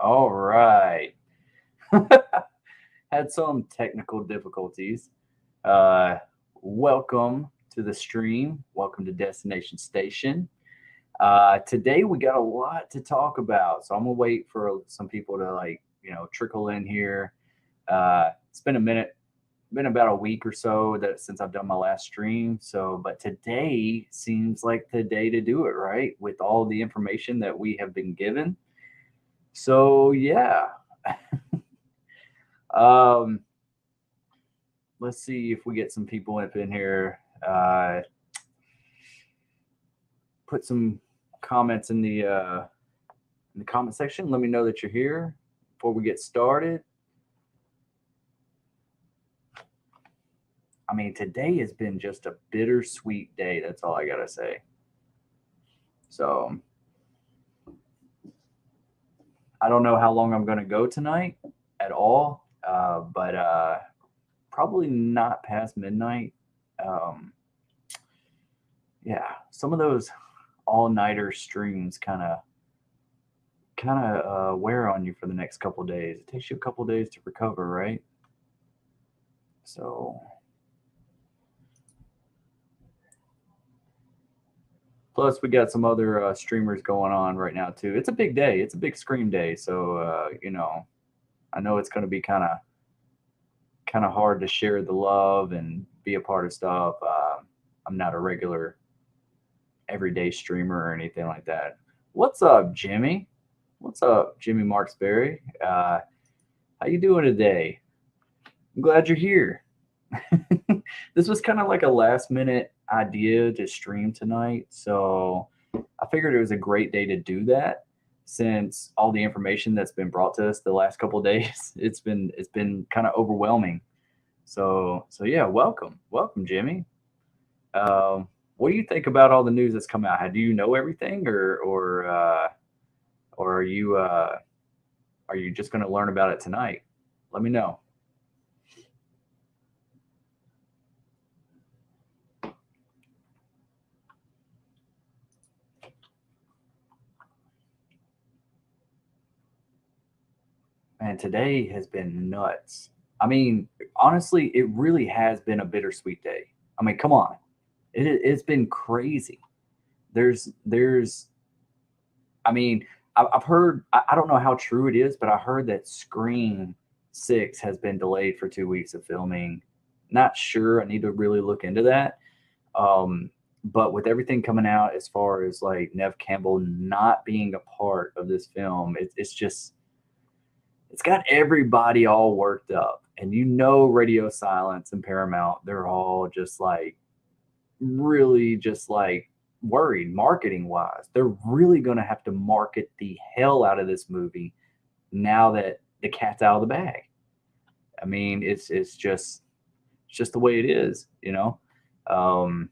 All right. Had some technical difficulties. Uh, Welcome to the stream. Welcome to Destination Station. Today we got a lot to talk about, so I'm gonna wait for some people to trickle in here. It's been a minute, been about a week or so that since I've done my last stream. So, but today seems like the day to do it, right? With all the information that we have been given. So yeah. Um, let's see if we get some people up in here. Put some comments in the comment section. Let me know that you're here before we get started. I mean, today has been just a bittersweet day. That's all I gotta say. So I don't know how long I'm gonna go tonight at all, but probably not past midnight. Um, yeah, some of those all-nighter streams kind of wear on you for the next couple of days. It takes you a couple of days to recover, right? So plus we got some other streamers going on right now too. It's a big day. It's a big Scream day. So I know it's going to be kind of hard to share the love and be a part of stuff. I'm not a regular everyday streamer or anything like that. What's up, Jimmy? What's up, Jimmy Marksberry? How you doing today? I'm glad you're here. This was kind of like a last minute idea to stream tonight, so I figured it was a great day to do that since all the information that's been brought to us the last couple of days. It's been kind of overwhelming. So yeah, welcome, Jimmy. What do you think about all the news that's come out? Do you know everything, or are you just going to learn about it tonight? Let me know. Man, today has been nuts. I mean, honestly, it really has been a bittersweet day. I mean, come on, it's been crazy. There's I mean, I've heard, I don't know how true it is, but I heard that Scream 6 has been delayed for 2 weeks of filming. Not sure. I need to really look into that. But with everything coming out as far as like Nev Campbell not being a part of this film, it's just, it's got everybody all worked up. And Radio Silence and Paramount, they're all just like, really just like worried marketing wise. They're really going to have to market the hell out of this movie now that the cat's out of the bag. I mean, it's just the way it is. Um,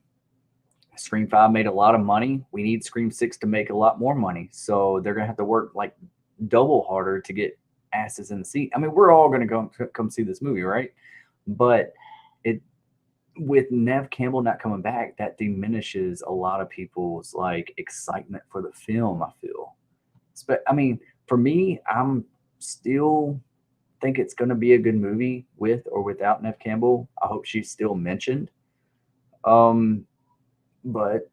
Scream 5 made a lot of money. We need Scream 6 to make a lot more money. So they're going to have to work like double harder to get asses in the seat. I mean, we're all going to go come see this movie, right? But it with Nev Campbell not coming back, that diminishes a lot of people's like excitement for the film. I feel, I mean, for me, I'm still think it's going to be a good movie with or without Nev Campbell. I hope she's still mentioned. Um, but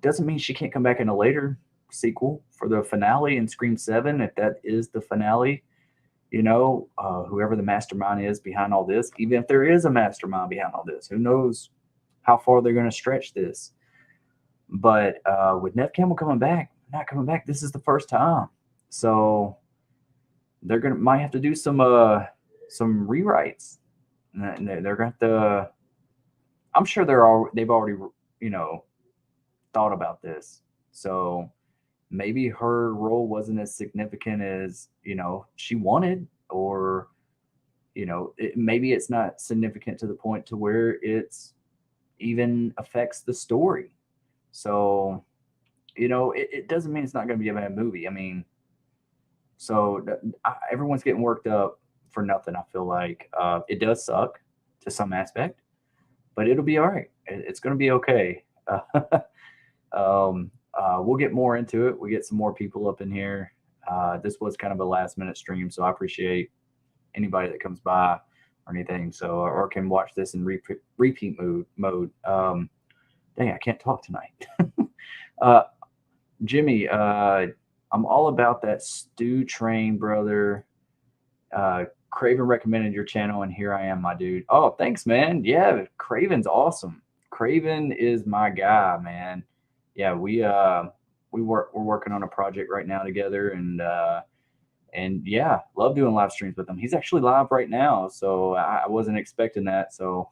doesn't mean she can't come back in a later sequel for the finale in Scream 7 if that is the finale. Whoever the mastermind is behind all this, even if there is a mastermind behind all this, who knows how far they're going to stretch this. But with Nev Campbell not coming back, this is the first time. So they're gonna might have to do some rewrites. And they're going to. I'm sure they've already thought about this. So maybe her role wasn't as significant as she wanted, or maybe it's not significant to the point to where it's even affects the story. So it doesn't mean it's not going to be a bad movie. I mean, so everyone's getting worked up for nothing. I feel like it does suck to some aspect, but it'll be all right. It's going to be okay. We'll get more into it. We get some more people up in here. This was kind of a last minute stream, so I appreciate anybody that comes by or anything. So or can watch this in repeat mode. Dang, I can't talk tonight. uh, Jimmy, I'm all about that stew train, brother. Craven recommended your channel, and here I am, my dude. Oh, thanks, man. Yeah, Craven's awesome. Craven is my guy, man. Yeah, we're working on a project right now together, and yeah, love doing live streams with him. He's actually live right now, so I wasn't expecting that. So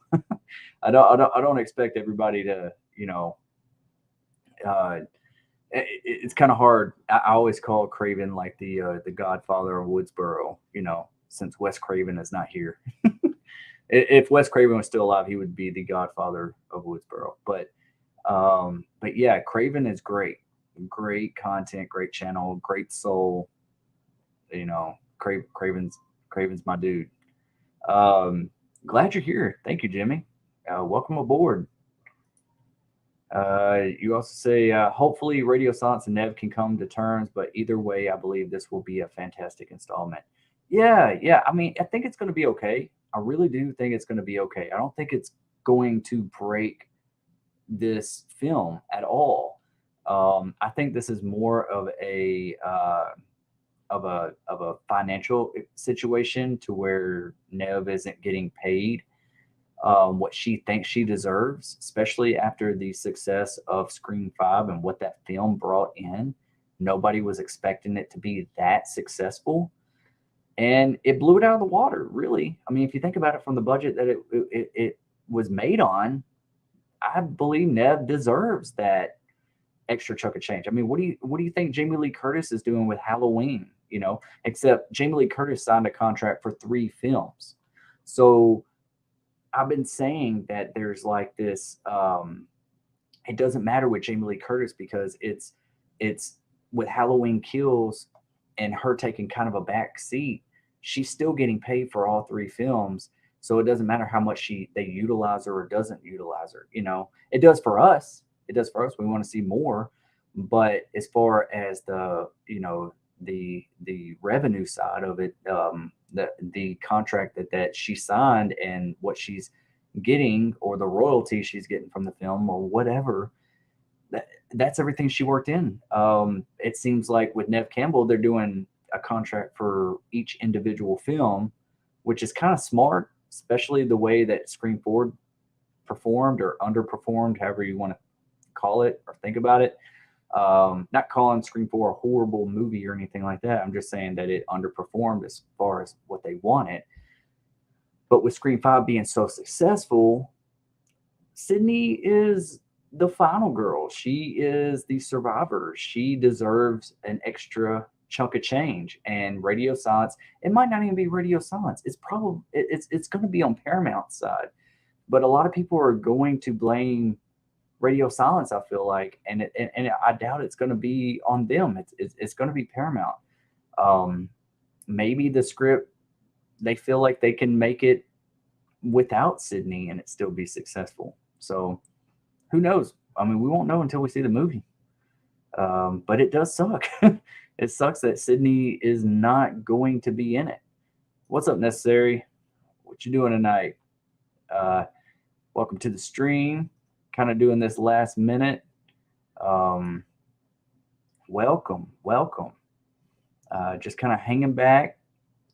I don't expect everybody to, uh, it's kind of hard. I always call Craven like the Godfather of Woodsboro, since Wes Craven is not here. If Wes Craven was still alive, he would be the Godfather of Woodsboro. But yeah, Craven is great content, great channel, great soul. Craven's my dude. Glad you're here. Thank you, Jimmy. Welcome aboard. You also say, hopefully Radio Silence and Neve can come to terms, but either way, I believe this will be a fantastic installment. Yeah. I mean, I think it's going to be okay. I really do think it's going to be okay. I don't think it's going to break this film at all. I think this is more of a financial situation to where Neve isn't getting paid what she thinks she deserves, especially after the success of Scream 5 and what that film brought in. Nobody was expecting it to be that successful. And it blew it out of the water, really. I mean, if you think about it from the budget that it was made on, I believe Neve deserves that extra chunk of change. I mean, what do you think Jamie Lee Curtis is doing with Halloween? Except Jamie Lee Curtis signed a contract for 3 films. So I've been saying that there's like this. It doesn't matter with Jamie Lee Curtis because it's with Halloween Kills and her taking kind of a back seat. She's still getting paid for all 3 films, so it doesn't matter how much they utilize her or doesn't utilize her. It does for us. It does for us. We want to see more, but as far as the the revenue side of it, the contract that she signed and what she's getting or the royalty she's getting from the film or whatever, that's everything she worked in. It seems like with Neve Campbell, they're doing a contract for each individual film, which is kind of smart, especially the way that Scream 4 performed or underperformed, however you want to call it or think about it. Not calling Scream 4 a horrible movie or anything like that. I'm just saying that it underperformed as far as what they wanted. But with Scream 5 being so successful, Sydney is the final girl. She is the survivor. She deserves an extra chunk of change. And Radio Silence, it might not even be Radio Silence. It's probably it's going to be on Paramount's side. But a lot of people are going to blame Radio Silence, I feel like, and I doubt it's going to be on them. It's going to be Paramount. Maybe the script, they feel like they can make it without Sydney and it still be successful. So who knows? I mean, we won't know until we see the movie. But it does suck. It sucks that Sydney is not going to be in it. What's up, Necessary? What you doing tonight? Welcome to the stream. Kind of doing this last minute. Welcome. Just kind of hanging back,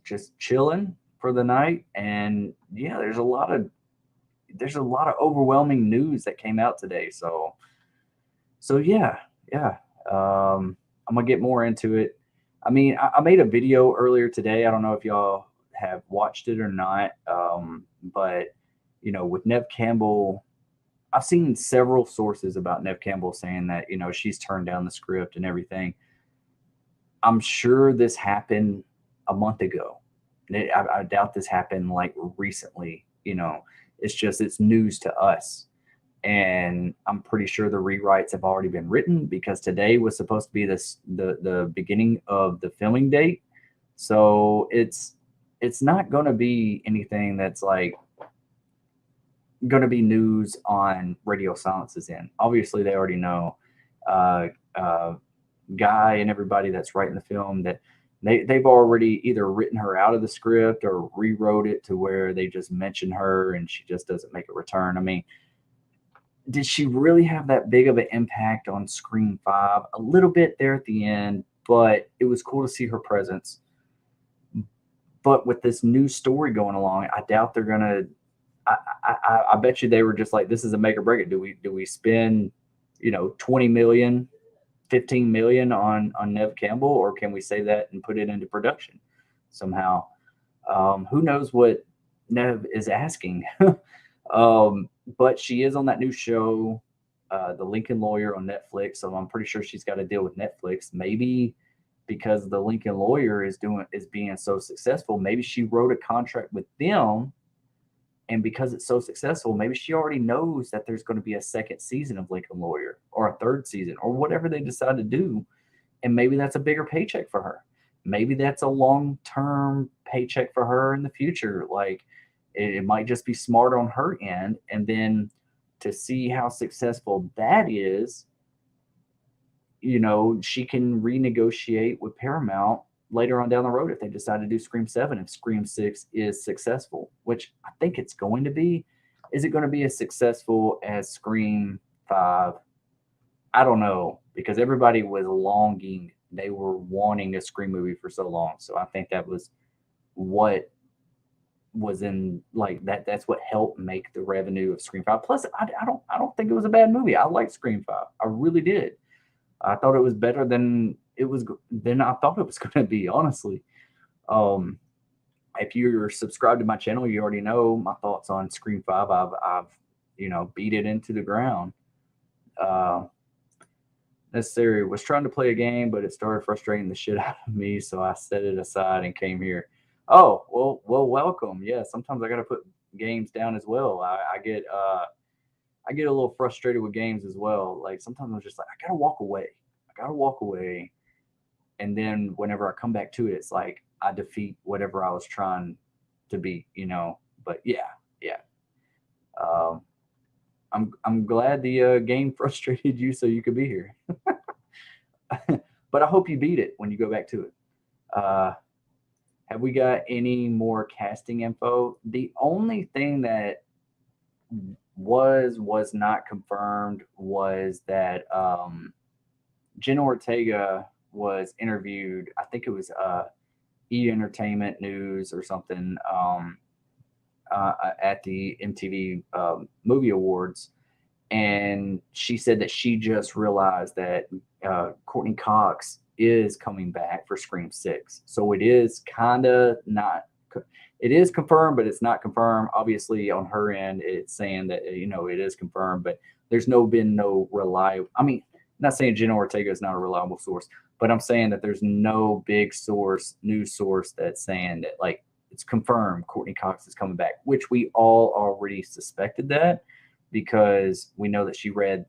just chilling for the night. And yeah, there's a lot of overwhelming news that came out today. So yeah. I'm gonna get more into it. I mean, I made a video earlier today. I don't know if y'all have watched it or not. But with Neve Campbell, I've seen several sources about Neve Campbell saying that, she's turned down the script and everything. I'm sure this happened a month ago. I doubt this happened like recently. It's news to us. And I'm pretty sure the rewrites have already been written because today was supposed to be the beginning of the filming date. So it's not going to be anything that's like going to be news on Radio Silence's end. Obviously, they already know. guy and everybody that's writing the film that they've already either written her out of the script or rewrote it to where they just mention her and she just doesn't make a return. I mean, did she really have that big of an impact on Scream 5? A little bit there at the end, but it was cool to see her presence. But with this new story going along, I doubt they're gonna. I bet you they were just like, this is a make or break it. Do we spend, 20 million, 15 million on Neve Campbell, or can we save that and put it into production somehow? Who knows what Neve is asking? But she is on that new show, The Lincoln Lawyer on Netflix. So I'm pretty sure she's got to deal with Netflix. Maybe because the Lincoln Lawyer is being so successful, maybe she wrote a contract with them, and because it's so successful, maybe she already knows that there's going to be a second season of Lincoln Lawyer or a third season or whatever they decide to do, and maybe that's a bigger paycheck for her. Maybe that's a long-term paycheck for her in the future. Like it might just be smart on her end, and then to see how successful that is, she can renegotiate with Paramount later on down the road if they decide to do Scream 7, if Scream 6 is successful, which I think it's going to be. Is it going to be as successful as Scream 5? I don't know, because everybody was longing. They were wanting a Scream movie for so long. So I think that was what was in like that. That's what helped make the revenue of Scream 5. Plus, I don't think it was a bad movie. I liked Scream 5. I really did. I thought it was better than I thought it was going to be, honestly. Um, if you're subscribed to my channel, you already know my thoughts on Scream 5. I've beat it into the ground. Necessary was trying to play a game, but it started frustrating the shit out of me, so I set it aside and came here. Oh, well, welcome. Yeah, sometimes I got to put games down as well. I get a little frustrated with games as well. Like sometimes I'm just like, I gotta walk away. And then whenever I come back to it, it's like I defeat whatever I was trying to beat, But yeah. Um, I'm glad the game frustrated you so you could be here. But I hope you beat it when you go back to it. Have we got any more casting info? The only thing that was not confirmed was that Jenna Ortega was interviewed. I think it was E Entertainment News or something at the MTV Movie Awards, and she said that she just realized that Courtney Cox is coming back for Scream 6. So it is kind of not. It is confirmed, but it's not confirmed. Obviously, on her end, it's saying that it is confirmed, but there's been no reliable. I mean, I'm not saying Jenna Ortega is not a reliable source, but I'm saying that there's no big news source that's saying that like it's confirmed Courtney Cox is coming back, which we all already suspected that because we know that she read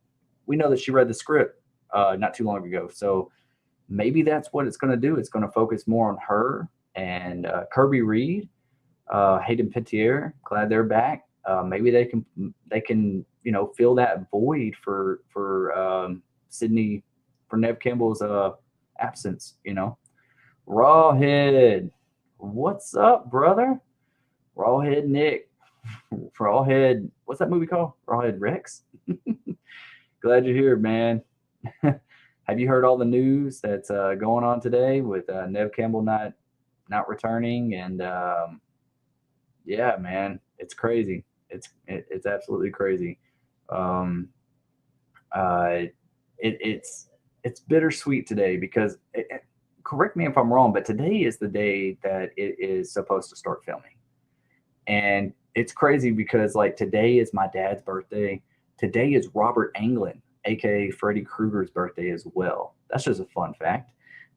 the script not too long ago. So maybe that's what it's going to do. It's going to focus more on her and Kirby Reed. Hayden Panettiere, glad they're back. Maybe they can fill that void for Sydney, for Neve Campbell's absence. Rawhead, what's up, brother? Rawhead Nick, Rawhead. What's that movie called? Rawhead Rex. Glad you're here, man. Have you heard all the news that's going on today with Neve Campbell not returning and yeah, man, it's crazy. It's absolutely crazy. It's bittersweet today because correct me if I'm wrong, but today is the day that it is supposed to start filming, and it's crazy because like today is my dad's birthday. Today is Robert Englund, aka Freddy Krueger's birthday as well. That's just a fun fact.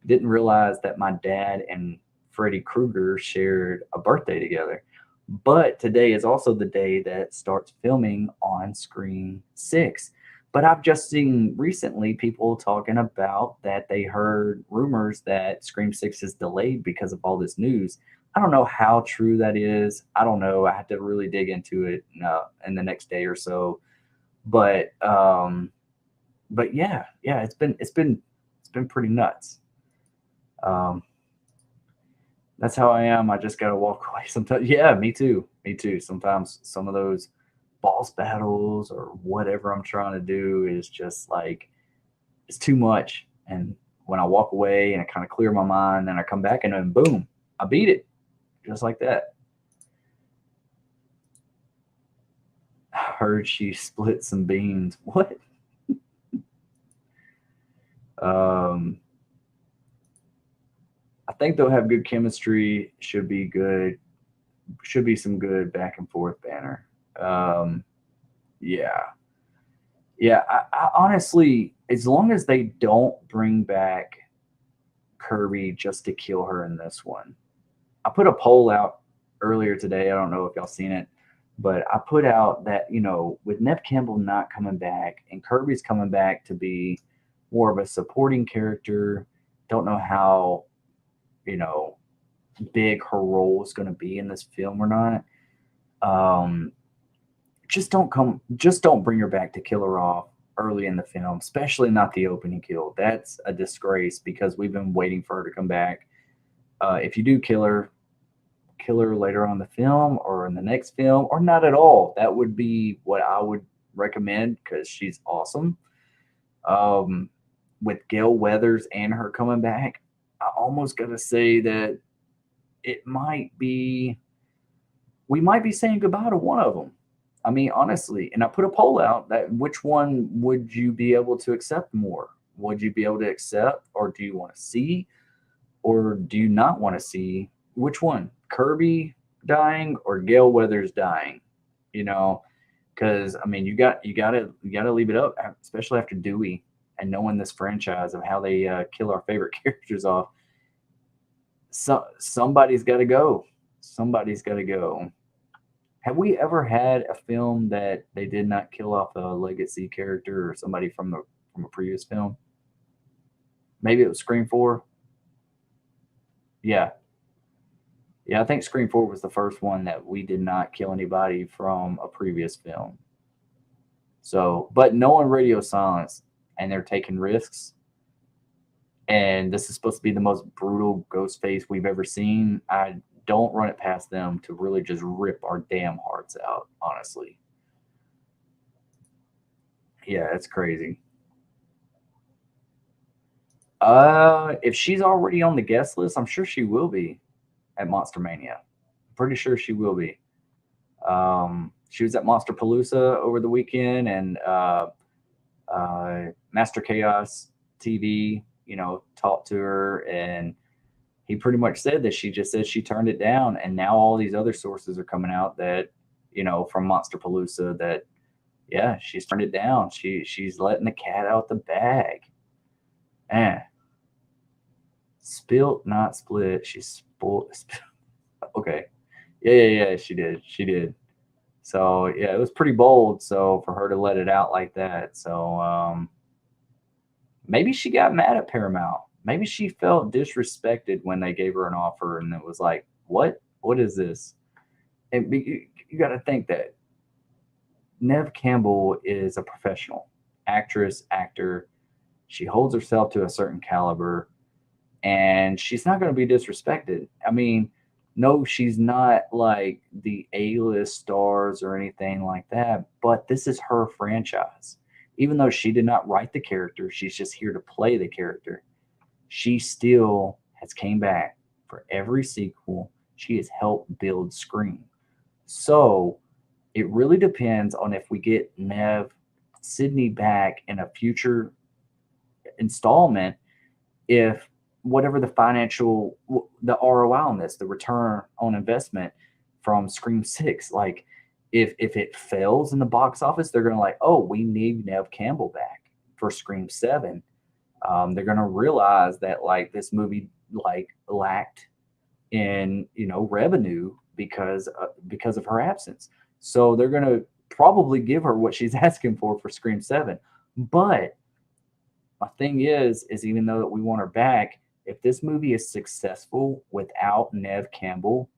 Didn't realize that my dad and Freddy Krueger shared a birthday together. But today is also the day that starts filming on Scream 6. But I've just seen recently people talking about that they heard rumors that Scream 6 is delayed because of all this news. I don't know how true that is. I don't know. I have to really dig into it in the next day or so. But yeah, it's been been pretty nuts. Um, that's how I am. I just gotta walk away sometimes. Yeah, me too. Me too. Sometimes some of those boss battles or whatever I'm trying to do is just like it's too much. And when I walk away and I kind of clear my mind, then I come back and then boom, I beat it just like that. I heard she split some beans. What? Um, I think they'll have good chemistry. Should be good. Should be some good back and forth banner. Um, yeah, yeah. I honestly, as long as they don't bring back Kirby just to kill her in this one, I put a poll out earlier today. I don't know if y'all seen it, but I put out that with Neve Campbell not coming back and Kirby's coming back to be more of a supporting character. Don't know how you know big her role is going to be in this film or not. Um, just don't bring her back to kill her off early in the film, especially not the opening kill. That's a disgrace because we've been waiting for her to come back. If you do kill her later on in the film or in the next film or not at all. That would be what I would recommend because she's awesome. Um, with Gail Weathers and her coming back, I almost got to say that it might be we might be saying goodbye to one of them. I mean, honestly, and I put a poll out that which one would you be able to accept more? Would you be able to accept, or do you want to see, or do you not want to see? Which one? Kirby dying or Gail Weathers dying? You know, because I mean, you gotta leave it up, especially after Dewey and knowing this franchise of how they kill our favorite characters off. Somebody's got to go. Somebody's got to go. Have we ever had a film that they did not kill off a legacy character or somebody from a previous film? Maybe it was Scream 4. Yeah, yeah. I think Scream 4 was the first one that we did not kill anybody from a previous film. So, but knowing Radio Silence and they're taking risks, and this is supposed to be the most brutal ghost face we've ever seen, I don't run it past them to really just rip our damn hearts out, honestly. Yeah, it's crazy. If she's already on the guest list, I'm sure she will be at Monster Mania. Pretty sure she will be. She was at Monster Palooza over the weekend, and Master Chaos TV, talked to her, and he pretty much said that she just said she turned it down, and now all these other sources are coming out that, from Monster Palooza that, yeah, she's turned it down. She's letting the cat out the bag. Eh, spilt, not split. She spoiled. Okay, yeah, yeah, yeah. She did. So yeah, it was pretty bold. So for her to let it out like that, so maybe she got mad at Paramount. Maybe she felt disrespected when they gave her an offer, and it was like, what? What is this? And you got to think that Neve Campbell is a professional actress, actor. She holds herself to a certain caliber, and she's not going to be disrespected. I mean, no, she's not like the A-list stars or anything like that, but this is her franchise. Even though she did not write the character, she's just here to play the character. She still has came back for every sequel. She has helped build Scream. So it really depends on if we get Neve Sydney back in a future installment, if whatever the ROI on this, the return on investment from Scream 6, like if it fails in the box office, they're gonna like, oh, we need Neve Campbell back for Scream 7. They're gonna realize that like this movie like lacked in revenue because of her absence. So they're gonna probably give her what she's asking for Scream 7. But my thing is even though that we want her back, if this movie is successful without Neve Campbell,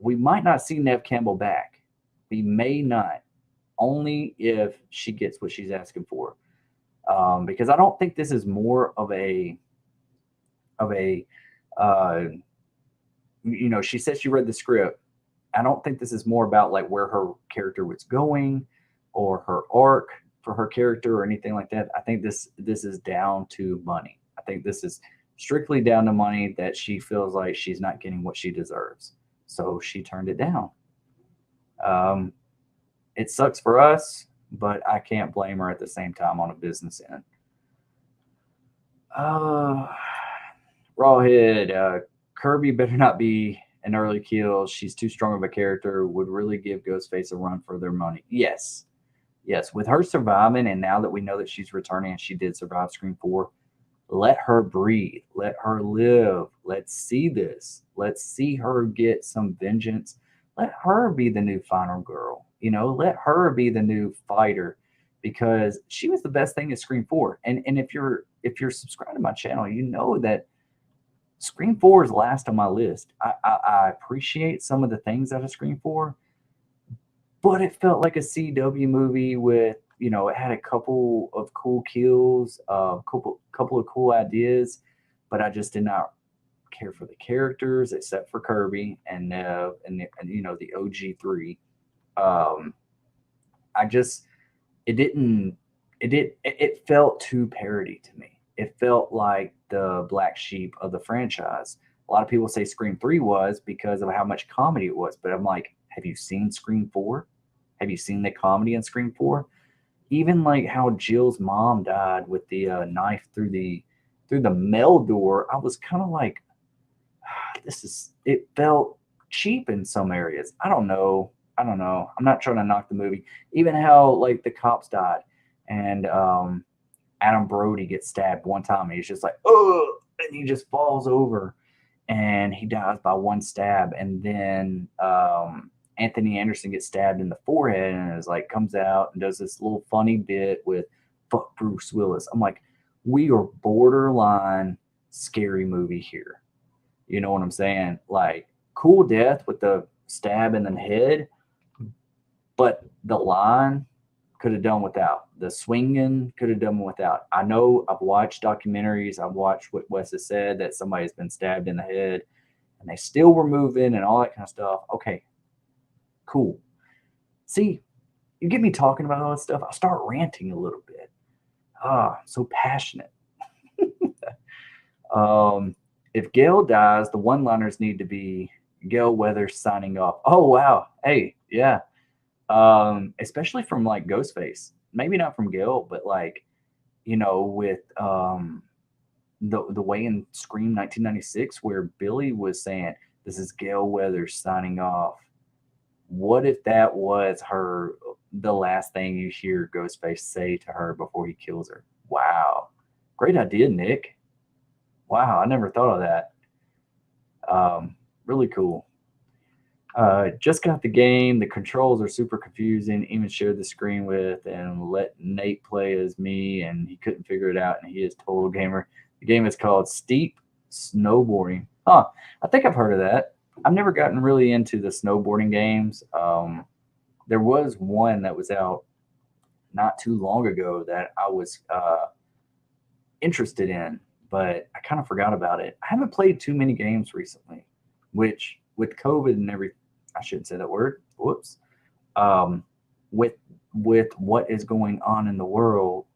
we might not see Neve Campbell back. We may not, only if she gets what she's asking for. because I don't think this is more of a uh, she said she read the script. I don't think this is more about like where her character was going or her arc for her character or anything like that. I think this is down to money. I think this is strictly down to money, that she feels like she's not getting what she deserves. So she turned it down. Um, it sucks for us, but I can't blame her at the same time on a business end. Uh, Rawhead, Kirby better not be an early kill. She's too strong of a character. Would really give Ghostface a run for their money. Yes. Yes. With her surviving, and now that we know that she's returning and she did survive Scream 4, let her breathe. Let her live. Let's see this. Let's see her get some vengeance. Let her be the new final girl. Let her be the new fighter, because she was the best thing at Scream 4. And if you're subscribed to my channel, you know that Scream 4 is last on my list. I appreciate some of the things out of Scream 4, but it felt like a CW movie with, it had a couple of cool kills, a couple of cool ideas, but I just did not care for the characters except for Kirby and Neve and the OG3. Um, I just it didn't it felt too parody to me. It felt like the black sheep of the franchise. A lot of people say Scream 3 was because of how much comedy it was, but I'm like, have you seen Scream 4? Have you seen the comedy in Scream 4? Even like how Jill's mom died with the knife through the mail door, I was kind of like, it felt cheap in some areas. I don't know. I'm not trying to knock the movie. Even how like the cops died, and Adam Brody gets stabbed one time, and he's just like, oh, and he just falls over, and he dies by one stab. And then Anthony Anderson gets stabbed in the forehead, and is like, comes out and does this little funny bit with "fuck Bruce Willis." I'm like, we are borderline scary movie here. You know what I'm saying? Like, cool death with the stab in the head, but the line could have done without. The swinging could have done without. I know I've watched documentaries. I've watched what Wes has said, that somebody's been stabbed in the head and they still were moving and all that kind of stuff. Okay, cool. See, you get me talking about all this stuff, I start ranting a little bit. So passionate. If Gail dies, the one-liners need to be Gail Weathers signing off. Oh wow, hey, yeah. Especially from like Ghostface. Maybe not from Gail, but like, with the way in Scream 1996 where Billy was saying, "This is Gail Weathers signing off." What if that was the last thing you hear Ghostface say to her before he kills her? Wow, great idea, Nick. Wow, I never thought of that. Really cool. Just got the game. The controls are super confusing. Even shared the screen with and let Nate play as me, and he couldn't figure it out, and he is total gamer. The game is called Steep Snowboarding. Huh. I think I've heard of that. I've never gotten really into the snowboarding games. There was one that was out not too long ago that I was interested in, but I kind of forgot about it. I haven't played too many games recently, which with COVID and everything, I shouldn't say that word. Whoops. Um, with what is going on in the world,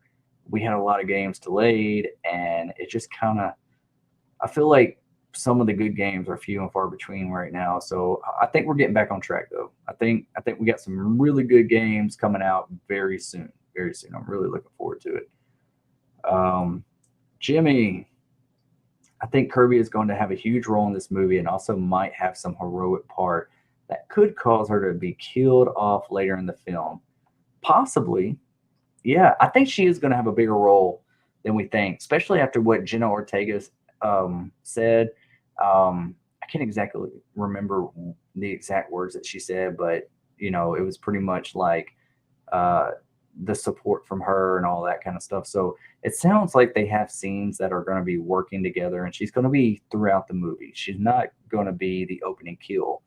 we had a lot of games delayed, and it just kind of, I feel like some of the good games are few and far between right now. So I think we're getting back on track, though. I think we got some really good games coming out very soon. Very soon. I'm really looking forward to it. Jimmy, I think Kirby is going to have a huge role in this movie, and also might have some heroic part that could cause her to be killed off later in the film. Possibly. Yeah, I think she is going to have a bigger role than we think, especially after what Jenna Ortega said. I can't exactly remember the exact words that she said, but it was pretty much like the support from her and all that kind of stuff. So it sounds like they have scenes that are going to be working together, and she's going to be throughout the movie. She's not going to be the opening kill.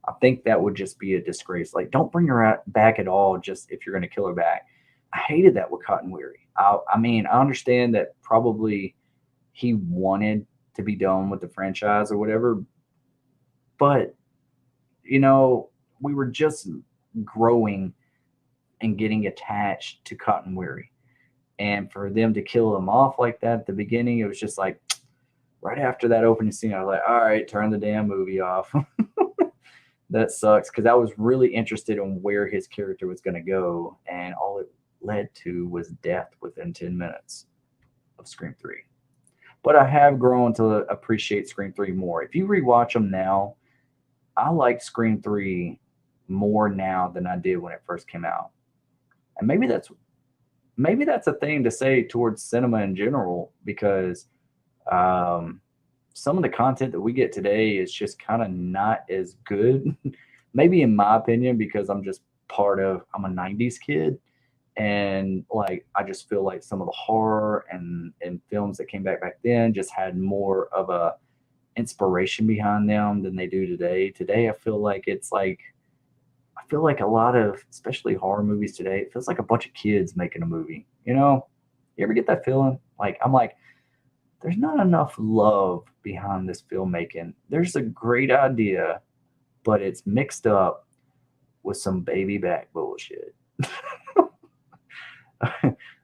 I think that would just be a disgrace. Like, don't bring her back at all just if you're going to kill her back. I hated that with Cotton Weary. I mean, I understand that probably he wanted to be done with the franchise or whatever, but you know, we were just growing and getting attached to Cotton Weary. And for them to kill him off like that at the beginning, it was just like right after that opening scene, I was like, all right, turn the damn movie off. That sucks because I was really interested in where his character was going to go, and all it led to was death within 10 minutes of Scream 3. But I have grown to appreciate Scream 3 more. If you rewatch them now, I like Scream 3 more now than I did when it first came out. And maybe that's a thing to say towards cinema in general because um, some of the content that we get today is just kind of not as good. Maybe in my opinion, because I'm a 90s kid. And like, I just feel like some of the horror and films that came back then just had more of a inspiration behind them than they do today. Today, I feel like a lot of, especially horror movies today, it feels like a bunch of kids making a movie. You know, you ever get that feeling? Like, I'm like, there's not enough love behind this filmmaking. There's a great idea, but it's mixed up with some baby back bullshit.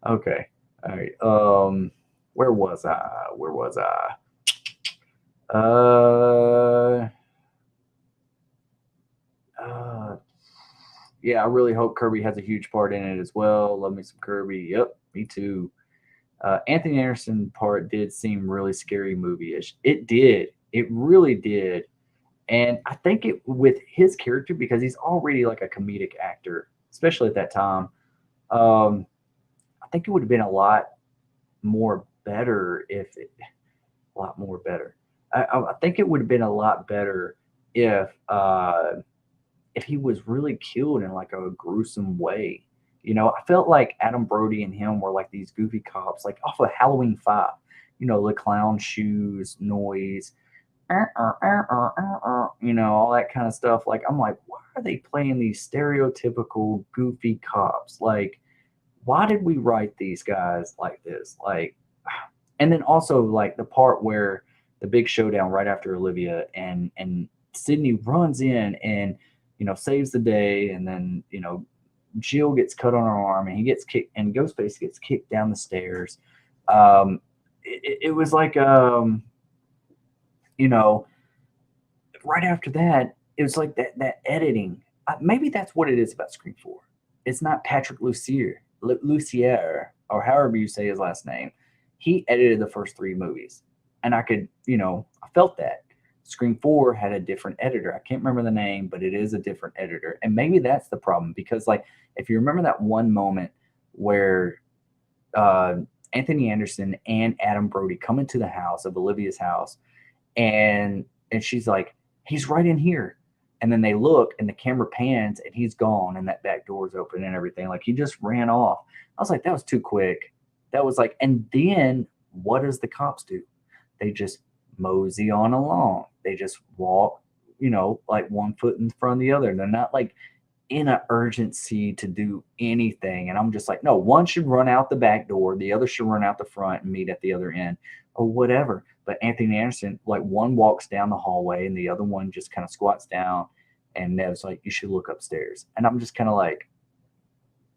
Okay. All right. Where was I? Where was I? Uh, uh, yeah, I really hope Kirby has a huge part in it as well. Love me some Kirby. Yep, me too. Anthony Anderson part did seem really scary movie-ish. It did. It really did. And I think it with his character because he's already like a comedic actor, especially at that time. Um, I think it would have been a lot more better a lot more better. I think it would have been a lot better if if he was really killed in like a gruesome way. You know, I felt like Adam Brody and him were like these goofy cops, like off of Halloween 5. You know, the clown shoes, noise, you know, all that kind of stuff. Like, I'm like, why are they playing these stereotypical goofy cops? Like, why did we write these guys like this? Like, and then also like the part where the big showdown right after Olivia and Sydney runs in and saves the day, and then Jill gets cut on her arm and he gets kicked, and Ghostface gets kicked down the stairs. It was like you know right after that it was like that editing. Maybe that's what it is about Scream 4. It's not Patrick Lucier, or however you say his last name. He edited the first 3 movies, and I could, I felt that. Scream 4 had a different editor. I can't remember the name, but it is a different editor. And maybe that's the problem, because like if you remember that one moment where uh, Anthony Anderson and Adam Brody come into the house of Olivia's house, and she's like, he's right in here. And then they look and the camera pans and he's gone and that back door is open and everything. Like, he just ran off. I was like, that was too quick. That was like, and then what does the cops do? They just mosey on along. They just walk, like one foot in front of the other. They're not like in an urgency to do anything. And I'm just like, no, one should run out the back door, the other should run out the front and meet at the other end, or whatever. But Anthony Anderson, like, one walks down the hallway and the other one just kind of squats down, and Neve's like, you should look upstairs. And I'm just kind of like,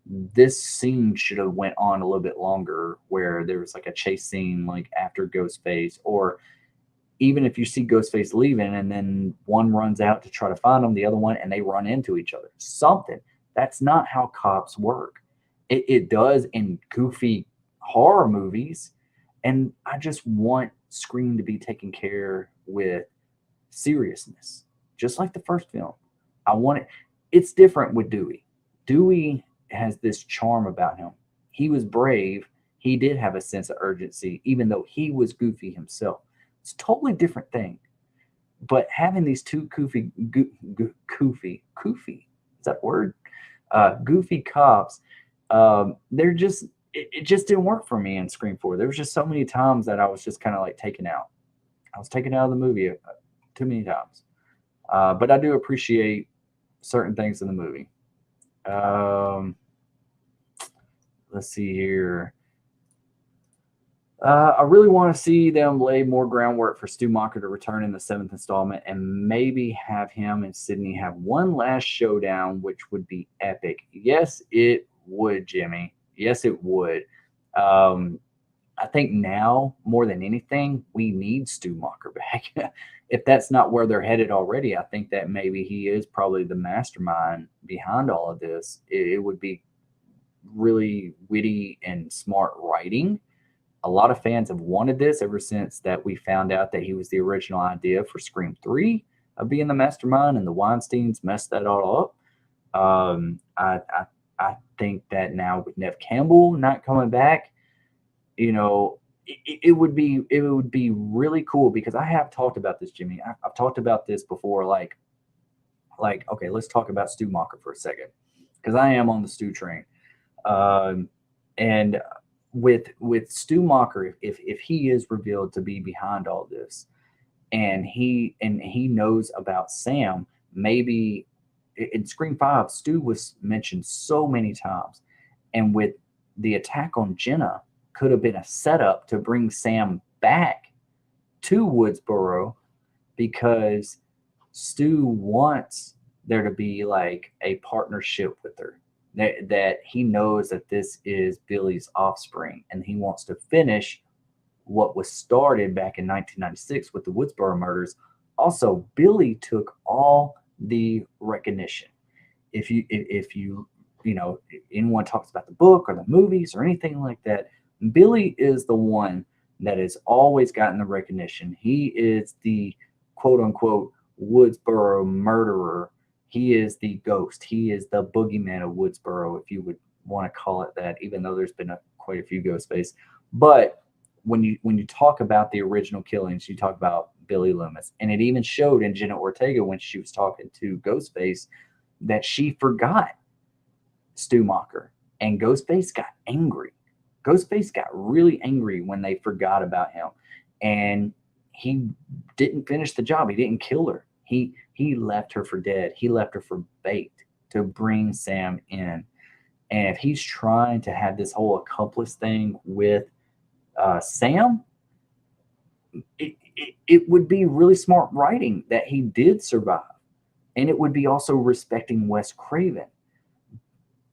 this scene should have went on a little bit longer, where there was like a chase scene like after Ghostface, or even if you see Ghostface leaving and then one runs out to try to find him, the other one, and they run into each other. Something. That's not how cops work. It does in goofy horror movies. And I just want Scream to be taken care with seriousness, just like the first film. I want it. It's different with Dewey. Dewey has this charm about him. He was brave. He did have a sense of urgency, even though he was goofy himself. It's a totally different thing. But having these two goofy, is that a word? Goofy cops, they're just, it just didn't work for me in Scream 4. There was just so many times that I was just kind of like taken out. I was taken out of the movie too many times. But I do appreciate certain things in the movie. Let's see here. I really want to see them lay more groundwork for Stu Macher to return in the seventh installment, and maybe have him and Sydney have one last showdown, which would be epic. Yes, it would, Jimmy. Yes, it would. Um, I think now more than anything, we need Stu Macher back. If that's not where they're headed already, I think that maybe he is probably the mastermind behind all of this. It would be really witty and smart writing. A lot of fans have wanted this ever since that we found out that he was the original idea for Scream 3 of being the mastermind, and the Weinsteins messed that all up. I think that now with Neve Campbell not coming back, it would be really cool, because I have talked about this, Jimmy. I've talked about this before, like okay, let's talk about Stu Macher for a second, because I am on the Stu train. Um, and with Stu Macher, if he is revealed to be behind all this, and he knows about Sam, maybe in Scream 5, Stu was mentioned so many times, and with the attack on Jenna, could have been a setup to bring Sam back to Woodsboro, because Stu wants there to be like a partnership with her. That he knows that this is Billy's offspring, and he wants to finish what was started back in 1996 with the Woodsboro murders. Also, Billy took all the recognition. If anyone talks about the book or the movies or anything like that, Billy is the one that has always gotten the recognition. He is the quote unquote Woodsboro murderer. He is the ghost. He is the boogeyman of Woodsboro, if you would want to call it that, even though there's been quite a few Ghostface. But when you talk about the original killings, you talk about Billy Loomis, and it even showed in Jenna Ortega when she was talking to Ghostface that she forgot Stu Macher, and Ghostface got angry. Ghostface got really angry when they forgot about him, and he didn't finish the job. He didn't kill her. He left her for dead. He left her for bait to bring Sam in. And if he's trying to have this whole accomplice thing with Sam, it would be really smart writing that he did survive, and it would be also respecting Wes Craven.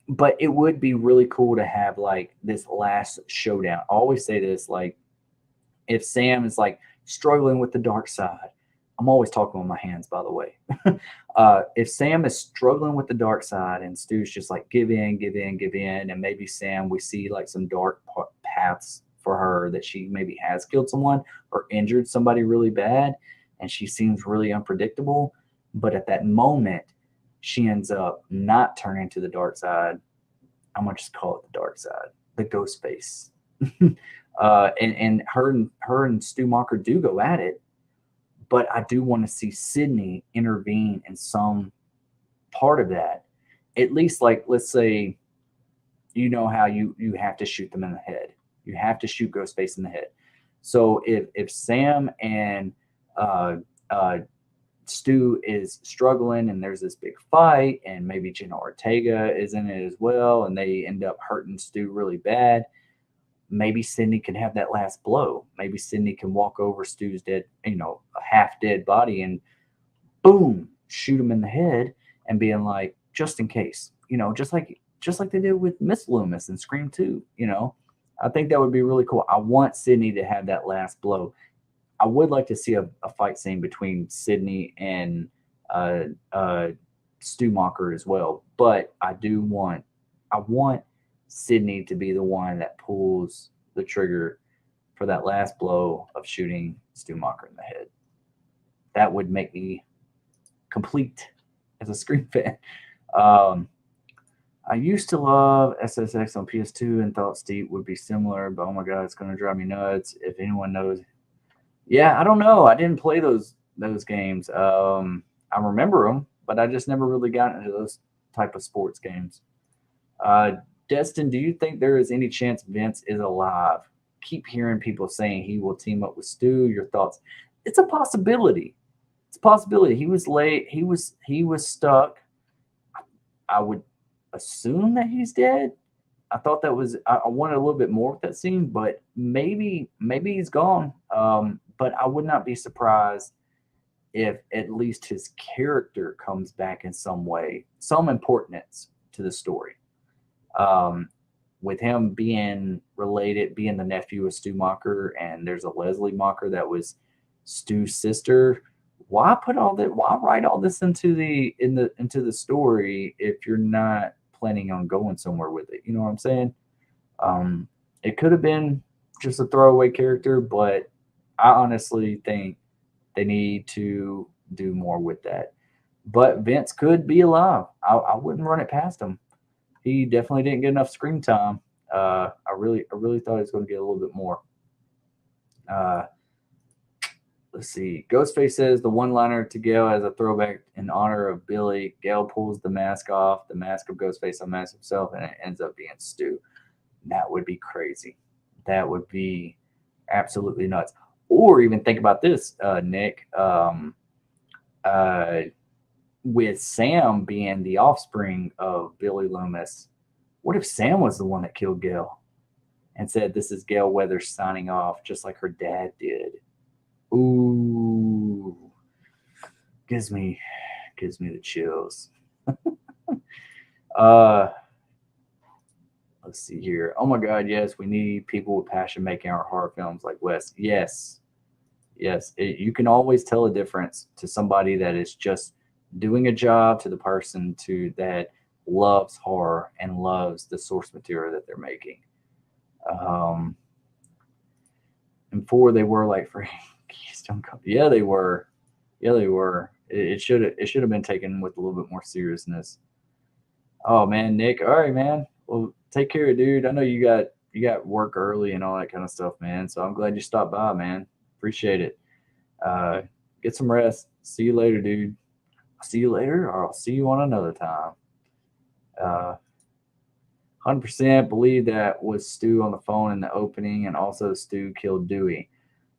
But it would be really cool to have like this last showdown. I always say this, like, if Sam is like struggling with the dark side, I'm always talking with my hands, by the way. If Sam is struggling with the dark side and Stu's just like give in, give in, give in, and maybe Sam, we see like some dark paths for her, that she maybe has killed someone or injured somebody really bad, and she seems really unpredictable. But at that moment, she ends up not turning to the dark side. I'm gonna just call it the dark side, the ghost face. And her and Stu Macher do go at it, but I do want to see Sydney intervene in some part of that. At least, like, let's say, how you have to shoot them in the head. You have to shoot Ghostface in the head. So if Sam and uh, uh, Stu is struggling, and there's this big fight, and maybe Jenna Ortega is in it as well, and they end up hurting Stu really bad, maybe Sydney can have that last blow. Maybe Sydney can walk over Stu's dead, a half dead body, and boom, shoot him in the head, and being like, just in case, just like they did with Miss Loomis in Scream 2. I think that would be really cool. I want Sydney to have that last blow. I would like to see a fight scene between Sydney and uh, uh, Stu Macher as well, but I want Sydney to be the one that pulls the trigger for that last blow of shooting Stu Macher in the head. That would make me complete as a Scream fan. Um, I used to love SSX on PS2 and thought Steve would be similar, but oh my god, it's going to drive me nuts. If anyone knows, yeah, I don't know. I didn't play those games. I remember them, but I just never really got into those type of sports games. Uh, Destin, do you think there is any chance Vince is alive? Keep hearing people saying he will team up with Stu. Your thoughts? It's a possibility. It's a possibility. He was late. He was stuck. I would assume that he's dead. I thought that was I wanted a little bit more with that scene, but maybe he's gone. But I would not be surprised if at least his character comes back in some way, some importance to the story. Um, with him being related, being the nephew of Stu Mocker, and there's a Leslie Mocker that was Stu's sister. Why put all that? Why write all this into the story if you're not planning on going somewhere with it? You know what I'm saying? Um, it could have been just a throwaway character, but I honestly think they need to do more with that. But Vince could be alive. I wouldn't run it past him. He definitely didn't get enough screen time. I really thought he was going to get a little bit more. Uh, let's see. Ghostface says the one-liner to Gale as a throwback in honor of Billy. Gale pulls the mask off, the mask of Ghostface unmasks himself, and it ends up being Stu. That would be crazy. That would be absolutely nuts. Or even think about this, Nick. Uh, with Sam being the offspring of Billy Loomis, what if Sam was the one that killed Gale and said, "This is Gale Weathers signing off," just like her dad did? Ooh, gives me the chills. uh, let's see here. Oh my God, yes, we need people with passion making our horror films like Wes. Yes, yes, you can always tell a difference to somebody that is just doing a job to the person to that loves horror and loves the source material that they're making. Um, and four, they were like for Keystone Company. Yeah, they were. Yeah, they were. It should have been taken with a little bit more seriousness. Oh man, Nick. All right, man. Well, take care, dude. I know you got work early and all that kind of stuff, man. So I'm glad you stopped by, man. Appreciate it. Uh, get some rest. See you later, dude. I'll see you later, or I'll see you on another time. 100% believe that was Stu on the phone in the opening, and also Stu killed Dewey.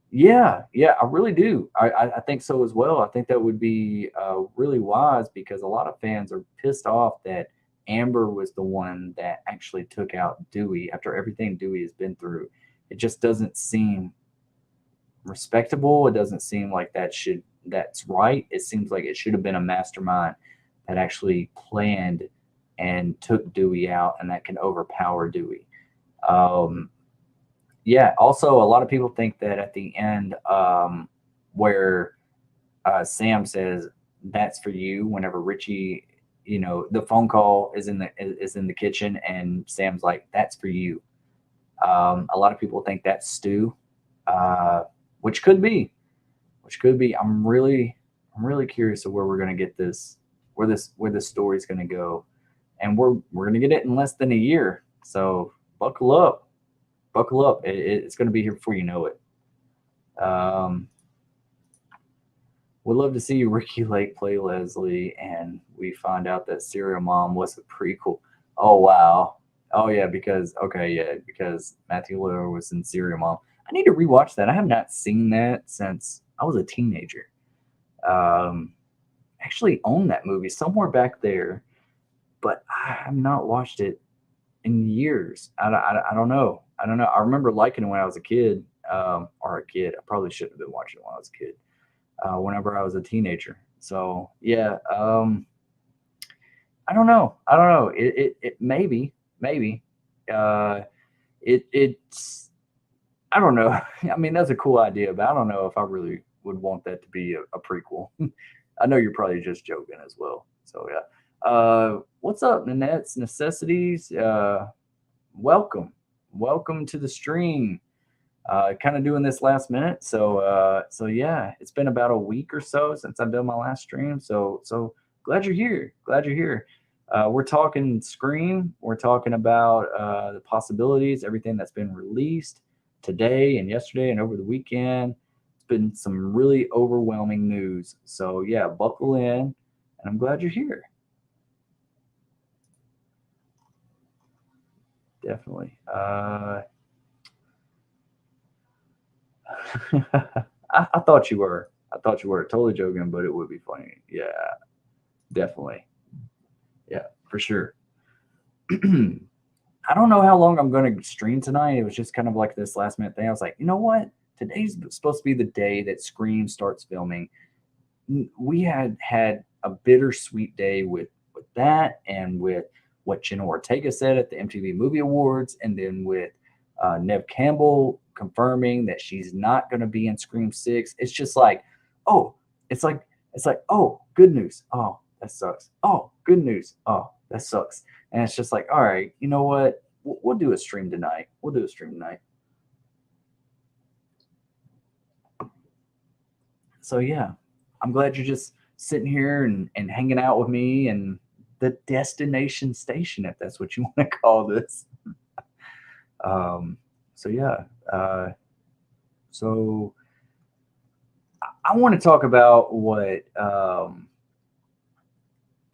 Yeah, yeah, I really do. I think so as well. I think that would be really wise because a lot of fans are pissed off that Amber was the one that actually took out Dewey after everything Dewey has been through. It just doesn't seem respectable. It doesn't seem like that's right. It seems like it should have been a mastermind that actually planned and took Dewey out, and that can overpower Dewey. Um, yeah. Also, a lot of people think that at the end, where Sam says "that's for you," whenever Richie, the phone call is in the kitchen, and Sam's like, "That's for you." A lot of people think that's Stu, uh, which could be, I'm really curious of where we're going to get this, where this story's going to go, and we're going to get it in less than a year. So buckle up, buckle up. It's going to be here before you know it. Um, would love to see Ricky Lake play Leslie, and we find out that Serial Mom was a prequel. Oh wow. Oh yeah, because Matthew Lillard was in Serial Mom. I need to rewatch that. I have not seen that since I was a teenager. Um, actually own that movie somewhere back there, but I have not watched it in years. I don't know. I don't know. I remember liking it when I was a kid, or a kid. I probably shouldn't have been watching it when I was a kid. Whenever I was a teenager. So yeah, I don't know. I don't know. It maybe. Uh, it's I don't know. I mean, that's a cool idea, but I don't know if I really would want that to be a prequel. I know you're probably just joking as well. So yeah. What's up, Nanette's Necessities? Welcome, welcome to the stream. Kind of doing this last minute, so yeah, it's been about a week or so since I've done my last stream. So glad you're here. Glad you're here. We're talking Scream. We're talking about the possibilities, everything that's been released today and yesterday and over the weekend. It's been some really overwhelming news. So yeah, buckle in, and I'm glad you're here. Definitely. I thought you were. I thought you were totally joking, but it would be funny. Yeah, definitely. Yeah, for sure. I don't know how long I'm going to stream tonight. It was just kind of like this last minute thing. I was like, you know what? Today's supposed to be the day that Scream starts filming. We had a bittersweet day with that, and with what Jenna Ortega said at the MTV Movie Awards, and then with Neve Campbell confirming that she's not going to be in Scream 6. It's just like, oh, it's like, oh, good news. Oh, that sucks. Oh, good news. Oh, that sucks. And it's just like, all right, you know what? We'll do a stream tonight. We'll do a stream tonight. So yeah, I'm glad you're just sitting here and hanging out with me and the destination station, if that's what you want to call this. Um, so yeah, uh, so I want to talk about what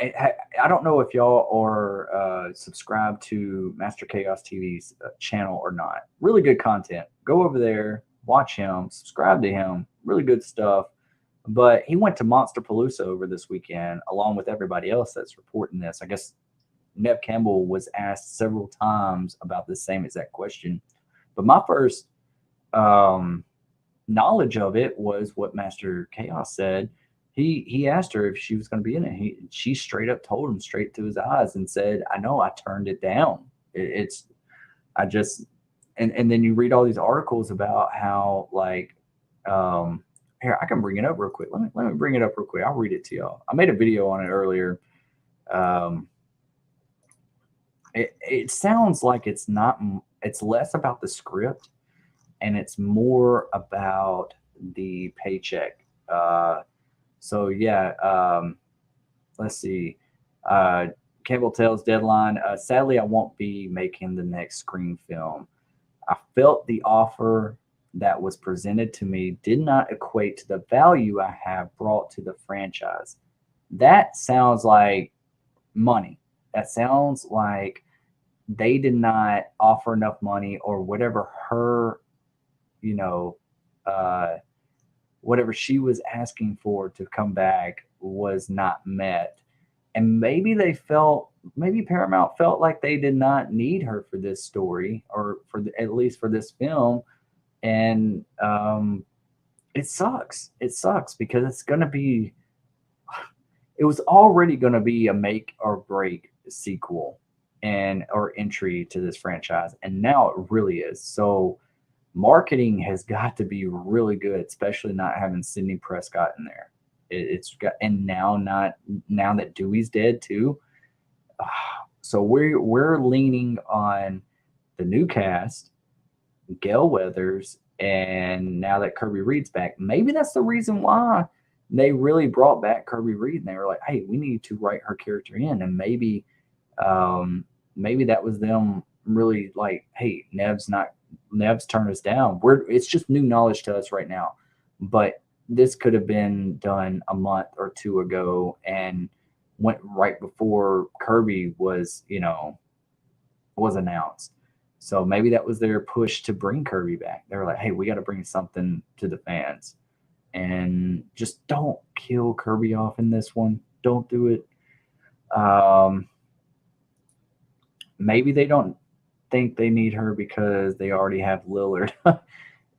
I don't know if y'all are subscribed to Master Chaos TV's channel or not. Really good content. Go over there, watch him, subscribe to him. Really good stuff. But he went to Monster Palooza over this weekend, along with everybody else that's reporting this. I guess Neve Campbell was asked several times about the same exact question. But my first um, knowledge of it was what Master Chaos said. He asked her if she was going to be in it. She straight up told him straight to his eyes and said, "I know, I turned it down. It's I just." And then you read all these articles about how like here I can bring it up real quick. Let me bring it up real quick. I'll read it to y'all. I made a video on it earlier. Um, it sounds like it's not. It's less about the script and it's more about the paycheck. So yeah, let's see. Uh, Campbell tells Deadline, sadly, I won't be making the next Scream film. I felt the offer that was presented to me did not equate to the value I have brought to the franchise. That sounds like money. That sounds like they did not offer enough money or whatever her, you know, uh, whatever she was asking for to come back was not met. And maybe maybe Paramount felt like they did not need her for this story or at least for this film. And it sucks. It sucks because it was already going to be a make or break sequel and or entry to this franchise. And now it really is. So marketing has got to be really good, especially not having Sidney Prescott in there. It's got, and now that Dewey's dead too. So we're leaning on the new cast, Gail Weathers, and now that Kirby Reed's back, maybe that's the reason why they really brought back Kirby Reed. And they were like, hey, we need to write her character in, and maybe that was them really like, hey, Nev's turned us down. It's just new knowledge to us right now, but this could have been done a month or two ago and went right before Kirby was announced. So maybe that was their push to bring Kirby back. They were like, hey, we got to bring something to the fans, and just don't kill Kirby off in this one. Don't do it. Maybe they don't think they need her because they already have Lillard.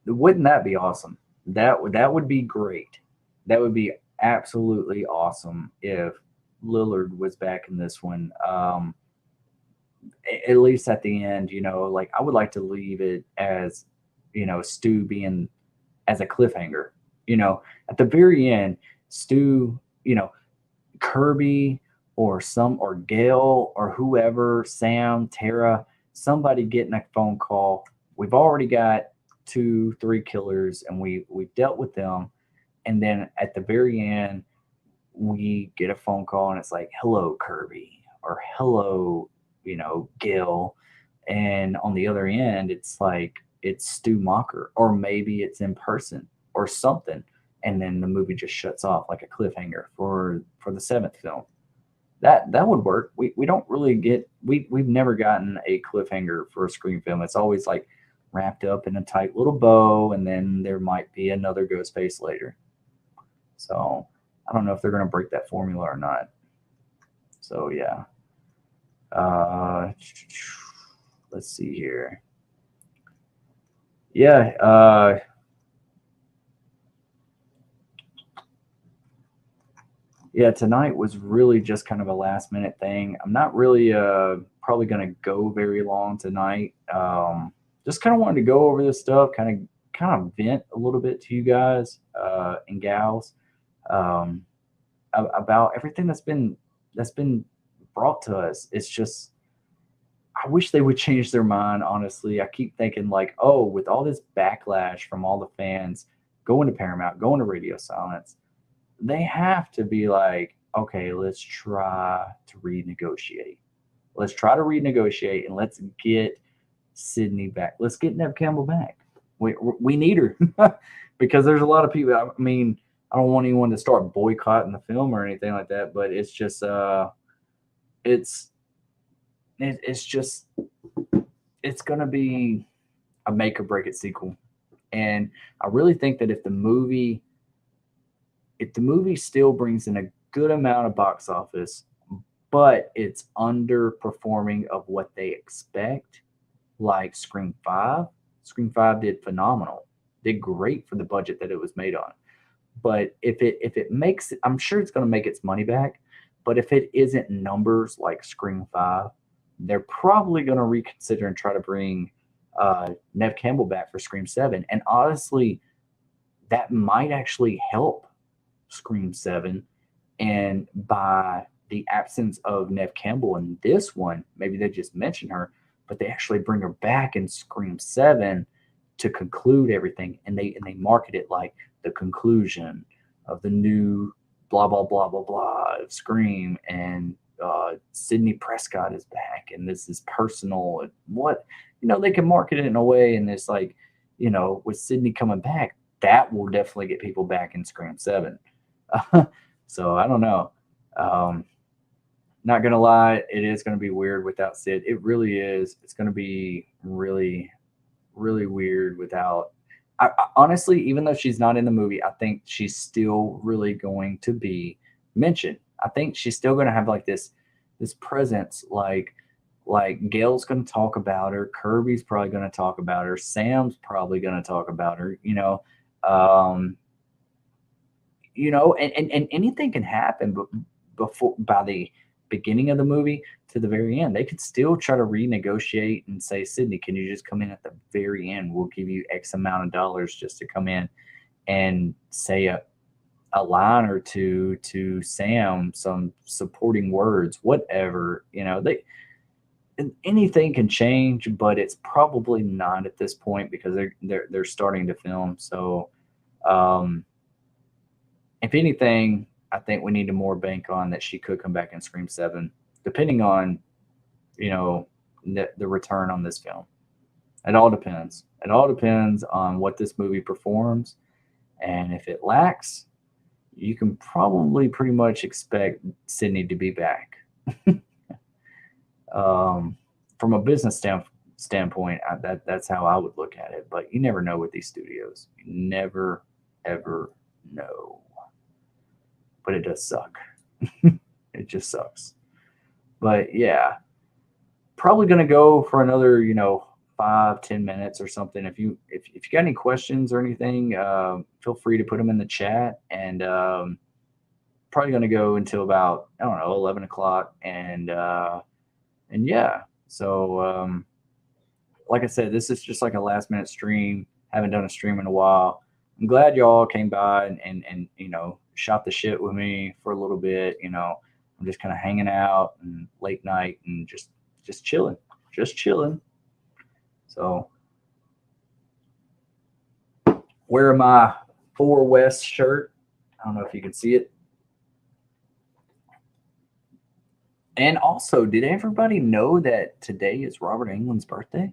Wouldn't that be awesome? That would be great. That would be absolutely awesome if Lillard was back in this one. At least at the end, like I would like to leave it as, Stu being as a cliffhanger. At the very end, Stu, Kirby or Gail or whoever, Sam, Tara, somebody getting a phone call. We've already got 2-3 killers and we've dealt with them. And then at the very end, we get a phone call and it's like, hello, Kirby, or hello, Gil. And on the other end, it's like, it's Stu Macher, or maybe it's in person or something. And then the movie just shuts off like a cliffhanger for the 7th film. That would work. We don't really get, we've never gotten a cliffhanger for a Scream film. It's always like wrapped up in a tight little bow, and then there might be another ghost face later. So I don't know if they're going to break that formula or not. So yeah. let's see here. Yeah, yeah, tonight was really just kind of a last minute thing. I'm not really probably gonna go very long tonight. Just kind of wanted to go over this stuff, kind of vent a little bit to you guys and gals um, about everything that's been brought to us. It's just I wish they would change their mind. Honestly, I keep thinking like, oh, with all this backlash from all the fans going to Paramount, going to Radio Silence, they have to be like, okay, let's try to renegotiate. Let's try to renegotiate and let's get Sydney back. Let's get Neve Campbell back. We need her because there's a lot of people. I mean, I don't want anyone to start boycotting the film or anything like that, but it's just it's it's just it's gonna be a make or break it sequel, and I really think that if the movie still brings in a good amount of box office, but it's underperforming of what they expect, like Scream 5. Scream 5 did phenomenal, did great for the budget that it was made on. But if it makes, I'm sure it's going to make its money back. But if it isn't numbers like Scream 5, they're probably going to reconsider and try to bring Neve Campbell back for Scream 7. And honestly, that might actually help Scream 7. And by the absence of Neve Campbell in this one, maybe they just mention her, but they actually bring her back in Scream 7 to conclude everything. And they market it like the conclusion of the new blah, blah, blah, blah, blah of Scream. And Sidney Prescott is back. And this is personal. And what, they can market it in a way. And it's like, with Sidney coming back, that will definitely get people back in Scream 7. So I don't know. Um, Not gonna lie, it is gonna be weird without Sid. It really is. It's gonna be really, really weird without. Honestly, even though she's not in the movie, I think she's still really going to be mentioned. I think she's still going to have like this presence. Like Gail's going to talk about her. Kirby's probably going to talk about her. Sam's probably going to talk about her. Um, and anything can happen, but before by the beginning of the movie to the very end, they could still try to renegotiate and say, Sydney, can you just come in at the very end? We'll give you X amount of dollars just to come in and say a line or two to Sam, some supporting words, whatever. Anything can change, but it's probably not at this point because they're starting to film. So um, if anything, I think we need to more bank on that she could come back in Scream 7, depending on, the return on this film. It all depends. It all depends on what this movie performs. And if it lacks, you can probably pretty much expect Sydney to be back. From a business standpoint, that's how I would look at it. But you never know with these studios. You never, ever know. But it does suck. It just sucks. But yeah, probably gonna go for another, 5-10 minutes or something. If you got any questions or anything, feel free to put them in the chat. And probably gonna go until about, I don't know, 11 o'clock. And yeah, so like I said, this is just like a last minute stream. Haven't done a stream in a while. I'm glad y'all came by and shot the shit with me for a little bit. I'm just kind of hanging out and late night and just chilling, just chilling. So wearing my 4 West shirt. I don't know if you can see it. And also, did everybody know that today is Robert Englund's birthday?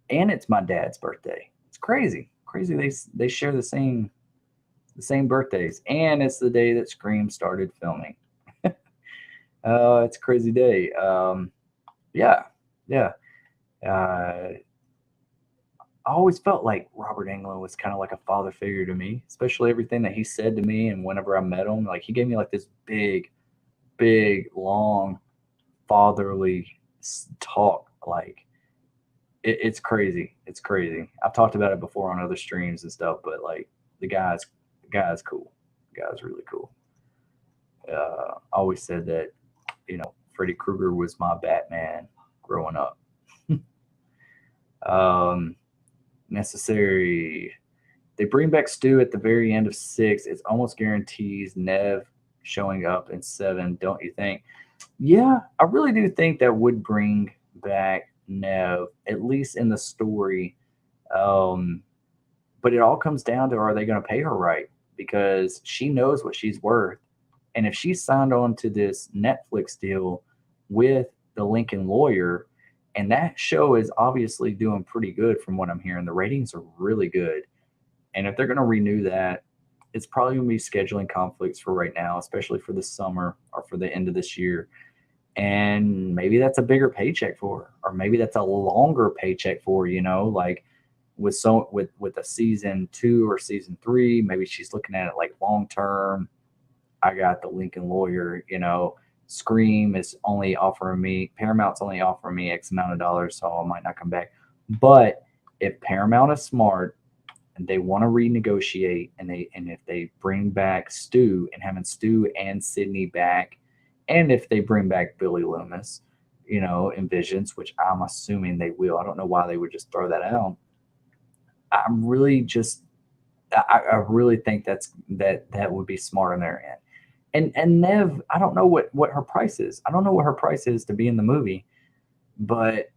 And it's my dad's birthday. It's crazy. Crazy they share the same birthdays. And it's the day that Scream started filming. It's a crazy day. Yeah. I always felt like Robert Englund was kind of like a father figure to me, especially everything that he said to me. And whenever I met him, like he gave me like this big, long fatherly talk. Like it's crazy. It's crazy. I've talked about it before on other streams and stuff, but like the guy's cool. The guy's really cool. I always said that, Freddy Krueger was my Batman growing up. um, Necessary. They bring back Stu at the very end of 6. It's almost guarantees Neve showing up in 7, don't you think? Yeah, I really do think that would bring back Neve, at least in the story. Um, but it all comes down to, are they going to pay her right? Because she knows what she's worth. And if she's signed on to this Netflix deal with the Lincoln Lawyer, and that show is obviously doing pretty good from what I'm hearing, the ratings are really good. And if they're going to renew that, it's probably going to be scheduling conflicts for right now, especially for the summer or for the end of this year. And maybe that's a bigger paycheck for her, or maybe that's a longer paycheck for her, like with a season 2 or season 3, maybe she's looking at it like long term. I got the Lincoln Lawyer, Scream is only offering me, Paramount's only offering me X amount of dollars, so I might not come back. But if Paramount is smart and they want to renegotiate, and if they bring back Stu, and having Stu and Sydney back, and if they bring back Billy Loomis, in Visions, which I'm assuming they will. I don't know why they would just throw that out. I'm really just I really think that would be smart on their end. And Nev, I don't know what her price is. I don't know what her price is to be in the movie, but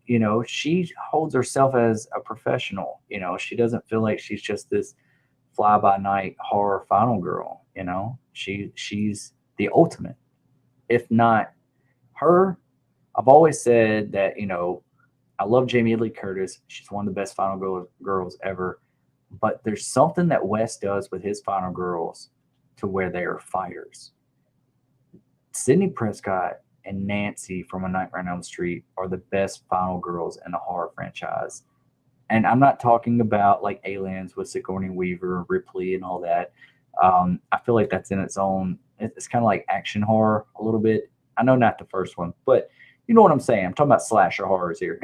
she holds herself as a professional. She doesn't feel like she's just this fly by night horror final girl. She's the ultimate, if not her. I've always said that I love Jamie Lee Curtis. She's one of the best girls ever. But there's something that Wes does with his final girls to where they are fighters. Sydney Prescott and Nancy from A Nightmare on Elm Street are the best final girls in the horror franchise. And I'm not talking about like Aliens with Sigourney Weaver, Ripley, and all that. I feel like that's in its own. It's kind of like action horror a little bit. I know not the first one, but you know what I'm saying. I'm talking about slasher horrors here.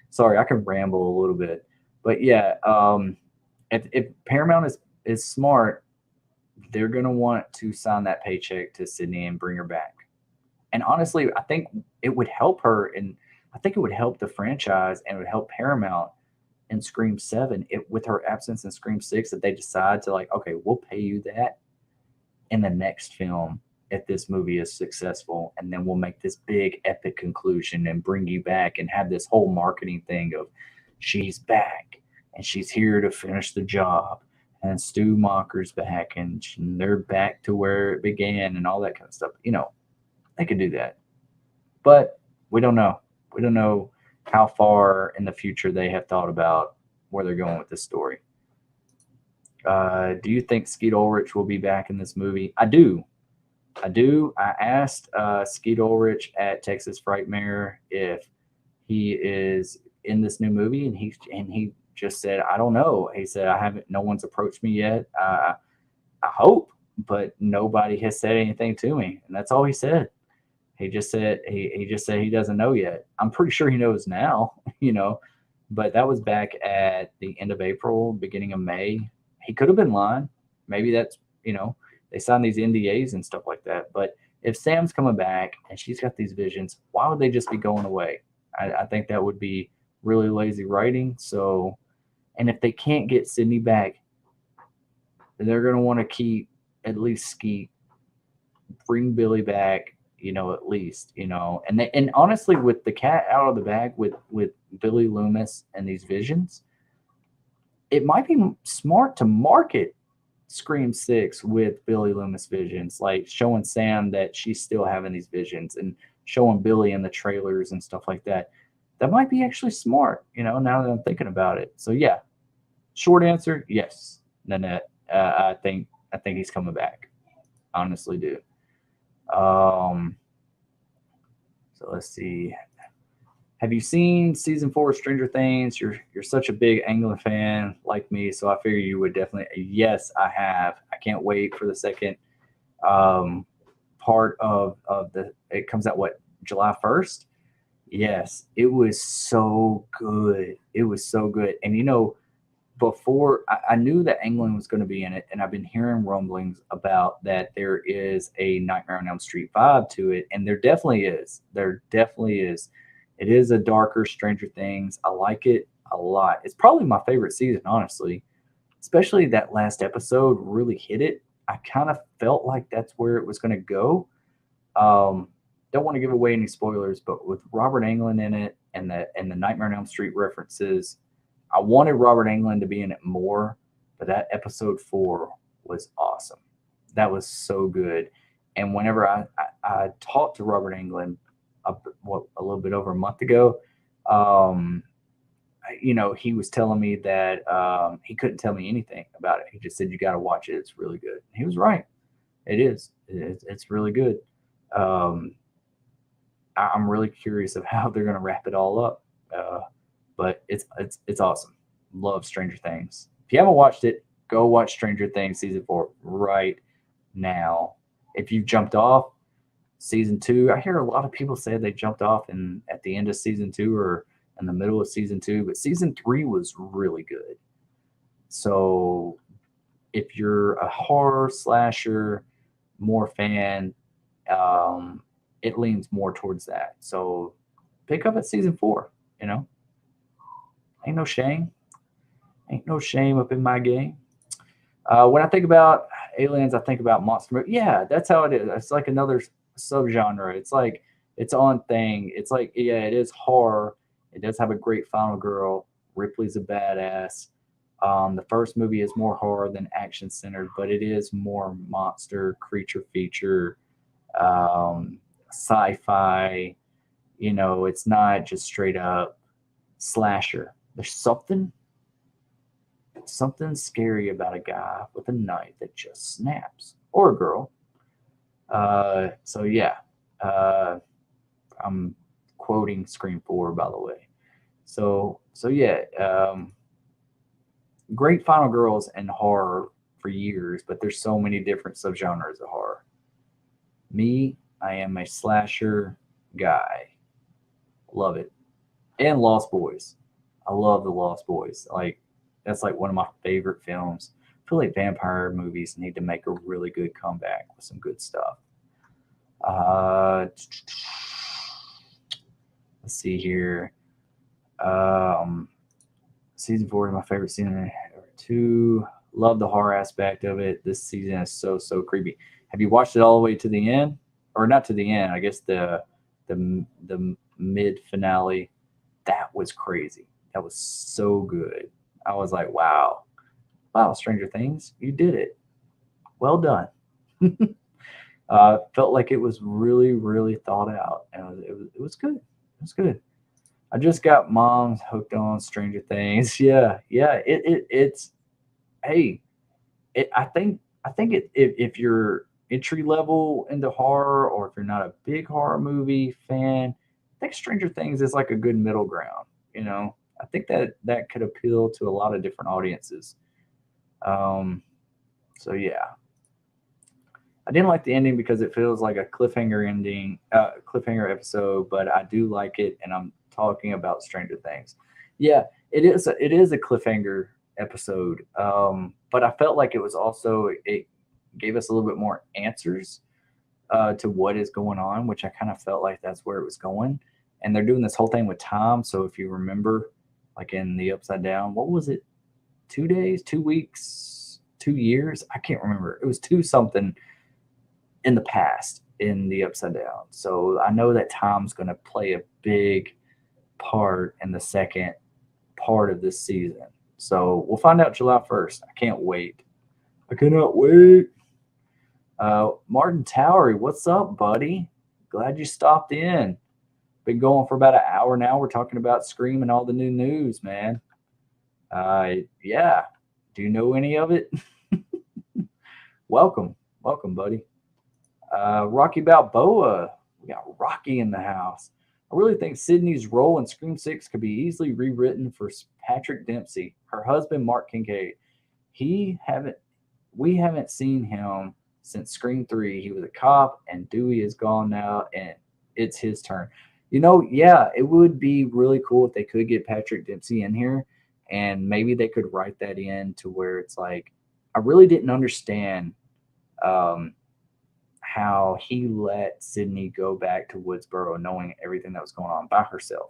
Sorry, I can ramble a little bit, but yeah, if Paramount is smart, they're gonna want to sign that paycheck to Sydney and bring her back. And honestly, I think it would help her, and I think it would help the franchise, and it would help Paramount in Scream 7 with her absence in Scream 6, that they decide to, like, okay, we'll pay you that in the next film if this movie is successful, and then we'll make this big epic conclusion and bring you back and have this whole marketing thing of she's back and she's here to finish the job, and Stu Macher's back and they're back to where it began and all that kind of stuff. They could do that, but we don't know. We don't know how far in the future they have thought about where they're going with this story. Do you think Skeet Ulrich will be back in this movie? I do. I asked Skeet Ulrich at Texas Frightmare if he is in this new movie, and he just said, I don't know. He said, I haven't. No one's approached me yet. I hope, but nobody has said anything to me, and that's all he said. He just said he doesn't know yet. I'm pretty sure he knows now, but that was back at the end of April, beginning of May. He could have been lying. Maybe that's they sign these NDAs and stuff like that. But if Sam's coming back and she's got these visions, why would they just be going away? I think that would be really lazy writing. So, and if they can't get Sydney back, they're going to want to keep at least Skeet, bring Billy back, at least, and honestly, with the cat out of the bag with Billy Loomis and these visions, it might be smart to market Scream 6 with Billy Loomis visions, like showing Sam that she's still having these visions and showing Billy in the trailers and stuff like that. That might be actually smart, now that I'm thinking about it. So yeah, short answer, yes, Nanette. I think he's coming back. Honestly do. So let's see. Have you seen season 4 of Stranger Things? You're such a big England fan like me, so I figure you would definitely. Yes, I have. I can't wait for the second part of the. It comes out July 1st. Yes, it was so good. It was so good. And you know, before I knew that England was going to be in it, and I've been hearing rumblings about that there is a Nightmare on Elm Street vibe to it, and there definitely is. There definitely is. It is a darker Stranger Things. I like it a lot. It's probably my favorite season, honestly. Especially that last episode really hit it. I kind of felt like that's where it was going to go. Um, don't want to give away any spoilers, but with Robert Englund in it and the Nightmare on Elm Street references, I wanted Robert Englund to be in it more, but that episode 4 was awesome. That was so good. And whenever I talked to Robert Englund a little bit over a month ago, um, you know, he was telling me that he couldn't tell me anything about it. He just said, "You got to watch it. It's really good." And he was right. It is. It's really good. Um, I'm really curious of how they're going to wrap it all up. Uh, but it's awesome. Love Stranger Things. If you haven't watched it, go watch Stranger Things season 4 right now. If you've jumped off season 2, I hear a lot of people say they jumped off in at the end of season 2 or in the middle of season 2, but season 3 was really good. So if you're a horror slasher more fan, um, it leans more towards that. So pick up at season 4. You know, ain't no shame. Ain't no shame up in my game. When I think about aliens, I think about monster movie. Yeah, that's how it is. It's like another subgenre. It's like its own thing. It's like, yeah, it is horror. It does have a great final girl. Ripley's a badass. The first movie is more horror than action centered, but it is more monster creature feature, sci-fi. You know, it's not just straight up slasher. There's something scary about a guy with a knife that just snaps, or a girl. So yeah, uh, I'm quoting Scream 4, by the way. So yeah, great final girls and horror for years, but there's so many different subgenres of horror. Me, I am a slasher guy. Love it. And Lost Boys. I love the Lost Boys. Like that's like one of my favorite films. I feel like vampire movies need to make a really good comeback with some good stuff. Uh, let's see here. Um, season 4 is my favorite season. Two, love the horror aspect of it. This season is so creepy. Have you watched it all the way to the end, or not to the end? I guess the mid finale. That was crazy. That was so good. I was like, wow, Stranger Things, you did it. Well done. Felt like it was really thought out, and it was good. It was good. I just got mom's hooked on Stranger Things. Yeah. It's hey, I think if you're entry level into horror, or if you're not a big horror movie fan, I think Stranger Things is like a good middle ground. You know, I think that could appeal to a lot of different audiences. Um, so yeah, I didn't like the ending because it feels like a cliffhanger ending, cliffhanger episode. But I do like it, and I'm talking about Stranger Things. Yeah, it is a cliffhanger episode. But I felt like it was also it gave us a little bit more answers to what is going on, which I kind of felt like that's where it was going. And they're doing this whole thing with time. So if you remember, like in the Upside Down, what was it? 2 days, 2 weeks, 2 years? I can't remember. It was two something in the past in the Upside Down. So I know that time's going to play a big part in the second part of this season. So we'll find out July 1st. I can't wait. I cannot wait. Martin Towery, what's up, buddy? Glad you stopped in. Been going for about an hour now. We're talking about Scream and all the new news, man. Yeah. Do you know any of it? Welcome, buddy. Rocky Balboa. We got Rocky in the house. I really think Sydney's role in Scream 6 could be easily rewritten for Patrick Dempsey, her husband Mark Kincaid. He haven't we haven't seen him since Scream 3. He was a cop, and Dewey is gone now, and it's his turn. Yeah, it would be really cool if they could get Patrick Dempsey in here, and maybe they could write that in to where it's like, I really didn't understand um, how he let Sydney go back to Woodsboro knowing everything that was going on by herself.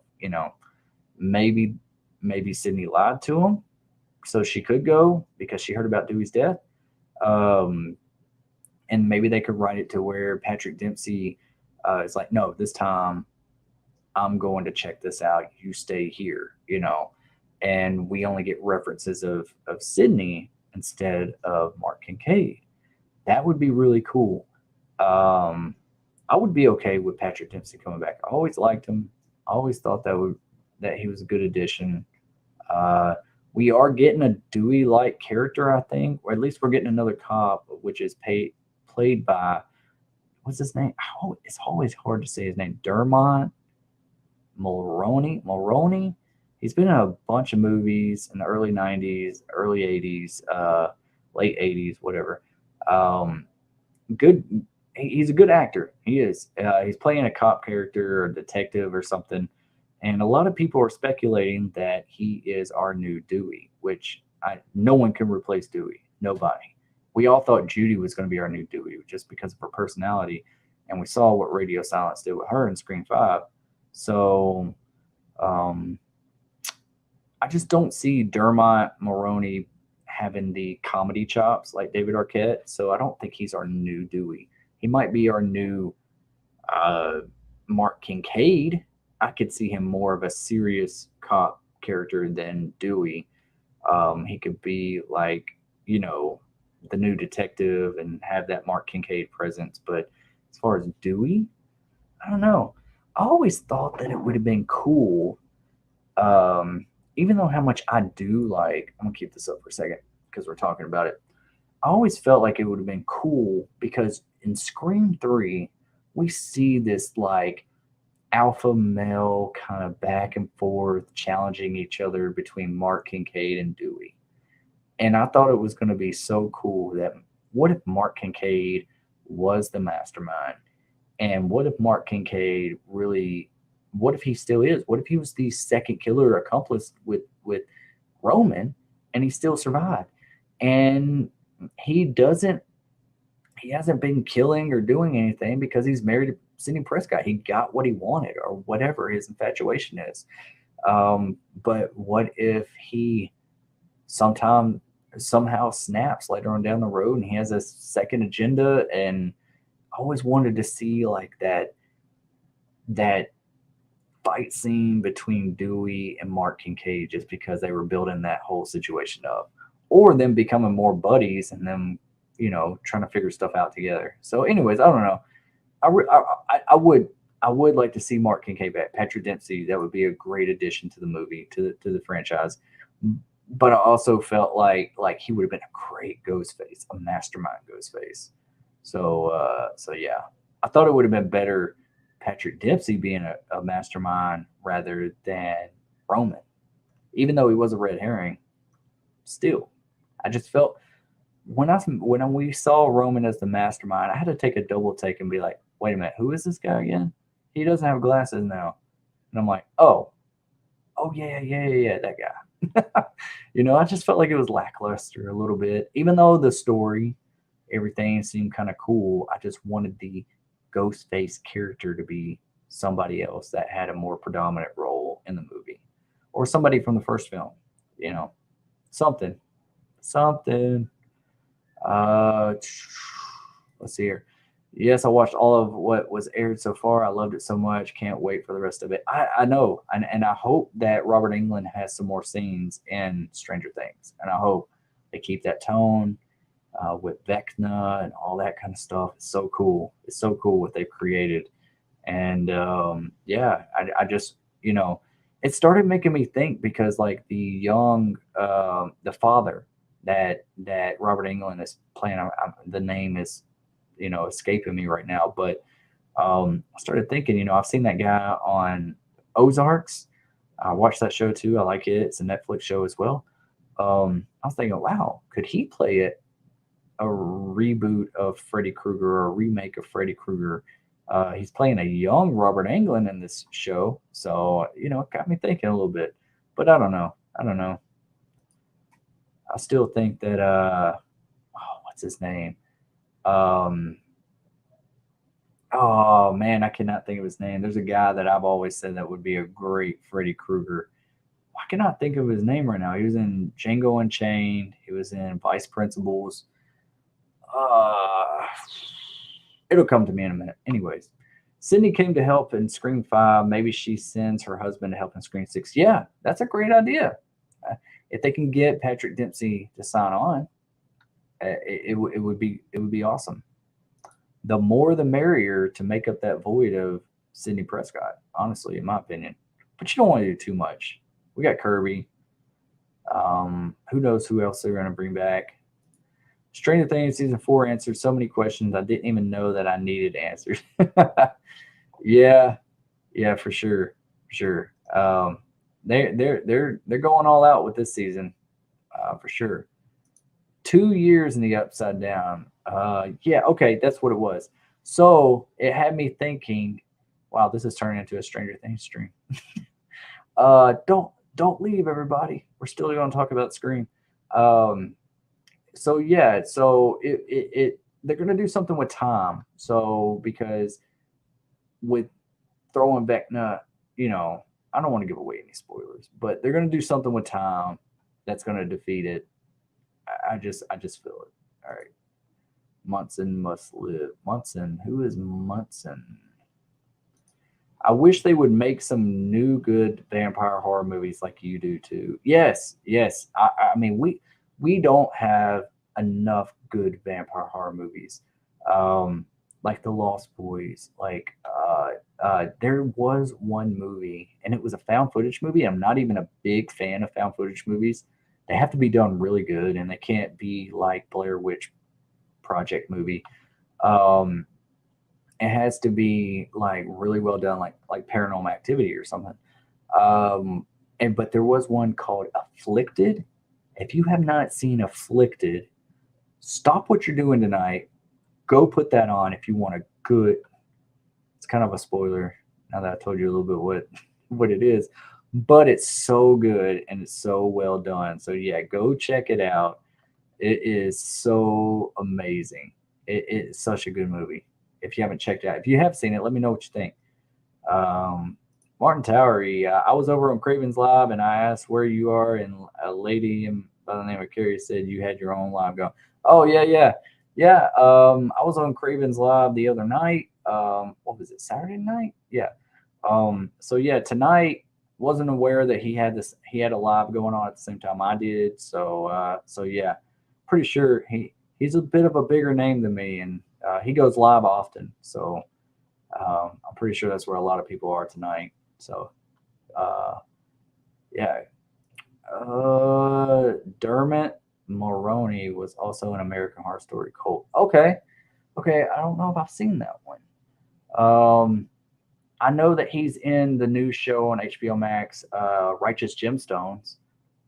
Maybe maybe Sydney lied to him so she could go because she heard about Dewey's death. Um, and maybe they could write it to where Patrick Dempsey is like, no, this time I'm going to check this out. You stay here. And we only get references of Sydney instead of Mark Kincaid. That would be really cool. Um, I would be okay with Patrick Dempsey coming back. I always liked him. I always thought that he was a good addition. Uh, we are getting a Dewey-like character, I think, or at least we're getting another cop, which is played by what's his name? Oh, it's always hard to say his name. Dermot Mulroney. He's been in a bunch of movies in the early '90s, early '80s, late '80s, whatever. Um, good. He's a good actor. He is. He's playing a cop character or detective or something, and a lot of people are speculating that he is our new Dewey, which no one can replace Dewey. Nobody. We all thought Judy was going to be our new Dewey just because of her personality, and we saw what Radio Silence did with her in Scream 5. So um, I just don't see Dermot Mulroney having the comedy chops like David Arquette. So I don't think he's our new Dewey. He might be our new uh, Mark Kincaid. I could see him more of a serious cop character than Dewey. He could be like, you know, the new detective and have that Mark Kincaid presence. But as far as Dewey, I don't know. I always thought that it would have been cool, um, even though how much I do like. I'm gonna keep this up for a second because we're talking about it. I always felt like it would have been cool because in Scream 3, we see this like alpha male kind of back and forth challenging each other between Mark Kincaid and Dewey. And I thought it was going to be so cool that what if Mark Kincaid was the mastermind? And what if Mark Kincaid really, what if he still is? What if he was the second killer accomplice with Roman and he still survived? And he doesn't he hasn't been killing or doing anything because he's married to Sidney Prescott. He got what he wanted or whatever his infatuation is. But what if he sometime somehow snaps later on down the road and he has a second agenda? And I always wanted to see like that fight scene between Dewey and Mark Kincaid just because they were building that whole situation up, or them becoming more buddies and them, trying to figure stuff out together. So, anyways, I don't know. I would like to see Mark Kincaid back. Patrick Dempsey, that would be a great addition to the movie, to the franchise. But I also felt like he would have been a great Ghostface, a mastermind Ghostface. So yeah, I thought it would have been better Patrick Dempsey being a mastermind rather than Roman, even though he was a red herring. Still, I just felt when we saw Roman as the mastermind, I had to take a double take and be like, wait a minute, who is this guy again? He doesn't have glasses now, and I'm like, oh yeah, that guy. I just felt like it was lackluster a little bit, even though the story, everything seemed kind of cool. I just wanted the Ghostface character to be somebody else that had a more predominant role in the movie, or somebody from the first film. You know, something, something. Uh, let's see here. Yes, I watched all of what was aired so far. I loved it so much. Can't wait for the rest of it. I know, and I hope that Robert Englund has some more scenes in Stranger Things, and I hope they keep that tone with Vecna and all that kind of stuff. It's so cool. It's so cool what they've created, and yeah, I just it started making me think because like the father that Robert Englund is playing. The name is escaping me right now, but I started thinking, I've seen that guy on Ozarks. I watched that show too. I like it. It's a Netflix show as well. I was thinking, wow, could he play it a reboot of Freddy Krueger or a remake of Freddy Krueger He's playing a young Robert Englund in this show, so it got me thinking a little bit. But I don't know. I don't know. I still think that what's his name? Um, oh man, I cannot think of his name. There's a guy that I've always said that would be a great Freddy Krueger. I cannot think of his name right now. He was in Django Unchained. He was in Vice Principals. Uh, it'll come to me in a minute. Anyways, Sydney came to help in Scream 5. Maybe she sends her husband to help in Scream 6. Yeah, that's a great idea. If they can get Patrick Dempsey to sign on, it would be awesome. The more the merrier to make up that void of Sidney Prescott, honestly, in my opinion. But you don't want to do too much. We got Kirby. Who knows who else they're going to bring back? Stranger Things season 4 answered so many questions I didn't even know that I needed answers. Yeah, yeah, for sure, for sure. They're going all out with this season, for sure. 2 years in the Upside Down. Yeah, okay, that's what it was. So it had me thinking, wow, this is turning into a Stranger Things stream. Don't leave, everybody. We're still going to talk about Scream. Um, so yeah, so it they're going to do something with Tom. So because with throwing Vecna, I don't want to give away any spoilers, but they're going to do something with Tom that's going to defeat it. I just feel it. All right. Munson must live. Munson, who is Munson? I wish they would make some new good vampire horror movies like you do too. Yes, yes. I mean we don't have enough good vampire horror movies. Um, like The Lost Boys. Like there was one movie, and it was a found footage movie. I'm not even a big fan of found footage movies. They have to be done really good, and they can't be like Blair Witch Project movie. Um, it has to be like really well done, like Paranormal Activity or something. And but there was one called Afflicted. If you have not seen Afflicted, stop what you're doing tonight. Go put that on if you want a good. It's kind of a spoiler now that I told you a little bit what it is, but it's so good and it's so well done. So yeah, go check it out. It is so amazing. It's such a good movie. If you haven't checked it out, if you have seen it, let me know what you think. Um, Martin Towery, I was over on Craven's Live and I asked where you are, and a lady by the name of Carrie said you had your own live going. Oh yeah, yeah, yeah. I was on Craven's Live the other night. What was it? Saturday night? Yeah. So yeah, tonight wasn't aware that he had a live going on at the same time I did. So yeah, pretty sure he's a bit of a bigger name than me, and he goes live often. So I'm pretty sure that's where a lot of people are tonight. So uh, yeah, Dermot Mulroney was also an American Horror Story cult. Okay, okay, I don't know if I've seen that one. Um, I know that he's in the new show on HBO Max, Righteous Gemstones.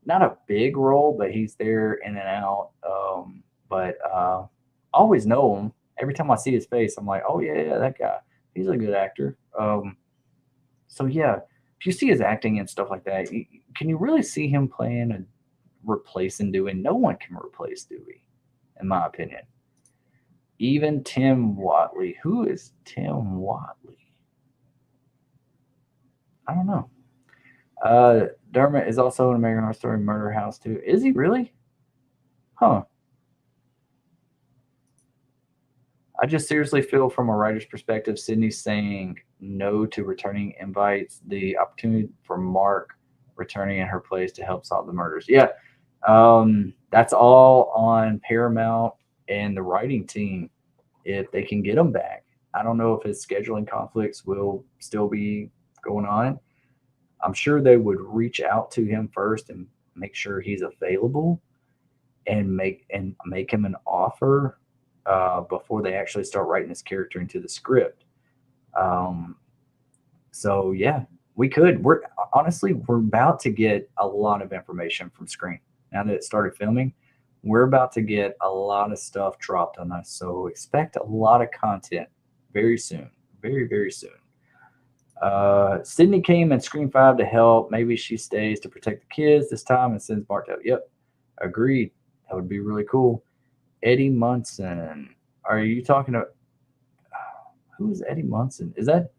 Not a big role, but he's there in and out. But I always know him. Every time I see his face, I'm like, oh yeah, yeah, that guy. He's a good actor. So yeah, if you see his acting and stuff like that, can you really see him playing and replacing Dewey? No one can replace Dewey, in my opinion. Even Tim Watley. Who is Tim Watley? I don't know. Dermot is also an American Horror Story Murder House too. Is he really? Huh. I just seriously feel from a writer's perspective, Sydney saying no to returning invites the opportunity for Mark returning in her place to help solve the murders. Yeah, that's all on Paramount and the writing team if they can get him back. I don't know if his scheduling conflicts will still be going on. I'm sure they would reach out to him first and make sure he's available and make him an offer before they actually start writing this character into the script. Um, so yeah, we could. We're about to get a lot of information from Screen now that it started filming. We're about to get a lot of stuff dropped on us, so expect a lot of content very soon, very, very soon. Sydney came in Scream 5 to help. Maybe she stays to protect the kids this time and sends Mark out. Yep, agreed. That would be really cool. Eddie Munson. Are you talking about who is Eddie Munson? Is that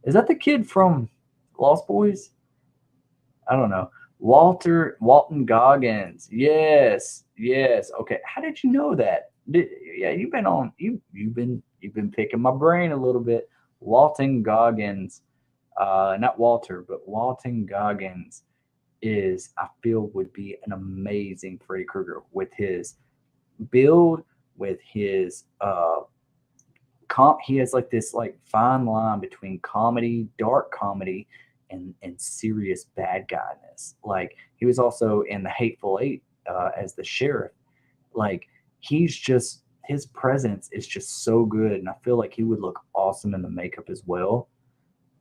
the kid from Lost Boys? I don't know. Walton Goggins. Yes. Okay. How did you know that? Yeah, you've been picking my brain a little bit. Walton Goggins, not Walter, but Walton Goggins is, I feel, would be an amazing Freddy Krueger with his build, with his he has like this like fine line between comedy, dark comedy, and serious bad guyness. Like he was also in the Hateful Eight as the sheriff. Like he's just, his presence is just so good, and I feel like he would look awesome in the makeup as well.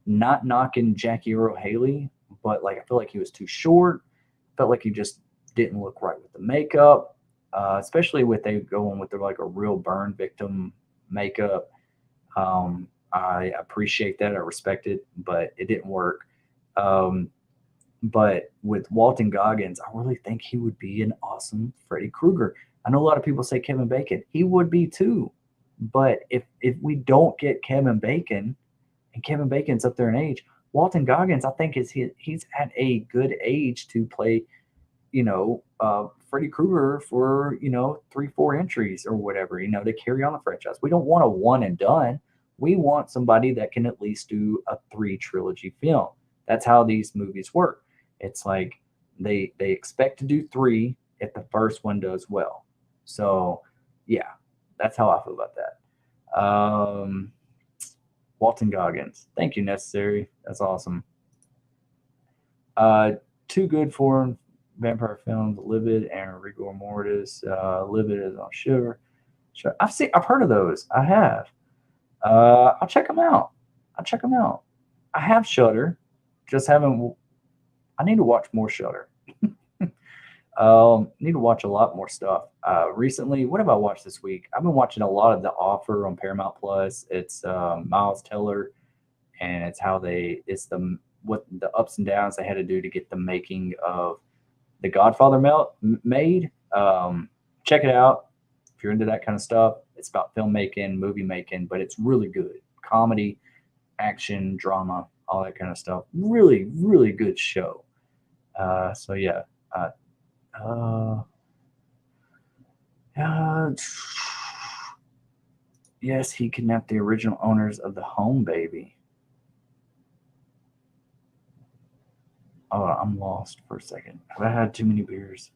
Not knocking Jackie Earl Haley, but like I feel like he was too short. Felt like he just didn't look right with the makeup, especially with they going with like a real burn victim makeup. I appreciate that. I respect it, but it didn't work. But with Walton Goggins, I really think he would be an awesome Freddy Krueger. I know a lot of people say Kevin Bacon. He would be too. But if we don't get Kevin Bacon, and Kevin Bacon's up there in age, Walton Goggins, I think he's at a good age to play, Freddy Krueger for 3-4 entries or whatever, to carry on the franchise. We don't want a one and done. We want somebody that can at least do a 3 trilogy film. That's how these movies work. It's like they expect to do 3 if the first one does well. So yeah, that's how I feel about that. Walton Goggins, thank you, Necessary. That's awesome. Too good for vampire films, Livid and Rigor Mortis. Livid is on Shiver. I've heard of those. I have. I'll check them out. I have Shudder, just haven't. I need to watch more Shudder. Need to watch a lot more stuff. Recently, what have I watched this week? I've been watching a lot of The Offer on Paramount Plus. It's Miles Teller, and it's what the ups and downs they had to do to get the making of The Godfather made. Check it out if you're into that kind of stuff. It's about filmmaking, movie making, but it's really good. Comedy, action, drama, all that kind of stuff. Really, really good show. So yeah. Yes, he kidnapped the original owners of the home, baby. Oh, I'm lost for a second. Have I had too many beers?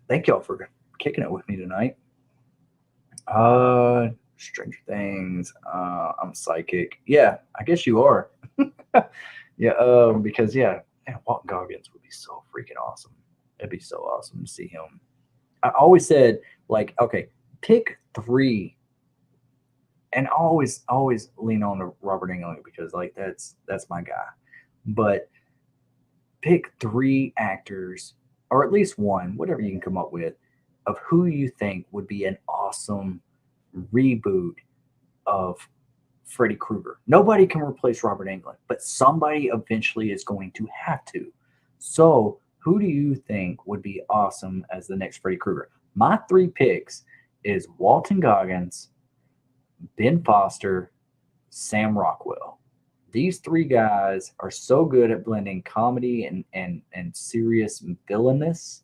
Thank y'all for kicking it with me tonight. Stranger Things. I'm psychic. Yeah, I guess you are. Yeah, because man, Walton Goggins would be so freaking awesome. It'd be so awesome to see him. I always said, like, okay, pick 3, and I always lean on to Robert Englund because like that's my guy. But pick 3 actors, or at least one, whatever you can come up with, of who you think would be an awesome reboot of Freddy Krueger. Nobody can replace Robert Englund, but somebody eventually is going to have to. So who do you think would be awesome as the next Freddy Krueger? My 3 picks is Walton Goggins, Ben Foster, Sam Rockwell. These 3 guys are so good at blending comedy and serious villainous.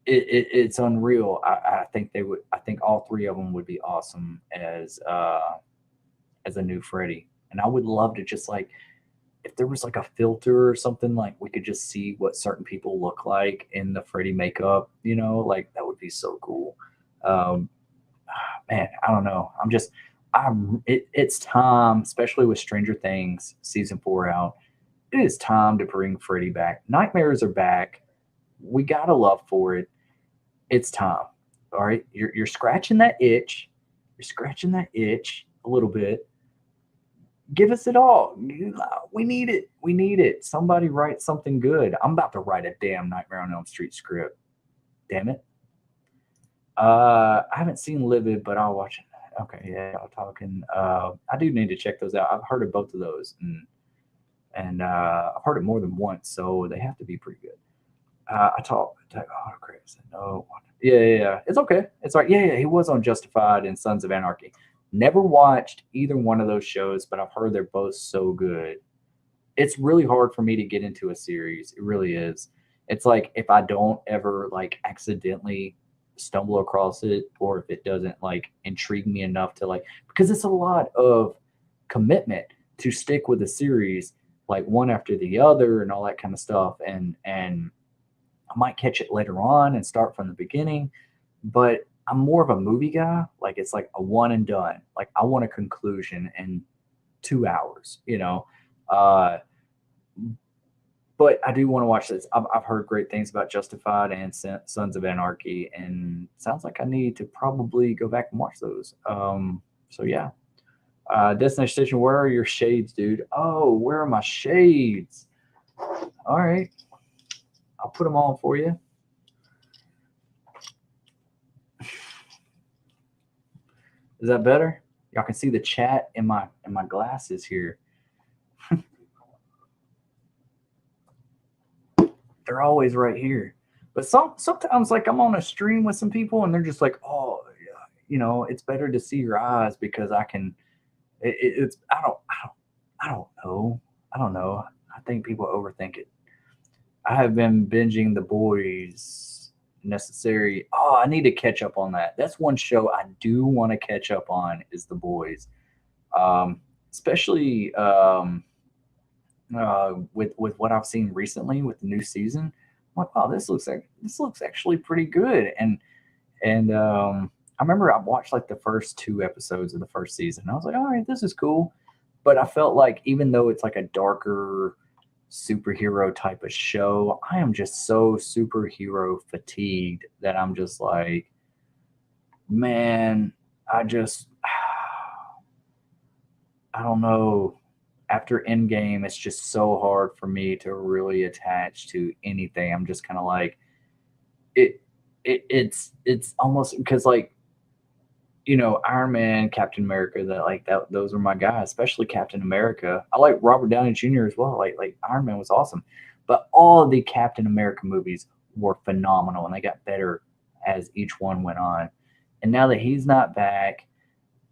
It's unreal. I think they would. I think all 3 of them would be awesome as a new Freddy. And I would love to just like, if there was like a filter or something, like we could just see what certain people look like in the Freddy makeup, like that would be so cool. Man, I don't know. It's time, especially with Stranger Things season 4 out. It is time to bring Freddy back. Nightmares are back. We got a love for it. It's time. All right. You're scratching that itch. You're scratching that itch a little bit. Give us it all. We need it. We need it. Somebody write something good. I'm about to write a damn Nightmare on Elm Street script. Damn it. I haven't seen Livid, but I'll watch it. Okay, yeah, y'all talking. I do need to check those out. I've heard of both of those, and I've heard it more than once, so they have to be pretty good. Oh, Chris, no, yeah. It's okay. It's all right. Yeah. He was on Justified and Sons of Anarchy. Never watched either one of those shows, but I've heard they're both so good. It's really hard for me to get into a series. It really is. It's like if I don't ever like accidentally stumble across it, or if it doesn't like intrigue me enough to like, because it's a lot of commitment to stick with a series like one after the other and all that kind of stuff. And I might catch it later on and start from the beginning, but I'm more of a movie guy. Like it's like a one and done. Like I want a conclusion in 2 hours, you know. Uh, but I do want to watch this. I've heard great things about Justified and Sons of Anarchy, and sounds like I need to probably go back and watch those. So yeah. Destination Station, where are your shades, dude? Oh, where are my shades? All right, I'll put them on for you. Is that better? Y'all can see the chat in my glasses here. They're always right here. But sometimes like I'm on a stream with some people and they're just like, oh, yeah, you know, it's better to see your eyes because I can. It's I don't know. I don't know. I think people overthink it. I have been binging The Boys. Necessary. Oh, I need to catch up on that. That's one show I do want to catch up on is The Boys. Um, Especially with what I've seen recently with the new season. I'm like, wow, this looks actually pretty good. And I remember I watched like the first 2 episodes of the first season. And I was like, all right, this is cool. But I felt like even though it's like a darker superhero type of show, I am just so superhero fatigued that I'm just like, man, I just I don't know. After Endgame, it's just so hard for me to really attach to anything. I'm just kind of like it. It's almost because like Iron Man, Captain America, that like that those are my guys, especially Captain America. I like Robert Downey Jr. as well. Like Iron Man was awesome, but all of the Captain America movies were phenomenal, and they got better as each one went on. And now that he's not back,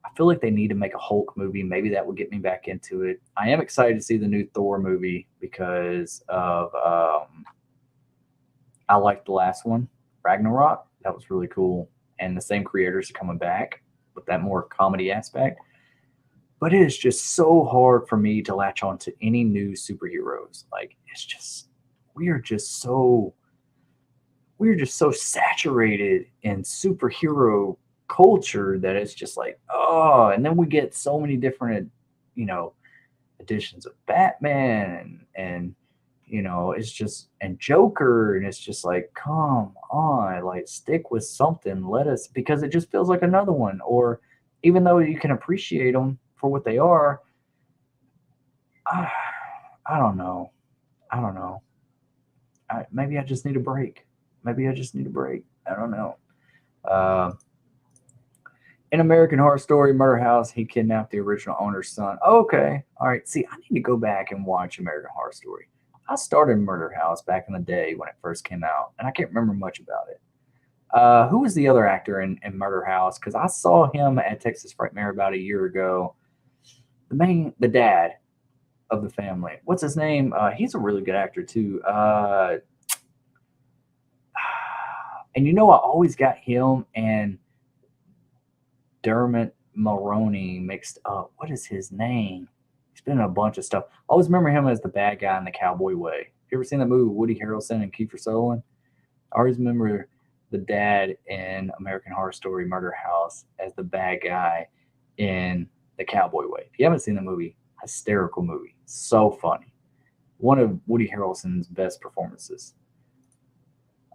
I feel like they need to make a Hulk movie. Maybe that will get me back into it. I am excited to see the new Thor movie because of I liked the last one, Ragnarok. That was really cool, and the same creators are coming back with that more comedy aspect. But it is just so hard for me to latch on to any new superheroes. Like it's just we are just so we're just so saturated in superhero culture that it's just like, oh, and then we get so many different, you know, editions of Batman and it's just and Joker, and it's just like, come on, like stick with something. Let us because it just feels like another one. Or even though you can appreciate them for what they are, I, I don't know. I don't know. Maybe I just need a break. Maybe I just need a break. I don't know. Uh, in American Horror Story, Murder House, he kidnapped the original owner's son. Okay, all right. See, I need to go back and watch American Horror Story. I started Murder House back in the day when it first came out, and I can't remember much about it. Who was the other actor in Murder House? Because I saw him at Texas Frightmare about a year ago. The dad of the family. What's his name? He's a really good actor too. And I always got him and Dermot Mulroney mixed up. What is his name? He's been in a bunch of stuff. I always remember him as the bad guy in The Cowboy Way. You ever seen that movie with Woody Harrelson and Kiefer Sutherland? I always remember the dad in American Horror Story Murder House as the bad guy in The Cowboy Way. If you haven't seen the movie, hysterical movie. So funny. One of Woody Harrelson's best performances.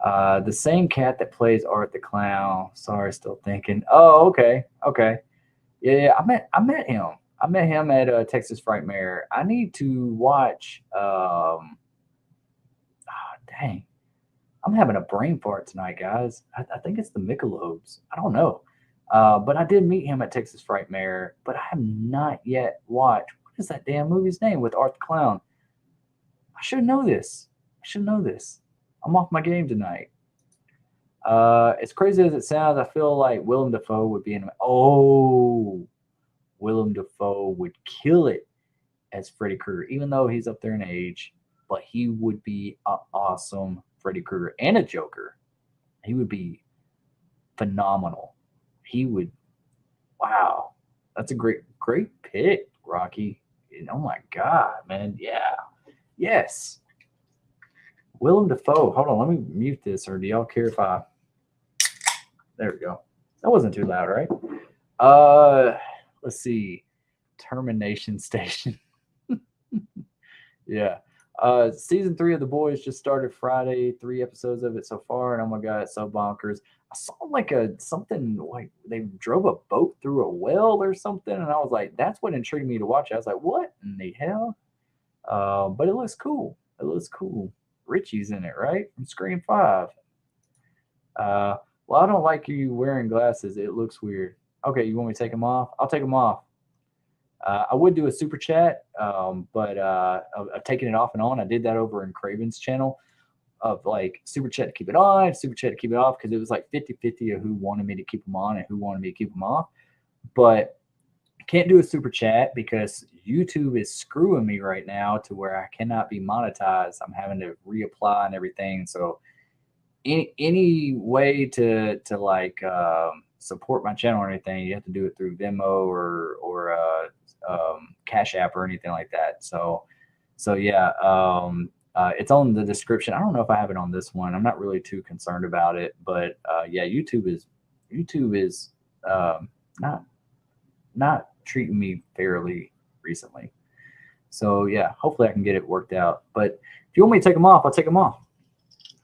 The same cat that plays Art the Clown. Sorry, still thinking. Oh, okay. Okay. Yeah, I met him. I met him at Texas Frightmare. I need to watch. Dang, I'm having a brain fart tonight, guys. I think it's the Michelobes. I don't know. But I did meet him at Texas Frightmare, but I have not yet watched. What is that damn movie's name with Art the Clown? I should know this. I should know this. I'm off my game tonight. As crazy as it sounds, I feel like Willem Dafoe would be in. Oh, Willem Dafoe would kill it as Freddy Krueger, even though he's up there in age. But he would be an awesome Freddy Krueger and a Joker. He would be phenomenal. He would. Wow, that's a great pick, Rocky. Oh my God, man. Yeah. Yes. Willem Dafoe. Hold on, let me mute this, or do y'all care if I? There we go. That wasn't too loud, right? Let's see. Termination Station. Yeah. Season 3 of The Boys just started Friday. 3 episodes of it so far, and oh my God, it's so bonkers. I saw like something like they drove a boat through a well or something, and I was like, that's what intrigued me to watch it. I was like, what in the hell? But it looks cool. It looks cool. Richie's in it, right? From Scream 5. Well, I don't like you wearing glasses. It looks weird. Okay, you want me to take them off? I'll take them off. I would do a super chat, but I've taken it off and on. I did that over in Craven's channel of like super chat to keep it on, super chat to keep it off, because it was like 50-50 of who wanted me to keep them on and who wanted me to keep them off. But I can't do a super chat because YouTube is screwing me right now to where I cannot be monetized. I'm having to reapply and everything. So any way to like support my channel or anything, you have to do it through Venmo or Cash App or anything like that. So yeah, it's on the description. I don't know if I have it on this one. I'm not really too concerned about it, but yeah, YouTube is not treating me fairly recently. So yeah, hopefully I can get it worked out. But if you want me to take them off, I'll take them off.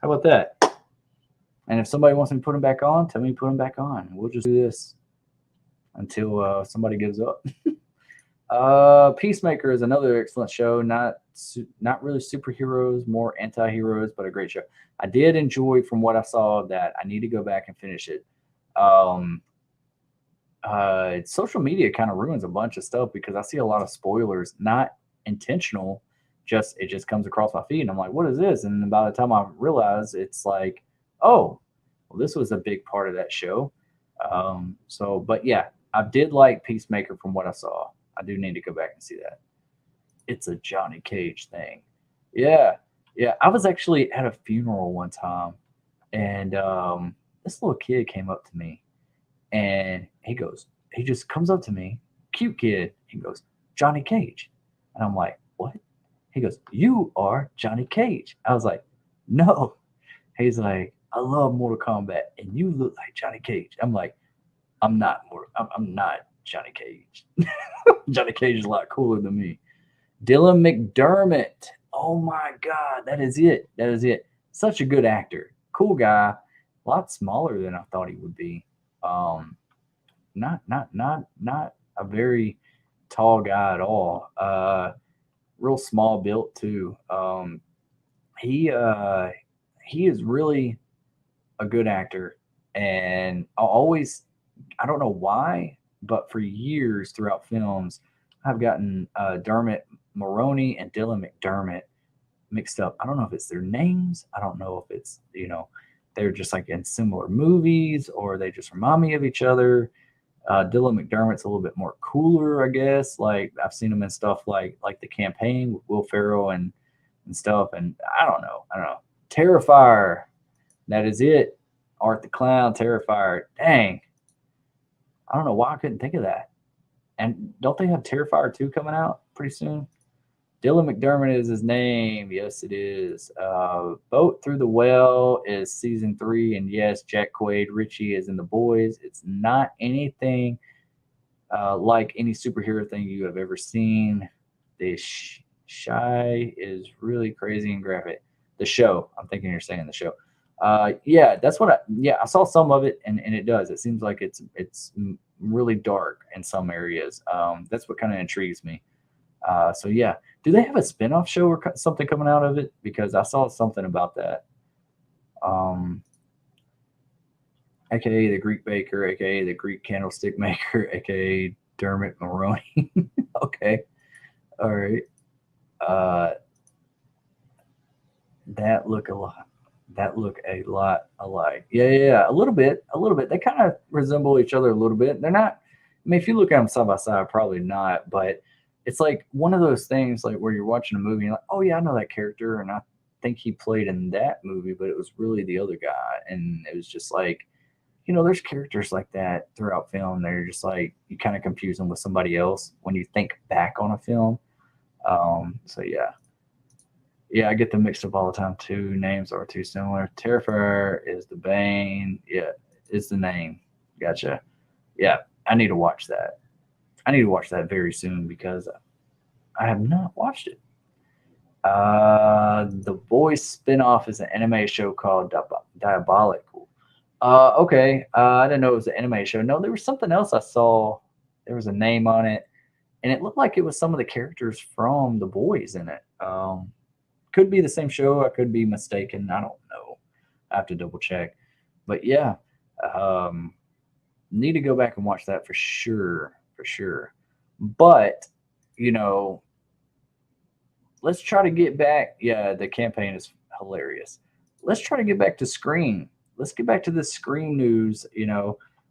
How about that? And if somebody wants me to put them back on, tell me to put them back on. We'll just do this until somebody gives up. Peacemaker is another excellent show. Not really superheroes, more anti-heroes, but a great show. I did enjoy from what I saw of that. I need to go back and finish it. Social media kind of ruins a bunch of stuff because I see a lot of spoilers, not intentional, it just comes across my feed and I'm like, what is this? And by the time I realize, it's like, oh, well, this was a big part of that show. But yeah, I did like Peacemaker from what I saw. I do need to go back and see that. It's a Johnny Cage thing. Yeah. I was actually at a funeral one time, and this little kid came up to me, and he just comes up to me, cute kid. He goes, Johnny Cage. And I'm like, what? He goes, you are Johnny Cage. I was like, no. He's like, I love Mortal Kombat, and you look like Johnny Cage. I'm like, I'm not Johnny Cage. Johnny Cage is a lot cooler than me. Dylan McDermott. Oh my God, that is it. Such a good actor. Cool guy. A lot smaller than I thought he would be. Not a very tall guy at all. Real small built too. He is really a good actor, and I don't know why, but for years throughout films, I've gotten Dermot Mulroney and Dylan McDermott mixed up. I don't know if it's their names. I don't know if it's, they're just like in similar movies or they just remind me of each other. Dylan McDermott's a little bit more cooler, I guess. Like I've seen him in stuff like The Campaign with Will Ferrell and stuff. And I don't know. Terrifier. That is it. Art the Clown, Terrifier. Dang. I don't know why I couldn't think of that. And don't they have Terrifier 2 coming out pretty soon? Dylan McDermott is his name. Yes, it is. Boat Through the Well is season 3. And yes, Jack Quaid Richie is in The Boys. It's not anything like any superhero thing you have ever seen. The Shy is really crazy and graphic. The show. I'm thinking you're saying the show. Yeah, that's what I saw some of it, and it does. It seems like it's really dark in some areas. That's what kind of intrigues me. So yeah, do they have a spinoff show or something coming out of it? Because I saw something about that. um, aka the Greek Baker, aka the Greek Candlestick Maker, aka Dermot Maroney. Okay, all right. Uh, that look a lot. That look a lot alike. Yeah, yeah, yeah. A little bit, a little bit. They kind of resemble each other a little bit. They're not. I mean, if you look at them side by side, probably not. But it's like one of those things, like where you're watching a movie, and you're like, oh yeah, I know that character, and I think he played in that movie, but it was really the other guy, and it was just like, there's characters like that throughout film. They're just like you kind of confuse them with somebody else when you think back on a film. So yeah, yeah, I get them mixed up all the time too. Names are too similar. Terrifier is the Bane. Yeah, is the name. Gotcha. Yeah, I need to watch that. I need to watch that very soon because I have not watched it. The Boys spinoff is an anime show called Diabolical. Okay. I didn't know it was an anime show. No, there was something else I saw. There was a name on it, and it looked like it was some of the characters from The Boys in it. Could be the same show. I could be mistaken. I don't know. I have to double check. But yeah, um, need to go back and watch that for sure. For sure. But, you know, let's try to get back. Yeah, the campaign is hilarious. Let's try to get back to Scream. Let's get back to the Scream news,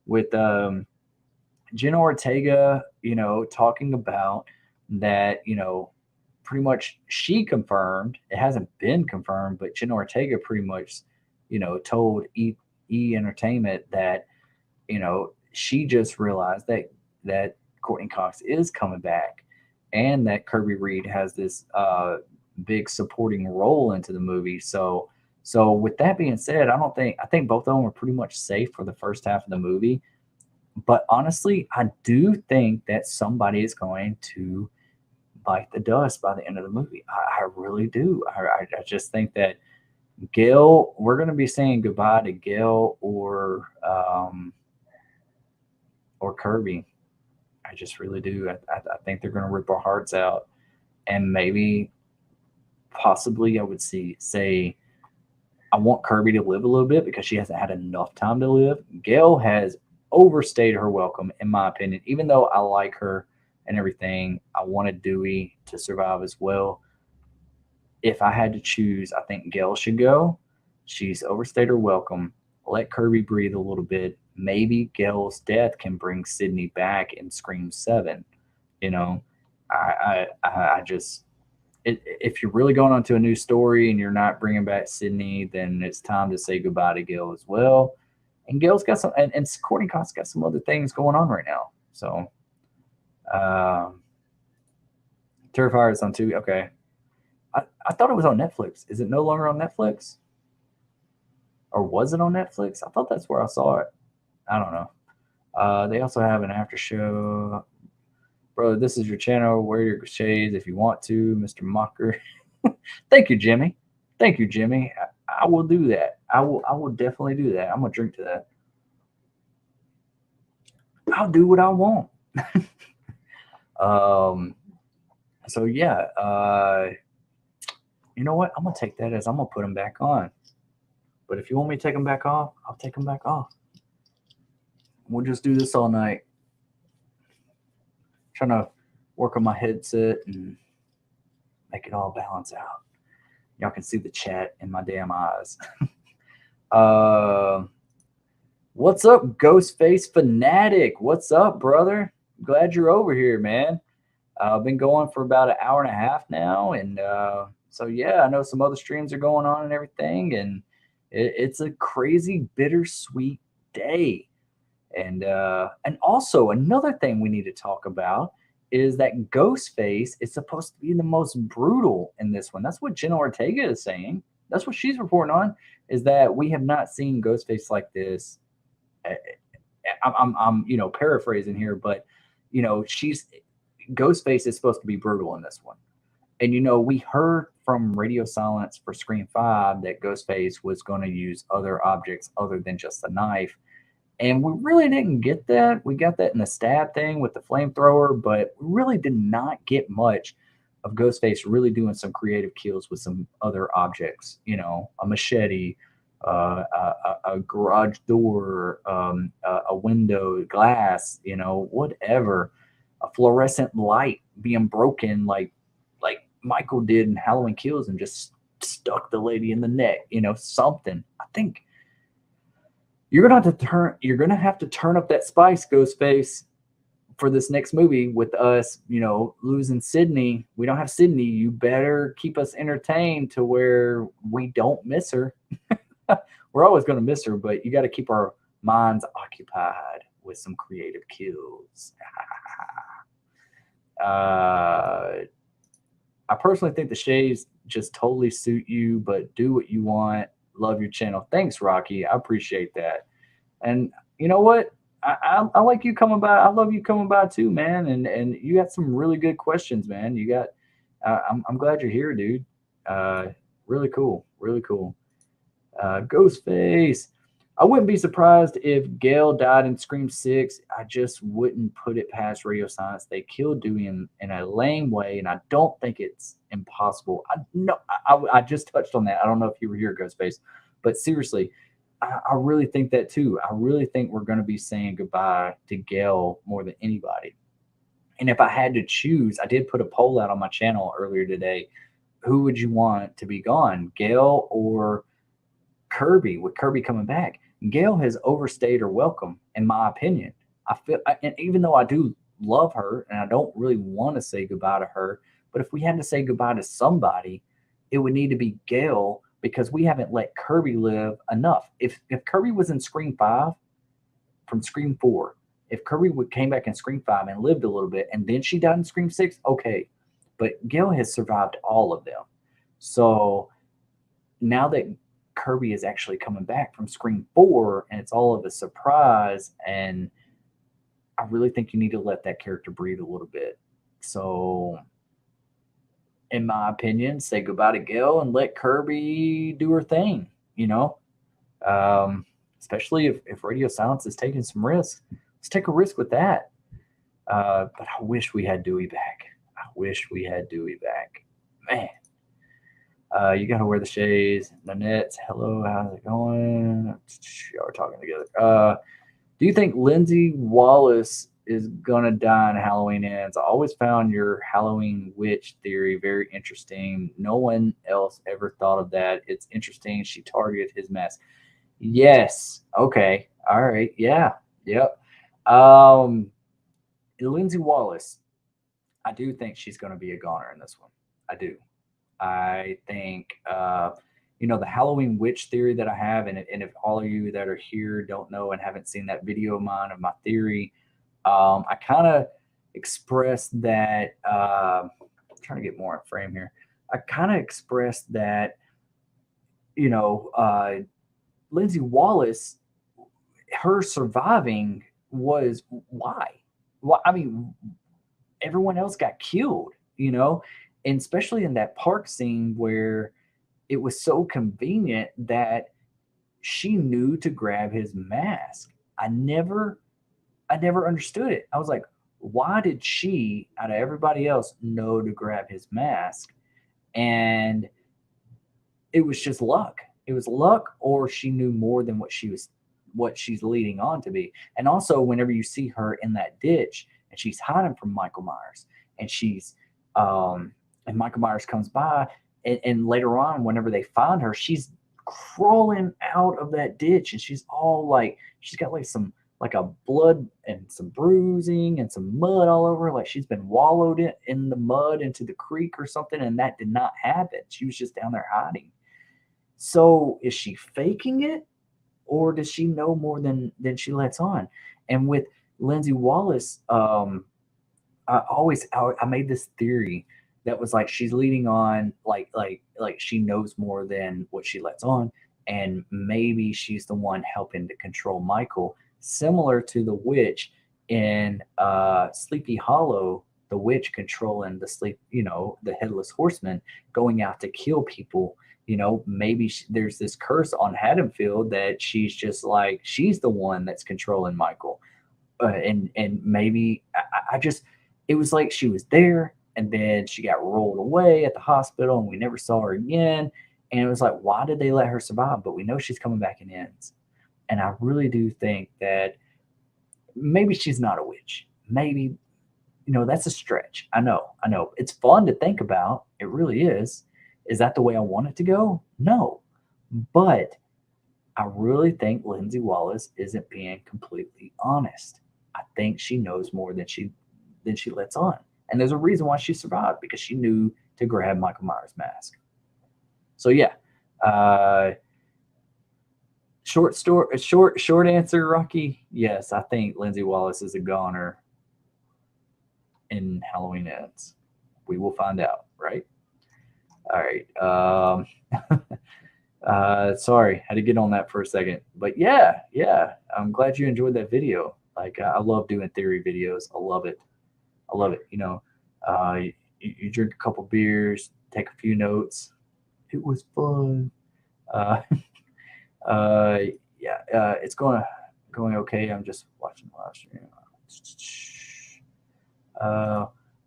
with Jenna Ortega, talking about that, pretty much she confirmed, it hasn't been confirmed, but Jenna Ortega pretty much, told Entertainment that, she just realized that Courtney Cox is coming back and that Kirby Reed has this big supporting role into the movie. So with that being said, I think both of them are pretty much safe for the first half of the movie. But honestly, I do think that somebody is going to bite the dust by the end of the movie. I really do. I just think that Gail, we're going to be saying goodbye to Gail or Kirby. I just really do. I think they're going to rip our hearts out, and maybe, possibly, I would say I want Kirby to live a little bit because she hasn't had enough time to live. Gail has overstayed her welcome, in my opinion. Even though I like her and everything, I wanted Dewey to survive as well. If I had to choose, I think Gail should go. She's overstayed her welcome. Let Kirby breathe a little bit. Maybe Gail's death can bring Sydney back in Scream 7. You know, I just, if you're really going on to a new story and you're not bringing back Sydney, then it's time to say goodbye to Gail as well. And Gail's got some, and Courtney Cox got some other things going on right now. So, um, Terrifier is on TV. Okay. I thought it was on Netflix. Is it no longer on Netflix? Or was it on Netflix? I thought that's where I saw it. I don't know. They also have an after show. Bro, this is your channel. Wear your shades if you want to, Mr. Mocker. Thank you, Jimmy. Thank you, Jimmy. I will do that. I will definitely do that. I'm gonna drink to that. I'll do what I want. So yeah, you know what? I'm gonna take that as I'm gonna put them back on. But if you want me to take them back off, I'll take them back off. We'll just do this all night. Trying to work on my headset and make it all balance out. Y'all can see the chat in my damn eyes. What's up, Ghostface Fanatic? What's up, brother? Glad you're over here, man. I've been going for about an hour and a half now, and so yeah, I know some other streams are going on and everything, and it's a crazy bittersweet day. And also another thing we need to talk about is that Ghostface is supposed to be the most brutal in this one. That's what Jenna Ortega is saying. That's what she's reporting on, is that we have not seen Ghostface like this. I'm paraphrasing here, but Ghostface is supposed to be brutal in this one. And we heard from radio silence for Scream 5 that Ghostface was going to use other objects other than just the knife. And we really didn't get that. We got that in the stab thing with the flamethrower, but we really did not get much of Ghostface really doing some creative kills with some other objects, a machete, a garage door, a window, glass, whatever, a fluorescent light being broken, like Michael did in Halloween Kills, and just stuck the lady in the neck, something. I think you're gonna have to turn up that spice, Ghostface, for this next movie with us, losing Sydney. We don't have Sydney. You better keep us entertained to where we don't miss her. We're always going to miss her, but you got to keep our minds occupied with some creative kills. I personally think the shades just totally suit you, but do what you want. Love your channel. Thanks, Rocky. I appreciate that. And you know what? I like you coming by. I love you coming by too, man. And you got some really good questions, man. You got. I'm glad you're here, dude. Really cool. Really cool. Ghostface. I wouldn't be surprised if Gail died in Scream 6. I just wouldn't put it past Radio Science. They killed Dewey in a lame way, and I don't think it's impossible. I just touched on that. I don't know if you were here, Ghostface, but seriously, I really think that too. I really think we're going to be saying goodbye to Gail more than anybody. And if I had to choose, I did put a poll out on my channel earlier today. Who would you want to be gone, Gail or Kirby? With Kirby coming back, Gail has overstayed her welcome, in my opinion. And even though I do love her and I don't really want to say goodbye to her, but if we had to say goodbye to somebody, it would need to be Gail, because we haven't let Kirby live enough. If Kirby was in Scream 5 from Scream 4, if Kirby came back in Scream 5 and lived a little bit and then she died in Scream 6, okay. But Gail has survived all of them. So now that Kirby is actually coming back from Scream 4 and it's all of a surprise, and I really think you need to let that character breathe a little bit. So in my opinion, say goodbye to Gail and let Kirby do her thing, especially if Radio Silence is taking some risks. Let's take a risk with that. But I wish we had Dewey back. Man. You got to wear the shades. Nanette, hello, how's it going? Y'all are talking together. Do you think Lindsay Wallace is going to die in Halloween Ends? I always found your Halloween witch theory very interesting. No one else ever thought of that. It's interesting. She targeted his mask. Yes. Okay. All right. Yeah. Yep. Lindsay Wallace, I do think she's going to be a goner in this one. I do. I think, the Halloween witch theory that I have, and if all of you that are here don't know and haven't seen that video of mine of my theory, I kind of expressed that, I'm trying to get more in frame here. I kind of expressed that, Lindsay Wallace, her surviving was why? Well, I mean, everyone else got killed, and especially in that park scene where it was so convenient that she knew to grab his mask. I never understood it. I was like, why did she, out of everybody else, know to grab his mask? And it was just luck. It was luck, or she knew more than what she's leading on to be. And also, whenever you see her in that ditch and she's hiding from Michael Myers, and she's and Michael Myers comes by, and later on, whenever they find her, she's crawling out of that ditch, and she's all like, she's got like a blood and some bruising and some mud all over her, like she's been wallowed in the mud into the creek or something, and that did not happen. She was just down there hiding. So is she faking it, or does she know more than she lets on? And with Lindsay Wallace, I made this theory that was like, she's leading on, like she knows more than what she lets on, and maybe she's the one helping to control Michael, similar to the witch in Sleepy Hollow, the witch controlling the headless horseman going out to kill people. Maybe there's this curse on Haddonfield that she's just like, she's the one that's controlling Michael. And maybe it was like she was there, and then she got rolled away at the hospital, and we never saw her again. And it was like, why did they let her survive? But we know she's coming back in ends. And I really do think that maybe she's not a witch. Maybe, that's a stretch. I know. It's fun to think about. It really is. Is that the way I want it to go? No. But I really think Lindsay Wallace isn't being completely honest. I think she knows more than she lets on. And there's a reason why she survived, because she knew to grab Michael Myers' mask. So yeah. Short answer, Rocky. Yes, I think Lindsay Wallace is a goner in Halloween Ends. We will find out, right? All right. Sorry, had to get on that for a second. But yeah, I'm glad you enjoyed that video. Like, I love doing theory videos. I love it. You drink a couple beers, take a few notes. It was fun. Uh, it's going okay. I'm just watching the live stream.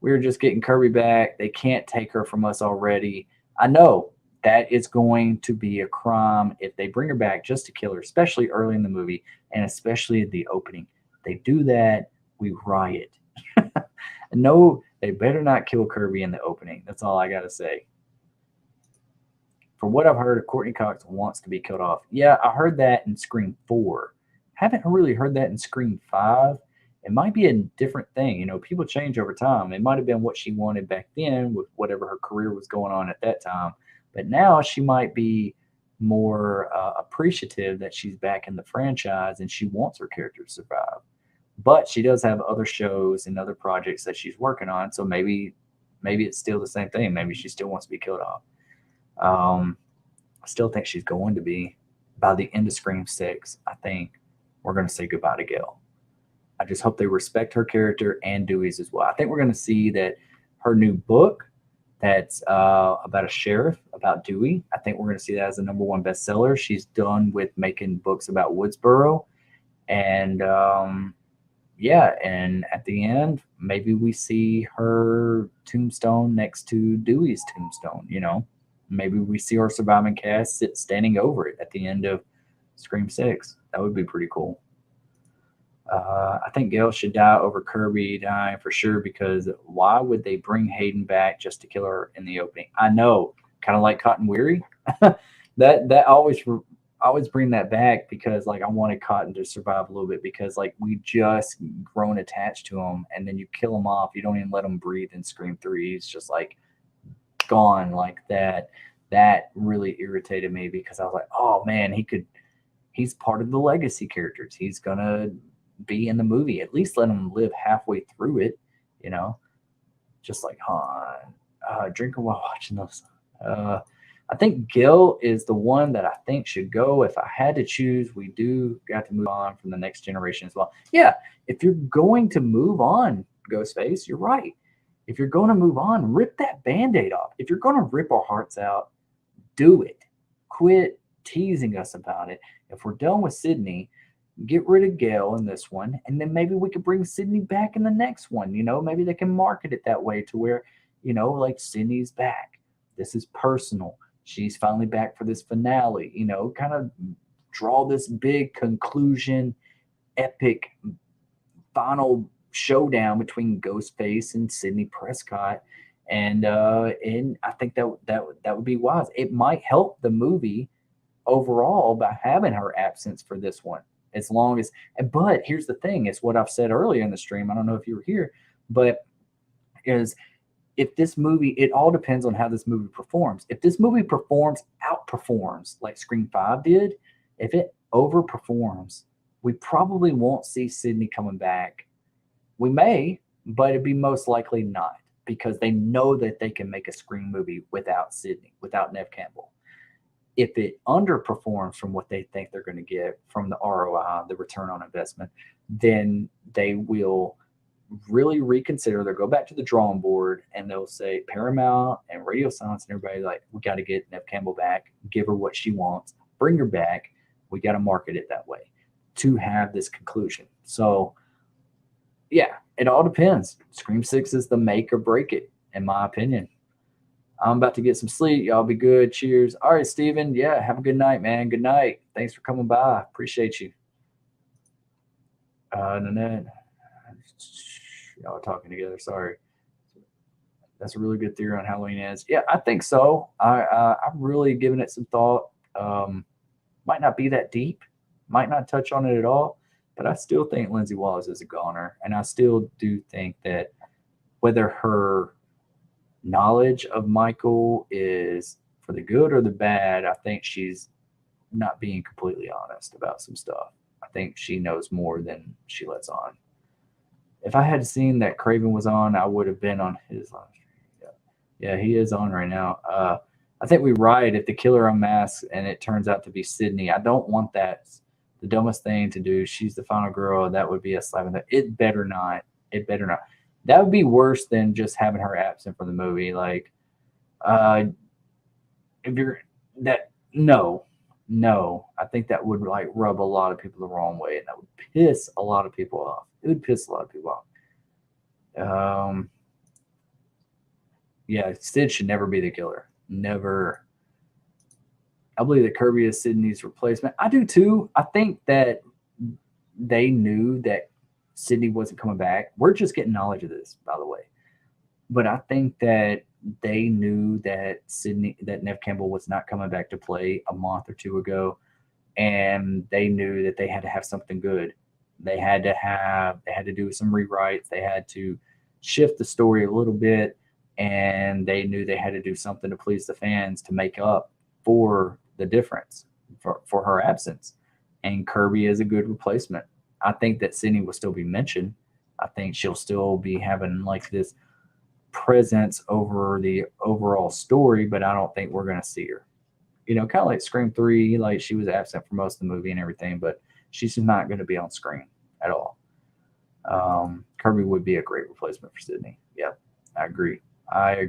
We were just getting Kirby back. They can't take her from us already. I know that is going to be a crime if they bring her back just to kill her, especially early in the movie and especially at the opening. If they do that, we riot. No, they better not kill Kirby in the opening. That's all I got to say. From what I've heard, Courtney Cox wants to be killed off. Yeah, I heard that in Scream 4. Haven't really heard that in Scream 5. It might be a different thing. People change over time. It might have been what she wanted back then with whatever her career was going on at that time. But now she might be more appreciative that she's back in the franchise and she wants her character to survive. But she does have other shows and other projects that she's working on. So maybe it's still the same thing. Maybe she still wants to be killed off. I still think she's going to be. By the end of Scream 6, I think we're going to say goodbye to Gail. I just hope they respect her character and Dewey's as well. I think we're going to see that her new book that's about a sheriff, about Dewey, I think we're going to see that as a #1 bestseller. She's done with making books about Woodsboro. And and at the end, maybe we see her tombstone next to Dewey's tombstone, Maybe we see our surviving cast standing over it at the end of Scream 6. That would be pretty cool. I think Gail should die over Kirby dying for sure, because why would they bring Hayden back just to kill her in the opening? I know, kind of like Cotton Weary. that always bring that back, because like I wanted Cotton to survive a little bit, because like we just grown attached to him, and then you kill him off. You don't even let him breathe in Scream 3. He's just like gone like that. That really irritated me, because I was like, oh man, he's part of the legacy characters. He's gonna be in the movie. At least let him live halfway through it, just like Han. Drinking while watching those. I think Gil is the one that I think should go. If I had to choose, we do got to move on from the next generation as well. Yeah, if you're going to move on, Ghostface, you're right. If you're going to move on, rip that Band-Aid off. If you're going to rip our hearts out, do it. Quit teasing us about it. If we're done with Sydney, get rid of Gail in this one, and then maybe we could bring Sydney back in the next one. Maybe they can market it that way to where, like Sydney's back. This is personal. She's finally back for this finale. Kind of draw this big conclusion, epic final showdown between Ghostface and Sidney Prescott. And I think that would be wise. It might help the movie overall by having her absence for this one. But here's the thing, it's what I've said earlier in the stream. I don't know if you were here, but is if this movie, it all depends on how this movie performs. If this movie outperforms like Scream 5 did, if it overperforms, we probably won't see Sydney coming back. We may, but it'd be most likely not, because they know that they can make a Scream movie without Sydney, without Neve Campbell. If it underperforms from what they think they're going to get from the ROI, the return on investment, then they will really reconsider. They'll go back to the drawing board, and they'll say, Paramount and Radio Silence and everybody, like, we got to get Neve Campbell back, give her what she wants, bring her back. We got to market it that way to have this conclusion. So yeah, it all depends. Scream 6 is the make or break it, in my opinion. I'm about to get some sleep. Y'all be good. Cheers. All right, Steven. Yeah, have a good night, man. Good night. Thanks for coming by. Appreciate you. Nanette. Y'all are talking together. Sorry. That's a really good theory on Halloween ends. Yeah, I think so. I'm really giving it some thought. Might not be that deep, might not touch on it at all, but I still think Lindsay Wallace is a goner, and I still do think that whether her knowledge of Michael is for the good or the bad, I think she's not being completely honest about some stuff. I think she knows more than she lets on. If I had seen that Craven was on, I would have been on his live stream. Yeah, he is on right now. I think we ride if the killer unmasks and it turns out to be Sydney. I don't want that. The dumbest thing to do. She's the final girl. That would be a slap in the. It better not. It better not. That would be worse than just having her absent from the movie. Like, if you're that, no, no. I think that would like rub a lot of people the wrong way, and that would piss a lot of people off. It would piss a lot of people off. Yeah, Sid should never be the killer. Never. I believe that Kirby is Sydney's replacement. I do too. I think that they knew that Sydney wasn't coming back. We're just getting knowledge of this, by the way. But I think that they knew that Neve Campbell was not coming back to play a month or two ago, and they knew that they had to have something good. They had to do some rewrites. They had to shift the story a little bit, and they knew they had to do something to please the fans to make up for the difference for her absence. And Kirby is a good replacement. I think that Sydney will still be mentioned. I think she'll still be having like this presence over the overall story, but I don't think we're going to see her. You know, kind of like Scream 3, like she was absent for most of the movie and everything, but she's not going to be on screen at all. Kirby would be a great replacement for Sydney. Yeah, I agree. I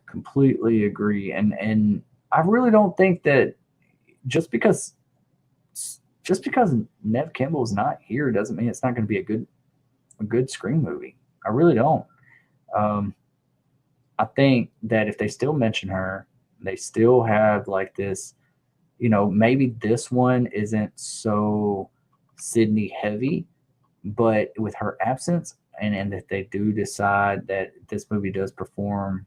completely agree. And I really don't think that just because Neve Campbell is not here doesn't mean it's not going to be a good Scream movie. I really don't. I think that if they still mention her, they still have like this, you know, maybe this one isn't so Sydney heavy, but with her absence, and if they do decide that this movie does perform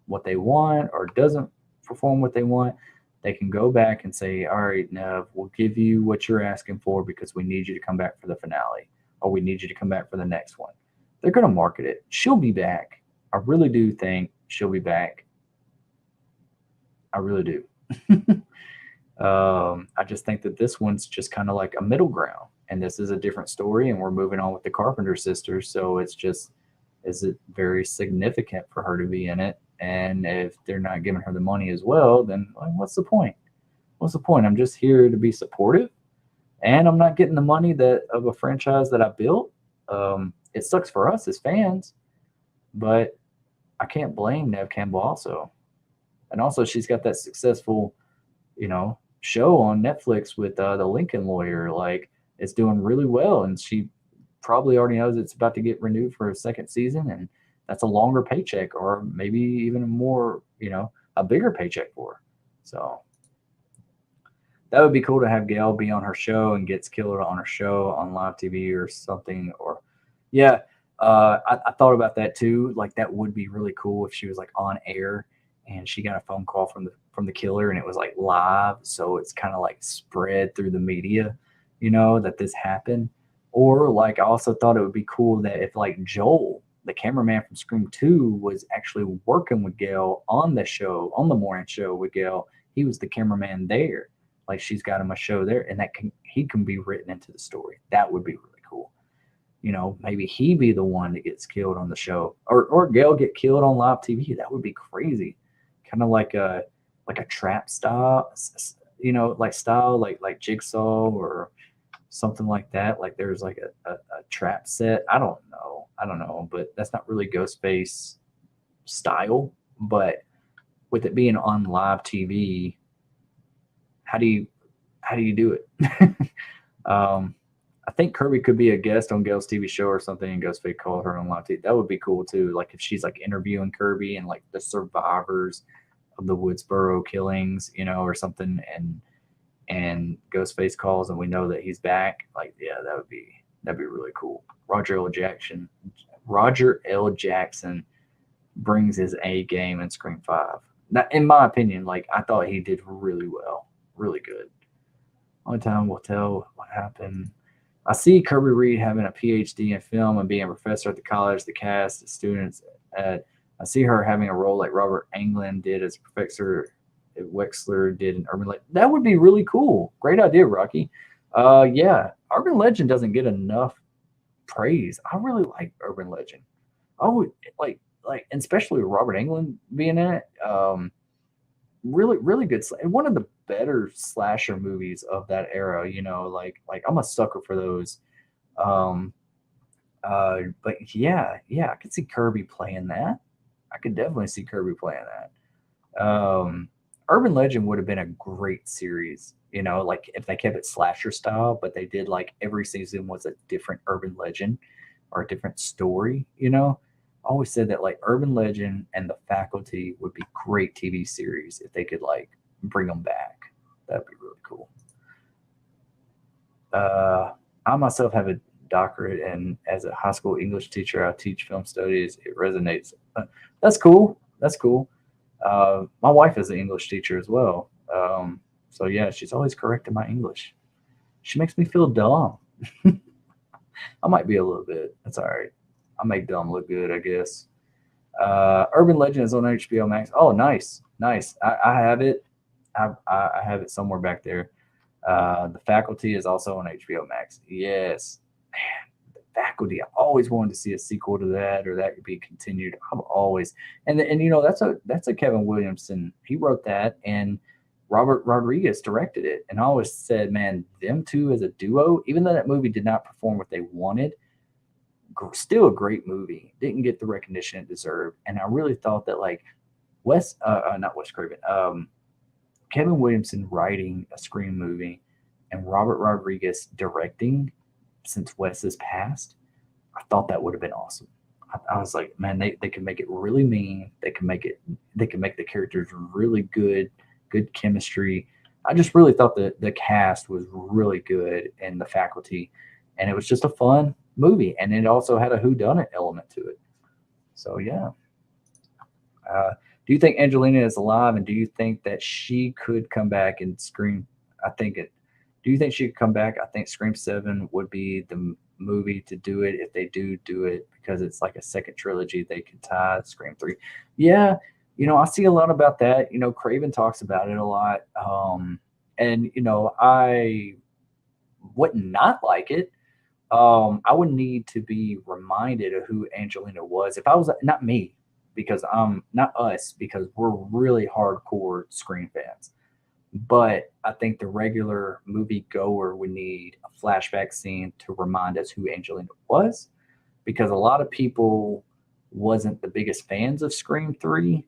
what they want or doesn't perform what they want, they can go back and say, all right, Neve, we'll give you what you're asking for because we need you to come back for the finale, or we need you to come back for the next one. They're going to market it. She'll be back. I really do think she'll be back. I really do. I just think that this one's just kind of like a middle ground, and this is a different story, and we're moving on with the Carpenter sisters. So it's just, is it very significant for her to be in it? And if they're not giving her the money as well, then what's the point? What's the point? I'm just here to be supportive, and I'm not getting the money of a franchise that I built. It sucks for us as fans, but I can't blame Neve Campbell also. And also, she's got that successful, you know, show on Netflix with the Lincoln Lawyer. Like, it's doing really well, and she probably already knows it's about to get renewed for a second season, and that's a longer paycheck, or maybe even more, you know, a bigger paycheck for her. So that would be cool to have Gail be on her show and gets killed on her show on live TV or something. Or yeah, I thought about that too. Like, that would be really cool if she was like on air and she got a phone call from the killer, and it was like live, so it's kind of like spread through the media, you know, that this happened. Or like, I also thought it would be cool that if like Joel, the cameraman from Scream 2, was actually working with Gail on the show, on the morning show with Gail. He was the cameraman there. Like, she's got him a show there, and he can be written into the story. That would be really cool. You know, maybe he be the one that gets killed on the show, or Gail get killed on live TV. That would be crazy. Kind of like a trap style, you know, like style, like Jigsaw or something like that. Like there's like a trap set. I don't know, but that's not really Ghostface style. But with it being on live TV, how do you do it? I think Kirby could be a guest on Gail's TV show or something, and Ghostface call her on live TV. That would be cool too. Like if she's like interviewing Kirby and like the survivors of the Woodsboro killings, or something, and Ghostface calls and we know that he's back. Like, yeah, that'd be really cool. Roger L. Jackson brings his A game in Scream 5. Now, in my opinion, like I thought he did really well, really good. Only time will tell what happened. I see Kirby Reed having a PhD in film and being a professor at the college, the cast, the students. I see her having a role like Robert Englund did as professor Wexler did in Urban Legend. That would be really cool. Great idea, Rocky. Yeah, Urban Legend doesn't get enough praise. I really like Urban Legend. Oh, and especially with Robert Englund being in it. Really, really good. One of the better slasher movies of that era. Like I'm a sucker for those. Um, but yeah, I could see Kirby playing that. I could definitely see Kirby playing that. Urban Legend would have been a great series, like if they kept it slasher style, but they did like every season was a different urban legend or a different story, I always said that like Urban Legend and The Faculty would be great TV series if they could like bring them back. That'd be really cool. I myself have a doctorate, and as a high school English teacher, I teach film studies. It resonates. That's cool. That's cool. My wife is an English teacher as well. So yeah, she's always correcting my English. She makes me feel dumb. I might be a little bit. That's all right. I make dumb look good, I guess. Urban Legend is on HBO Max. Oh, nice, nice. I have it. I have it somewhere back there. The Faculty is also on HBO Max. Yes, man, The Faculty. I always wanted to see a sequel to that, or that could be continued. I've always and that's a Kevin Williamson. He wrote that, and Robert Rodriguez directed it. And I always said, man, them two as a duo, even though that movie did not perform what they wanted, still a great movie. Didn't get the recognition it deserved, and I really thought that like not Wes Craven, Kevin Williamson writing a Scream movie and Robert Rodriguez directing, since Wes has passed, I thought that would have been awesome. I was like, man, they can make it really mean. They can make the characters really good chemistry. I just really thought the cast was really good in The Faculty, and it was just a fun movie, and it also had a whodunit element to it. So yeah. Do you think Angelina is alive, and do you think that she could come back and Scream? I think it. Do you think she could come back? I think Scream 7 would be the movie to do it if they do it, because it's like a second trilogy. They could tie Scream 3. Yeah, I see a lot about that. Craven talks about it a lot. And I would not like it. I would need to be reminded of who Angelina was. If I was, not me, because not us, because we're really hardcore Scream fans. But I think the regular movie goer would need a flashback scene to remind us who Angelina was, because a lot of people wasn't the biggest fans of Scream 3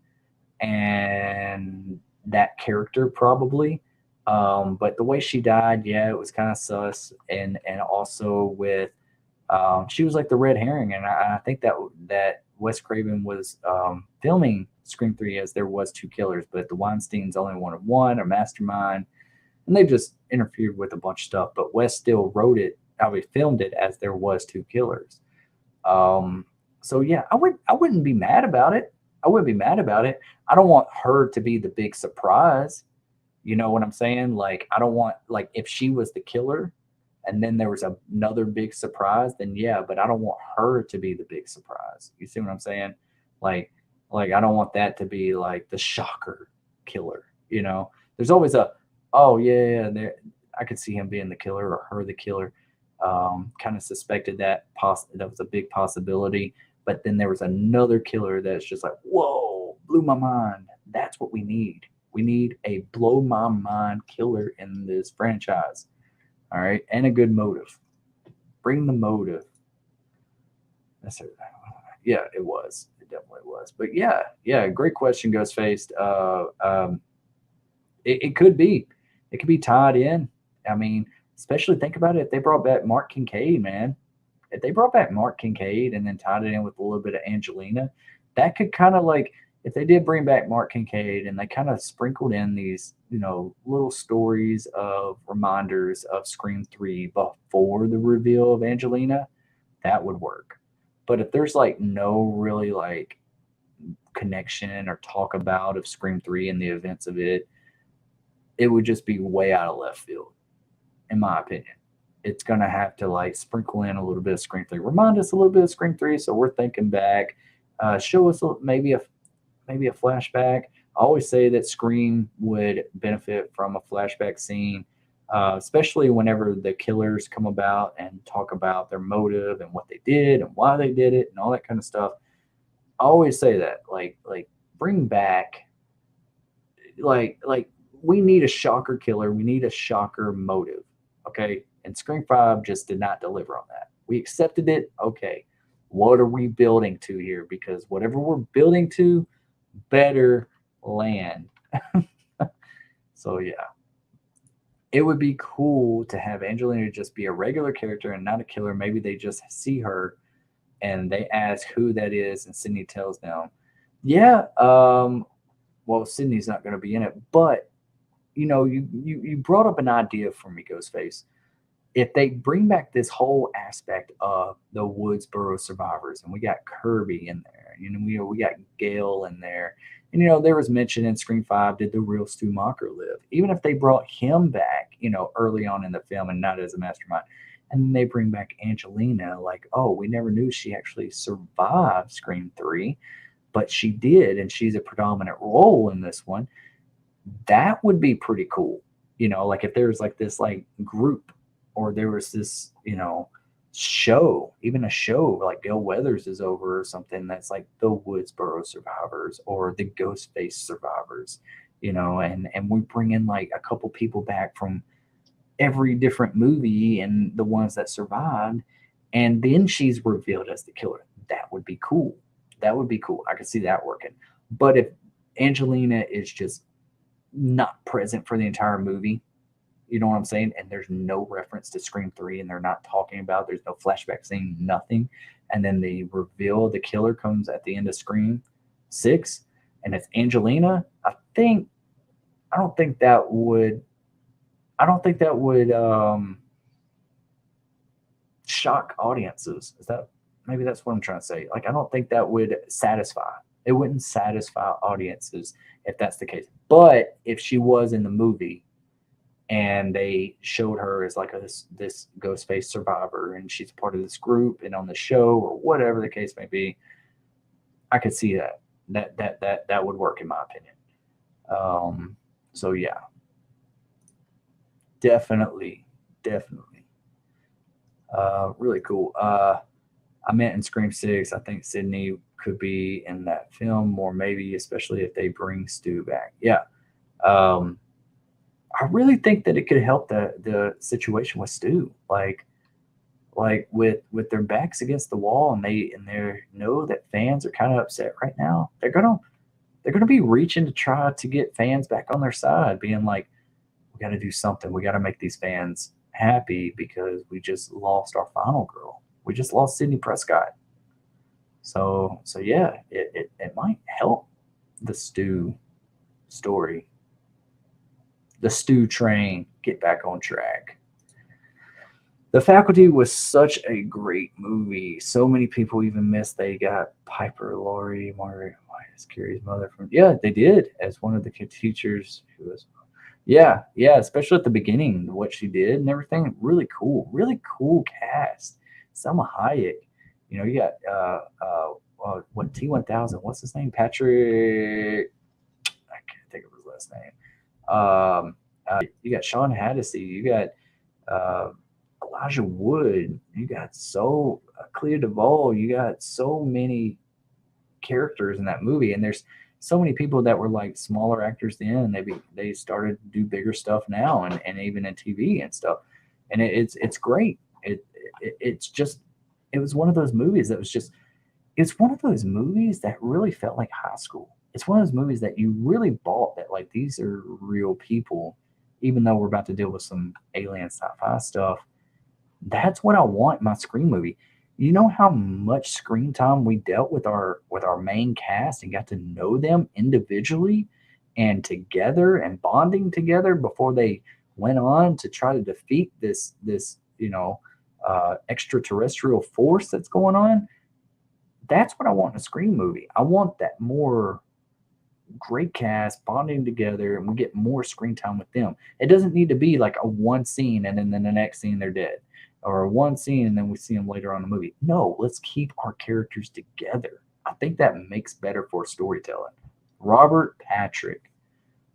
and that character probably. But the way she died, yeah, it was kind of sus, and also with she was like the red herring, and I think that Wes Craven was filming Scream 3 as there was two killers, but the Weinsteins only wanted one, or mastermind, and they just interfered with a bunch of stuff. But Wes still wrote it, how he filmed it as there was two killers. So yeah, I wouldn't be mad about it. I wouldn't be mad about it. I don't want her to be the big surprise. You know what I'm saying? Like, I don't want, like, if she was the killer and then there was another big surprise, then yeah, but I don't want her to be the big surprise. You see what I'm saying? Like I don't want that to be like the shocker killer. There's always oh yeah, there, I could see him being the killer or her the killer. Kind of suspected that that was a big possibility, but then there was another killer that's just like, whoa, blew my mind. That's what we need. We need a blow my mind killer in this franchise. All right. And a good motive. Bring the motive. That's it. Yeah, it was. It definitely was. But yeah, great question, Ghostface. It could be. It could be tied in. I mean, Especially think about it if they brought back Mark Kincaid, man. If they brought back Mark Kincaid and then tied it in with a little bit of Angelina, that could kind of like if they did bring back Mark Kincaid and they kind of sprinkled in these, little stories of reminders of Scream 3 before the reveal of Angelina, that would work. But if there's like no really like connection or talk about of Scream 3 and the events of it, it would just be way out of left field, in my opinion. It's gonna have to like sprinkle in a little bit of Scream 3, remind us a little bit of Scream 3, so we're thinking back, show us maybe a flashback. I always say that Scream would benefit from a flashback scene, especially whenever the killers come about and talk about their motive and what they did and why they did it and all that kind of stuff. I always say that, like bring back, like we need a shocker killer, we need a shocker motive, okay? And Scream 5 just did not deliver on that. We accepted it, okay. What are we building to here? Because whatever we're building to, better land. So yeah, it would be cool to have Angelina just be a regular character and not a killer. Maybe they just see her and they ask who that is, and Sydney tells them, yeah, well, Sydney's not going to be in it, but you brought up an idea for me, Ghostface. If they bring back this whole aspect of the Woodsboro survivors, and we got Kirby in there, we got Gail in there, and there was mention in Scream 5, did the real Stu Macher live? Even if they brought him back, early on in the film and not as a mastermind, and then they bring back Angelina, like, oh, we never knew she actually survived Scream 3, but she did, and she's a predominant role in this one. That would be pretty cool. Like if there's like this like group, or there was this, show, even a show like Gail Weathers is over or something, that's like the Woodsboro survivors or the Ghostface survivors, and we bring in like a couple people back from every different movie and the ones that survived, and then she's revealed as the killer. That would be cool. That would be cool. I could see that working. But if Angelina is just not present for the entire movie, you know what I'm saying? And there's no reference to Scream 3, and they're not talking about, there's no flashback scene, nothing. And then the reveal, the killer comes at the end of Scream 6, and it's Angelina. I don't think that would shock audiences. Maybe that's what I'm trying to say. Like, I don't think that would satisfy. It wouldn't satisfy audiences if that's the case. But if she was in the movie, and they showed her as like this Ghostface survivor, and she's part of this group and on the show or whatever the case may be, I could see that would work, in my opinion. So yeah, definitely, really cool. I meant in Scream 6, I think Sydney could be in that film, or maybe especially if they bring Stu back. Yeah. I really think that it could help the situation with Stu, like with their backs against the wall, and they know that fans are kind of upset right now. They're gonna be reaching to try to get fans back on their side, being like, we got to do something. We got to make these fans happy because we just lost our final girl. We just lost Sydney Prescott. So yeah, it might help the Stu story. The Stu train get back on track. The Faculty was such a great movie. So many people even missed they got Piper Laurie, Margaret Carey's mother from. Yeah, they did, as one of the teachers who was. Yeah, especially at the beginning, what she did and everything. Really cool cast. Selma Hayek. You got what T1000? What's his name? Patrick. I can't think of his last name. You got Sean Hannity, you got Elijah Wood, you got Clea Duvall, you got so many characters in that movie, and there's so many people that were like smaller actors then, and they started to do bigger stuff now, and even in TV and stuff, and it's great. It was one of those movies that was just. It's one of those movies that really felt like high school. It's one of those movies that you really bought, that like these are real people even though we're about to deal with some alien sci-fi stuff, that's what I want in my Scream movie. You know how much screen time we dealt with our main cast and got to know them individually and together and bonding together before they went on to try to defeat this extraterrestrial force that's going on. That's what I want in a Scream movie. I want that more great cast bonding together and we get more screen time with them. It doesn't need to be like a one scene and then the next scene they're dead, or one scene and then we see them later on in the movie. No, let's keep our characters together. I think that makes better for storytelling. Robert Patrick.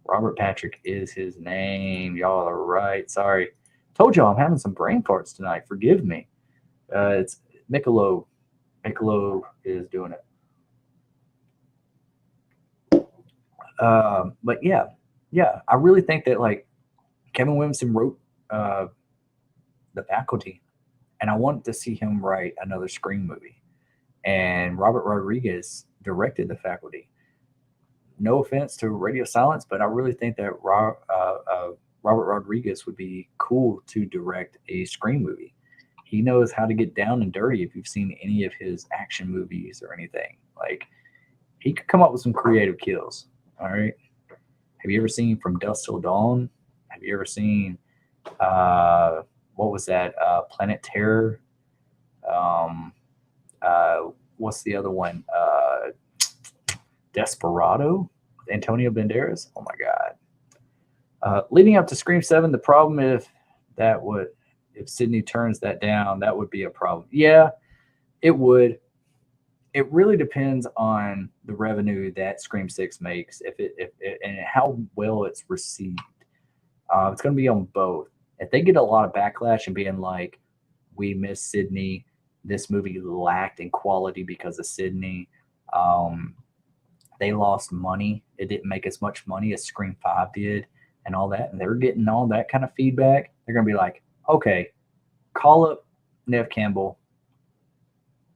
Robert Patrick is his name. Y'all are right. Sorry. Told y'all I'm having some brain farts tonight. Forgive me. It's Michelob. Michelob is doing it. But yeah, I really think that like Kevin Williamson wrote uh, the Faculty, and I want to see him write another Scream movie. And Robert Rodriguez directed the Faculty. No offense to Radio Silence, but I really think that Robert Rodriguez would be cool to direct a Scream movie. He knows how to get down and dirty. If you've seen any of his action movies or anything, like he could come up with some creative kills. All right. Have you ever seen From Dusk Till Dawn? Have you ever seen what was that? Planet Terror. Um, what's the other one? Desperado with Antonio Banderas. Oh my God. Leading up to Scream 7, the problem if Sydney turns that down, that would be a problem. Yeah, it would. It really depends on the revenue that Scream 6 makes, if and how well it's received. It's going to be on both. If they get a lot of backlash and being like, "We miss Sydney," this movie lacked in quality because of Sydney. Um, they lost money. It didn't make as much money as Scream 5 did, and all that. And they're getting all that kind of feedback. They're going to be like, "Okay, call up Neve Campbell,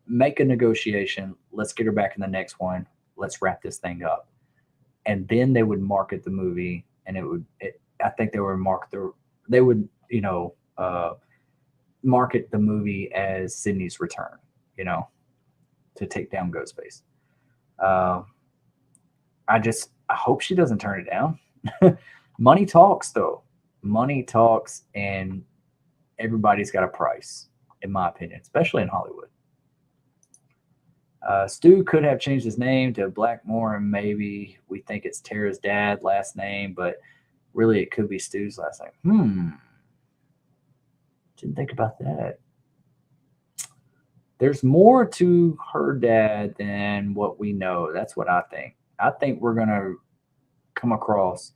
make a negotiation. Let's get her back in the next one. Let's wrap this thing up." And then they would market the movie, and I think they would they would, market the movie as Sydney's return, you know, to take down Ghostface. Uh, I hope she doesn't turn it down. Money talks, though. Money talks, and everybody's got a price, in my opinion, especially in Hollywood. Stu could have changed his name to Blackmore, and maybe we think it's Tara's dad last name, but really it could be Stu's last name. Didn't think about that. There's more to her dad than what we know. That's what I think. I think we're gonna come across,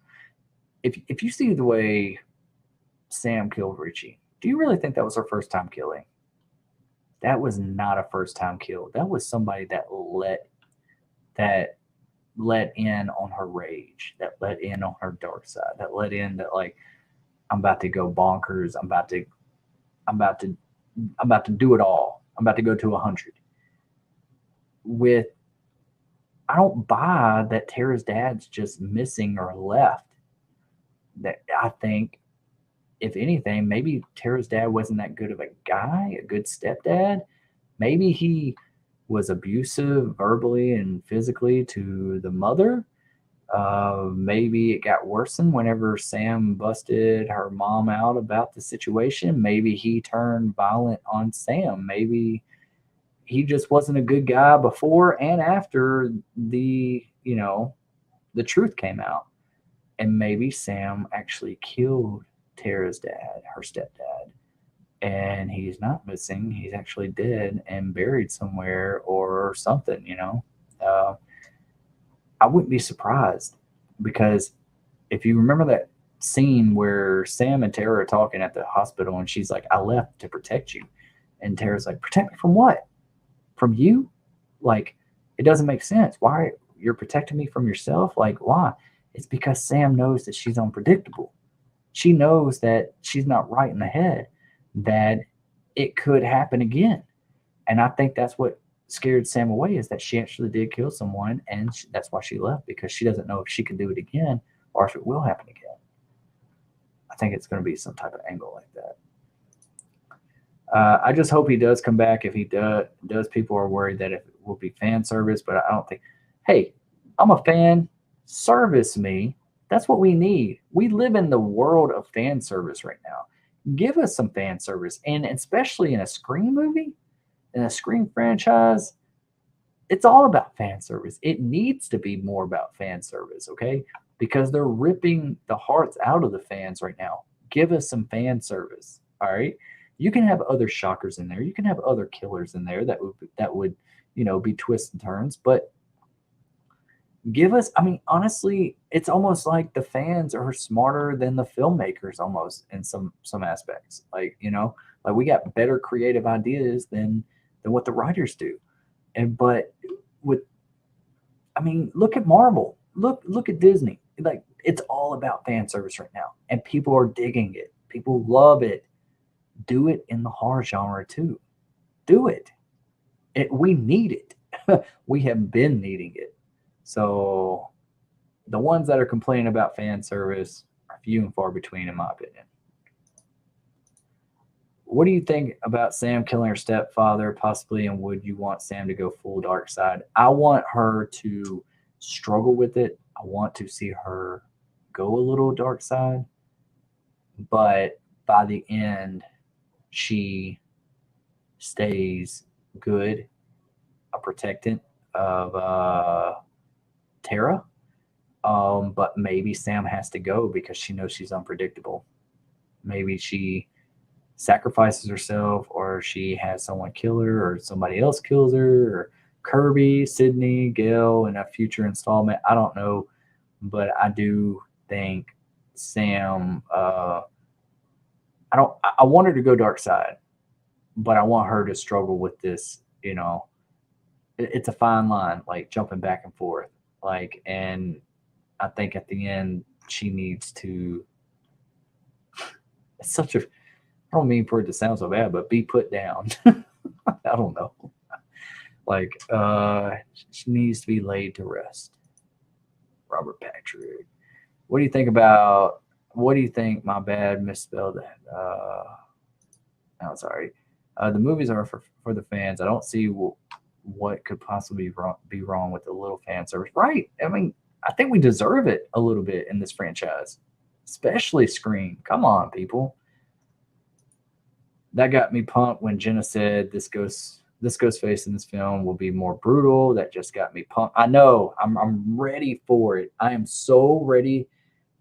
if you see the way Sam killed Richie, do you really think that was her first time killing? That was not a first time kill. That was somebody that let in on her rage, that let in on her dark side, that let in that like I'm about to go bonkers. I'm about to I'm about to do it all. I'm about to go to 100. With I don't buy that Tara's dad's just missing or left. That I think, if anything, maybe Tara's dad wasn't that good of a guy, a good stepdad. Maybe he was abusive verbally and physically to the mother. Maybe it got worsened whenever Sam busted her mom out about the situation. Maybe he turned violent on Sam. Maybe he just wasn't a good guy before and after the truth came out. And maybe Sam actually killed Tara's dad, her stepdad, and he's not missing. He's actually dead and buried somewhere or something. Uh, I wouldn't be surprised, because if you remember that scene where Sam and Tara are talking at the hospital and she's like, "I left to protect you." And Tara's like, "Protect me from what? From you? Like, it doesn't make sense. Why you're protecting me from yourself? Like, why?" It's because Sam knows that she's unpredictable. She knows that she's not right in the head, that it could happen again. And I think that's what scared Sam away, is that she actually did kill someone, and that's why she left, because she doesn't know if she can do it again or if it will happen again. I think it's going to be some type of angle like that. I just hope he does come back. If he does, people are worried that it will be fan service, but I don't think. Hey, I'm a fan. Service me. That's what we need. We live in the world of fan service right now. Give us some fan service, and especially in a Scream movie, in a Scream franchise, it's all about fan service. It needs to be more about fan service, okay? Because they're ripping the hearts out of the fans right now. Give us some fan service, all right? You can have other shockers in there. You can have other killers in there that would be twists and turns, but give us. I mean, honestly, it's almost like the fans are smarter than the filmmakers almost in some aspects. Like we got better creative ideas than what the writers do. But with, I mean, look at Marvel. Look at Disney. Like it's all about fan service right now, and people are digging it. People love it. Do it in the horror genre too. Do it. We need it. We have been needing it. So the ones that are complaining about fan service are few and far between, in my opinion. What do you think about Sam killing her stepfather, possibly, and would you want Sam to go full dark side? I want her to struggle with it. I want to see her go a little dark side, but by the end, she stays good, a protectant of Tara. But maybe Sam has to go because she knows she's unpredictable. Maybe she sacrifices herself, or she has someone kill her, or somebody else kills her, or Kirby, Sydney, Gail in a future installment. I don't know, but I do think Sam. I want her to go dark side, but I want her to struggle with this. It's a fine line, like jumping back and forth. And I think at the end she needs to. It's such a. I don't mean for it to sound so bad, but be put down. I don't know. She needs to be laid to rest. Robert Patrick. What do you think about? What do you think? My bad, misspelled that. No, sorry. The movies are for the fans. I don't see what could possibly be wrong with a little fan service. Right. I mean, I think we deserve it a little bit in this franchise, especially Scream. Come on, people. That got me pumped when Jenna said this Ghostface in this film will be more brutal. That just got me pumped. I know. I'm ready for it. I am so ready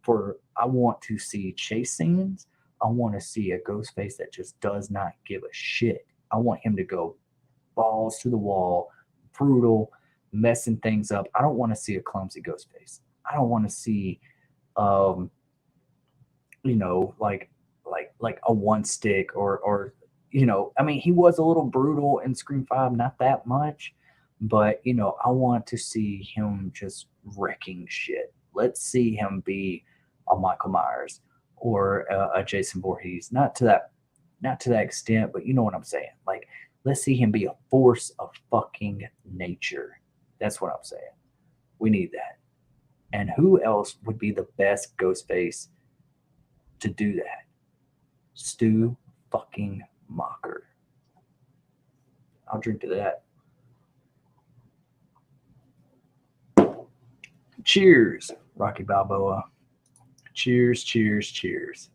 for. I want to see chase scenes. I want to see a Ghostface that just does not give a shit. I want him to go balls to the wall, brutal, messing things up. I don't want to see a clumsy Ghostface. I don't want to see, like a one stick or I mean, he was a little brutal in Scream 5, not that much, but I want to see him just wrecking shit. Let's see him be a Michael Myers or a Jason Voorhees, not to that extent, but you know what I'm saying. Like, let's see him be a force of fucking nature. That's what I'm saying. We need that. And who else would be the best Ghostface to do that? Stu fucking Mocker. I'll drink to that. Cheers, Rocky Balboa. Cheers, cheers, cheers.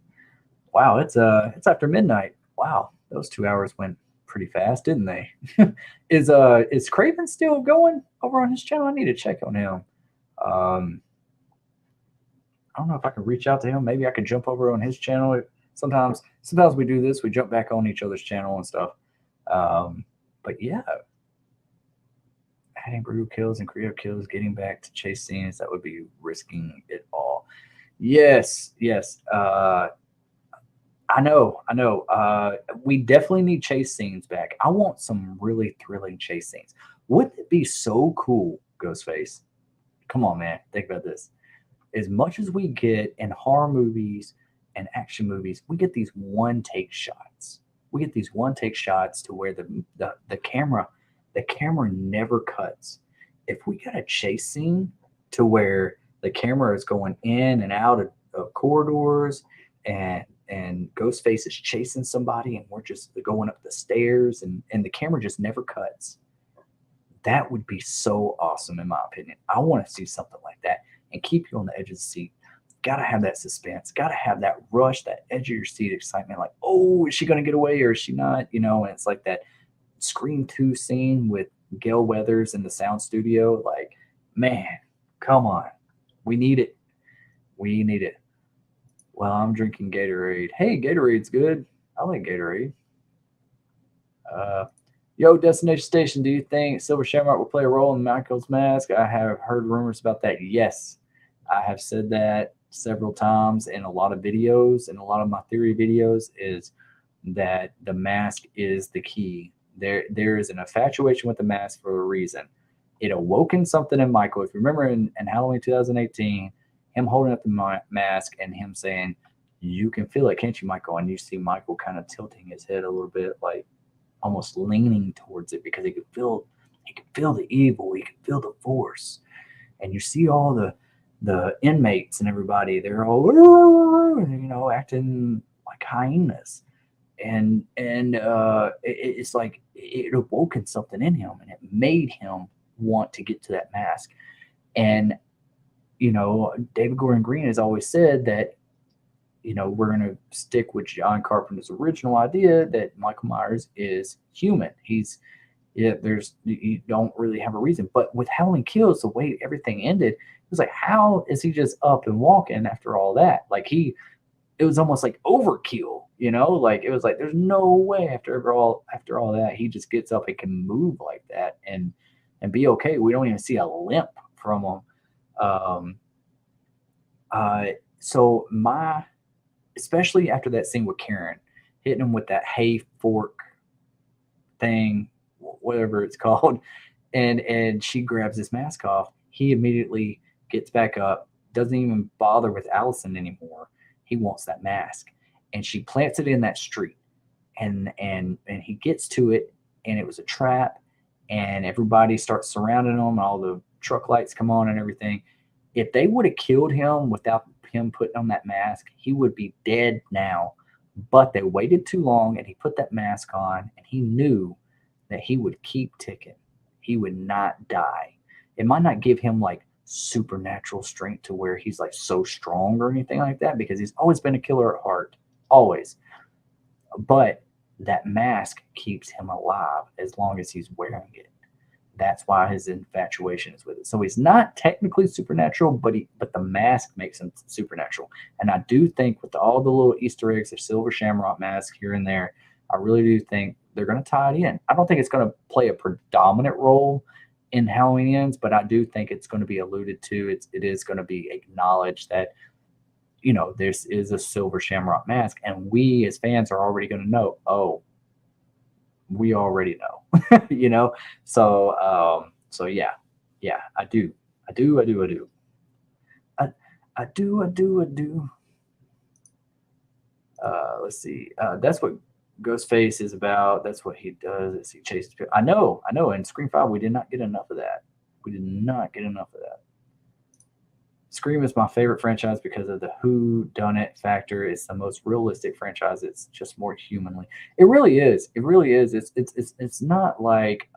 Wow, it's after midnight. Wow, those 2 hours went pretty fast, didn't they? Is Craven still going over on his channel? I need to check on him. I don't know if I can reach out to him. Maybe I can jump over on his channel. Sometimes we do this. We jump back on each other's channel and stuff. But yeah, adding brutal kills and creative kills, getting back to chase scenes, that would be risking it all. Yes. I know. We definitely need chase scenes back. I want some really thrilling chase scenes. Wouldn't it be so cool, Ghostface? Come on, man. Think about this. As much as we get in horror movies and action movies, we get these one-take shots. We get these one-take shots to where the camera never cuts. If we got a chase scene to where the camera is going in and out of corridors and Ghostface is chasing somebody, and we're just going up the stairs, and the camera just never cuts. That would be so awesome, in my opinion. I want to see something like that and keep you on the edge of the seat. Got to have that suspense. Got to have that rush, that edge of your seat excitement. Like, oh, is she going to get away or is she not? You know, and it's like that Scream 2 scene with Gail Weathers in the sound studio. Like, man, come on. We need it. We need it. Well, I'm drinking Gatorade. Hey, Gatorade's good. I like Gatorade. Yo, Destination Station, do you think Silver Shamrock will play a role in Michael's mask? I have heard rumors about that. Yes, I have said that several times in a lot of videos, and a lot of my theory videos is that the mask is the key. There is an infatuation with the mask for a reason. It awoken something in Michael. If you remember in Halloween 2018, him holding up the mask and him saying, "You can feel it, can't you, Michael?" And you see Michael kind of tilting his head a little bit, like almost leaning towards it, because he could feel the evil, he could feel the force. And you see all the inmates and everybody, they're all, you know, acting like hyenas. And it's like it awoken something in him, and it made him want to get to that mask. And you know, David Gordon Green has always said that, you know, we're going to stick with John Carpenter's original idea that Michael Myers is human. You don't really have a reason. But with Halloween Kills, the way everything ended, it was like, how is he just up and walking after all that? Like it was almost like overkill, you know? Like it was like, there's no way after all that, he just gets up and can move like that and be okay. We don't even see a limp from him. So especially after that scene with Karen hitting him with that hay fork thing, whatever it's called, and she grabs his mask off, he immediately gets back up, doesn't even bother with Allison anymore. He wants that mask, and she plants it in that street, and he gets to it, and it was a trap, and everybody starts surrounding him, and all the truck lights come on and everything. If they would have killed him without him putting on that mask, he would be dead now. But they waited too long, and he put that mask on, and he knew that he would keep ticking. He would not die. It might not give him like supernatural strength to where he's like so strong or anything like that, because he's always been a killer at heart, always. But that mask keeps him alive as long as he's wearing it. That's why his infatuation is with it. So he's not technically supernatural, but the mask makes him supernatural. And I do think with all the little Easter eggs of Silver Shamrock mask here and there, I really do think they're going to tie it in. I don't think it's going to play a predominant role in Halloween Ends, but I do think it's going to be alluded to. It is going to be acknowledged that, you know, this is a Silver Shamrock mask, and we as fans are already going to know, oh, we already know, you know? So yeah, I do. Let's see. That's what Ghostface is about. That's what he does. He chases people. I know. In Scream 5, we did not get enough of that. Scream is my favorite franchise because of the who done it factor. It's the most realistic franchise. It's just more humanly. It really is. It's not like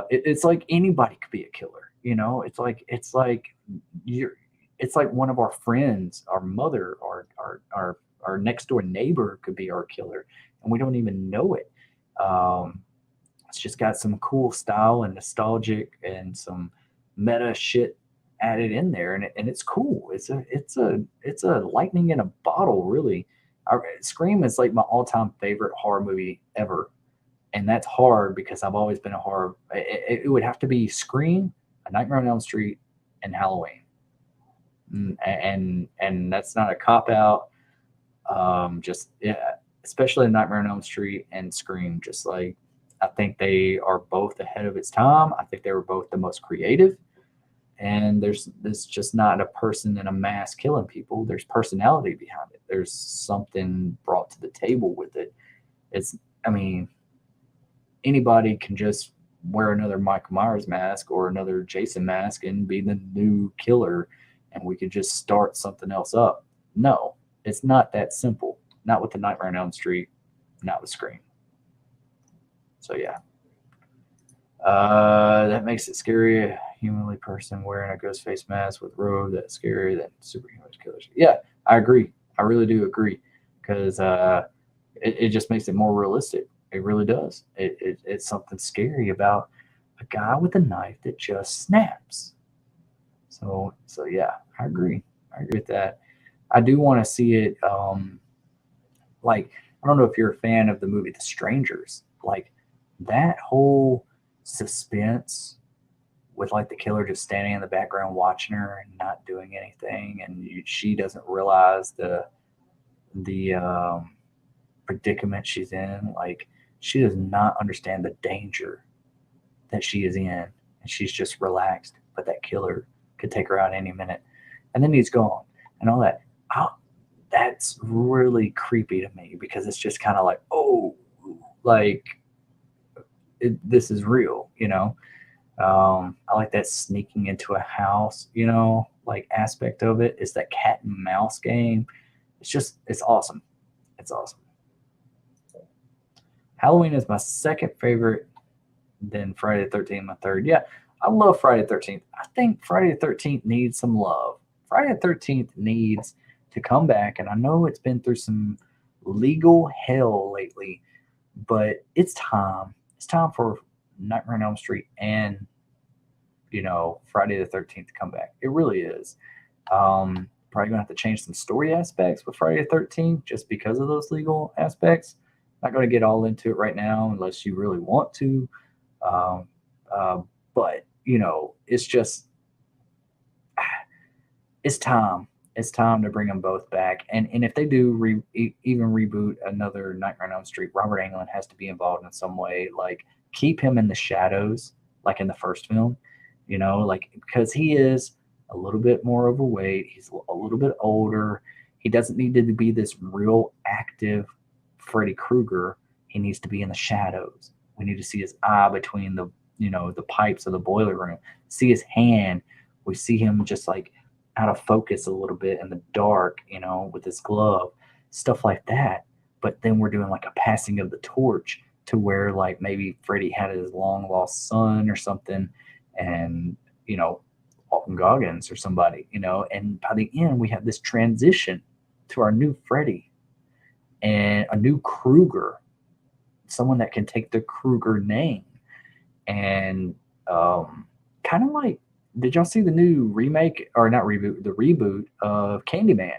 it's like anybody could be a killer. You know, it's like one of our friends, our mother, our next door neighbor could be our killer, and we don't even know it. It's just got some cool style and nostalgic and some meta shit added in there, and it's cool. It's a lightning in a bottle, really. Scream is like my all-time favorite horror movie ever, and that's hard because I've always been a horror. It would have to be Scream, A Nightmare on Elm Street, and Halloween, and that's not a cop out. Especially Nightmare on Elm Street and Scream. Just like, I think they are both ahead of its time. I think they were both the most creative. And there's just not a person in a mask killing people. There's personality behind it. There's something brought to the table with it. Anybody can just wear another Michael Myers mask or another Jason mask and be the new killer, and we could just start something else up. No, It's not that simple. Not with the Nightmare on Elm Street, not with Scream. So yeah. That makes it scary. A humanly person wearing a ghost face mask with robe that's scarier than superhuman killers. Yeah, I agree. I really do agree because it just makes it more realistic. It really does. It's something scary about a guy with a knife that just snaps. So yeah, I agree. I agree with that. I do want to see it. Like I don't know if you're a fan of the movie The Strangers. Like that whole suspense with like the killer just standing in the background watching her and not doing anything, and she doesn't realize the predicament she's in. Like she does not understand the danger that she is in, and she's just relaxed. But that killer could take her out any minute, and then he's gone, and all that. I, that's really creepy to me because it's just kind of like, oh, like this is real, you know. I like that sneaking into a house, you know, like aspect of it. It's that cat and mouse game. It's awesome. It's awesome. Halloween is my second favorite, then Friday the 13th, my third. Yeah, I love Friday the 13th. I think Friday the 13th needs some love. Friday the 13th needs to come back, and I know it's been through some legal hell lately, but it's time. It's time for Nightmare on Elm Street and Friday the 13th to come back. It really is. Probably gonna have to change some story aspects with Friday the 13th just because of those legal aspects. Not going to get all into it right now unless you really want to. Um, uh, but it's just it's time. It's time to bring them both back. And if they do even reboot another Nightmare on Elm Street, Robert Englund has to be involved in some way. Like keep him in the shadows, like in the first film. Like because he is a little bit more overweight. He's a little bit older. He doesn't need to be this real active Freddy Krueger. He needs to be in the shadows. We need to see his eye between the pipes of the boiler room. See his hand. We see him just like out of focus a little bit in the dark, with his glove, stuff like that. But then we're doing like a passing of the torch to where like maybe Freddy had his long lost son or something, and Walton Goggins or somebody, and by the end we have this transition to our new Freddy and a new Krueger, someone that can take the Krueger name. And kind of like, did y'all see the new remake or not reboot, the reboot of Candyman?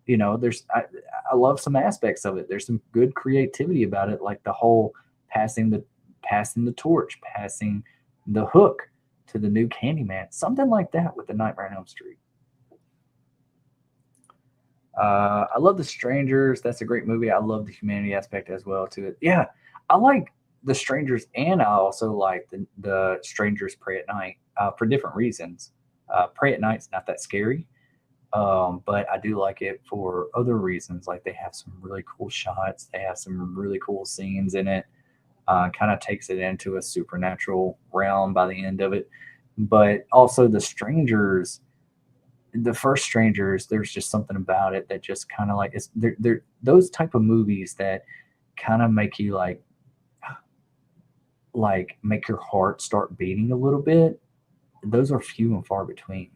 There's I love some aspects of it. There's some good creativity about it, like the whole passing the torch, passing the hook to the new Candyman, something like that with the Nightmare on Elm Street. I love The Strangers. That's a great movie. I love the humanity aspect as well to it. Yeah, I like The Strangers, and I also like the Strangers Pray at Night for different reasons. Pray at Night's not that scary, but I do like it for other reasons. Like they have some really cool shots. They have some really cool scenes in it. Kind of takes it into a supernatural realm by the end of it. But also the first Strangers, there's just something about it that just kind of like they're those type of movies that kind of make you like make your heart start beating a little bit. Those are few and far between,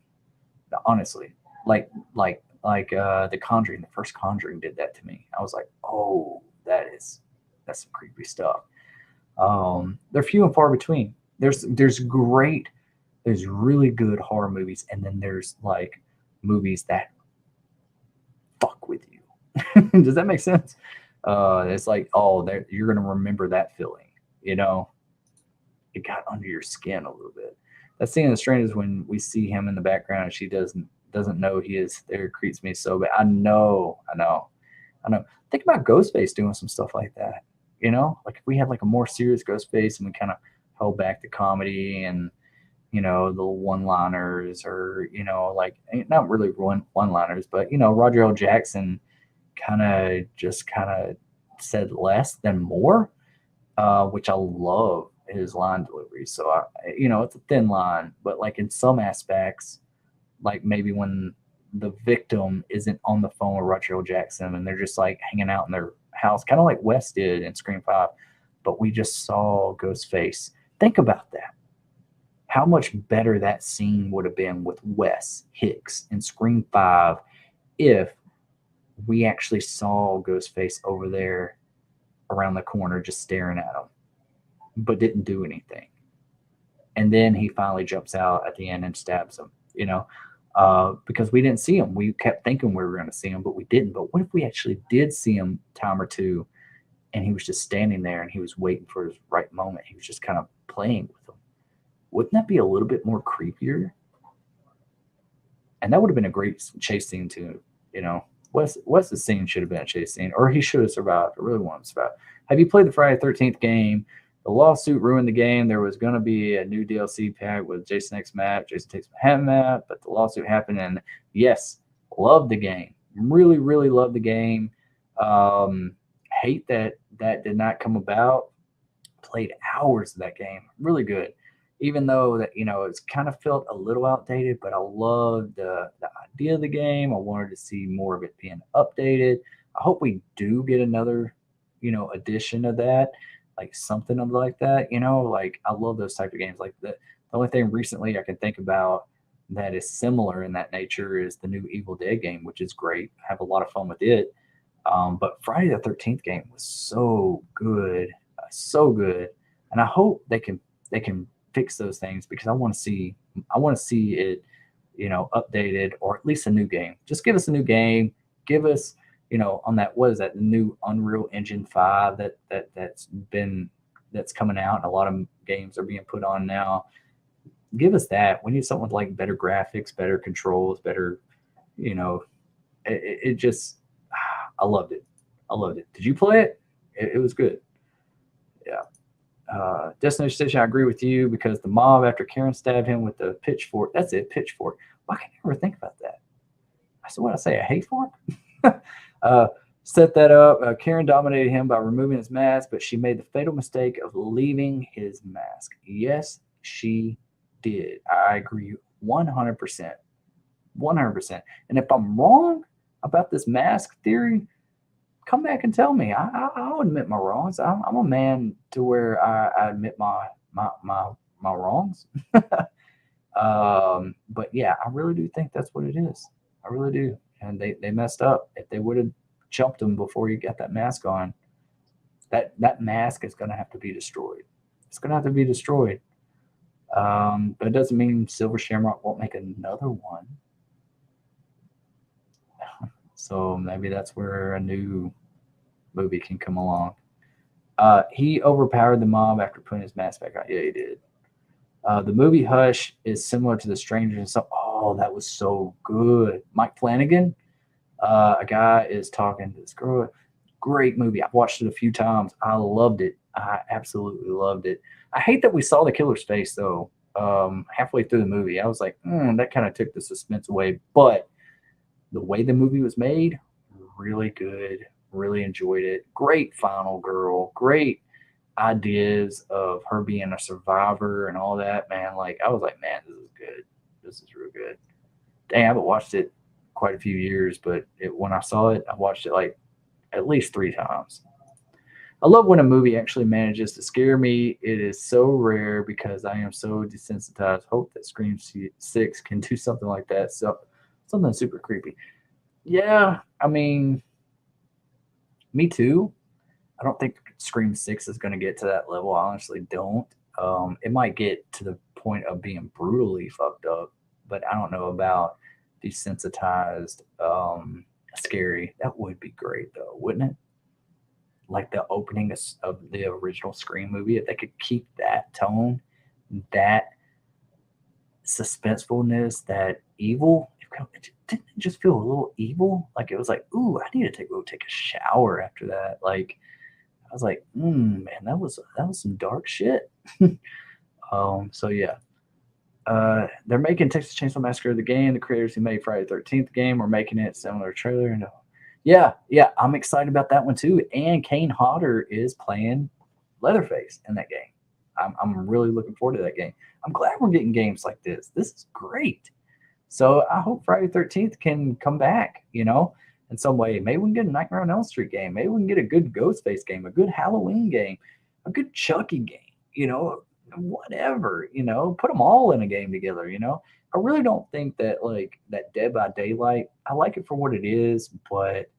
honestly. Like the Conjuring, the first Conjuring did that to me. I was like, oh, that's some creepy stuff. They're few and far between. There's really good horror movies, and then there's like movies that fuck with you. Does that make sense? It's like, oh, you're gonna remember that feeling. It got under your skin a little bit. That scene in The Strangers when we see him in the background and she doesn't know he is there creeps me so bad. I know. Think about Ghostface doing some stuff like that. Like if we had like a more serious Ghostface and we kind of held back the comedy and the one-liners, or like not really one-liners, but Roger L. Jackson kind of said less than more, which I love his line delivery. So it's a thin line, but like in some aspects, like maybe when the victim isn't on the phone with Rochelle Jackson and they're just like hanging out in their house, kind of like Wes did in Scream 5, but we just saw Ghostface. Think about that. How much better that scene would have been with Wes Hicks in Scream 5 if we actually saw Ghostface over there around the corner just staring at him, but didn't do anything. And then he finally jumps out at the end and stabs him, because we didn't see him. We kept thinking we were going to see him, but we didn't. But what if we actually did see him time or two and he was just standing there and he was waiting for his right moment? He was just kind of playing with them. Wouldn't that be a little bit more creepier? And that would have been a great chase scene too. Wes's scene should have been a chase scene, or he should have survived. I really want him to survive. Have you played the Friday the 13th game? The lawsuit ruined the game. There was going to be a new DLC pack with Jason X map, Jason Takes Manhattan map, but the lawsuit happened. And yes, loved the game. Really, really loved the game. Hate that did not come about. Played hours of that game. Really good. Even though that, it's kind of felt a little outdated, but I loved the idea of the game. I wanted to see more of it being updated. I hope we do get another, edition of that, like something like that. Like I love those type of games. Like the only thing recently I can think about that is similar in that nature is the new Evil Dead game, which is great. I have a lot of fun with it. But Friday the 13th game was so good, and I hope they can fix those things because I want to see it, updated, or at least a new game. Just give us a new game. Give us, on that, what is that, the new Unreal Engine 5 that's coming out, and a lot of games are being put on now. Give us that. We need something with like better graphics, better controls, better, it just, I loved it. Did you play it? It was good. Yeah. Destination Station, I agree with you because the mob, after Karen stabbed him with the pitchfork, that's it, pitchfork. Why can't I ever think about that? That's what I say, a hay fork? Set that up. Karen dominated him by removing his mask, but she made the fatal mistake of leaving his mask. Yes, she did. I agree 100%. 100%. And if I'm wrong about this mask theory, come back and tell me. I'll admit my wrongs. I'm a man to where I admit my wrongs. But yeah, I really do think that's what it is. I really do. And they messed up. If they would have jumped him before you got that mask on, that mask is going to have to be destroyed. It's going to have to be destroyed. But it doesn't mean Silver Shamrock won't make another one. So maybe that's where a new movie can come along. He overpowered the mob after putting his mask back on. Yeah, he did. The movie Hush is similar to The Stranger and so. Oh, that was so good. Mike Flanagan, a guy is talking to this girl. Great movie. I've watched it a few times. I loved it. I absolutely loved it. I hate that we saw the killer's face though. Halfway through the movie, I was like, that kind of took the suspense away. But the way the movie was made, really good. Really enjoyed it. Great final girl. Great ideas of her being a survivor and all that, man. Like, I was like, man, this is good. This is real good. Dang, I haven't watched it quite a few years, but when I saw it, I watched it like at least 3 times. I love when a movie actually manages to scare me. It is so rare because I am so desensitized. Hope that Scream 6 can do something like that. So something super creepy. Yeah, I mean, me too. I don't think Scream 6 is going to get to that level. I honestly don't. It might get to the point of being brutally fucked up, but I don't know about desensitized, scary. That would be great though, wouldn't it? Like the opening of the original Scream movie, if they could keep that tone, that suspensefulness, that evil. Didn't it just feel a little evil? Like it was like, ooh, I need to go take a shower after that. Like I was like, man, that was some dark shit. So yeah. They're making Texas Chainsaw Massacre the game. The creators who made Friday the 13th game are making it similar trailer. And yeah, I'm excited about that one too. And Kane Hodder is playing Leatherface in that game. I'm really looking forward to that game. I'm glad we're getting games like this. This is great. So I hope Friday 13th can come back, in some way. Maybe we can get a Nightmare on Elm Street game. Maybe we can get a good Ghostface game, a good Halloween game, a good Chucky game, whatever, put them all in a game together. I really don't think that like that Dead by Daylight, I like it for what it is, but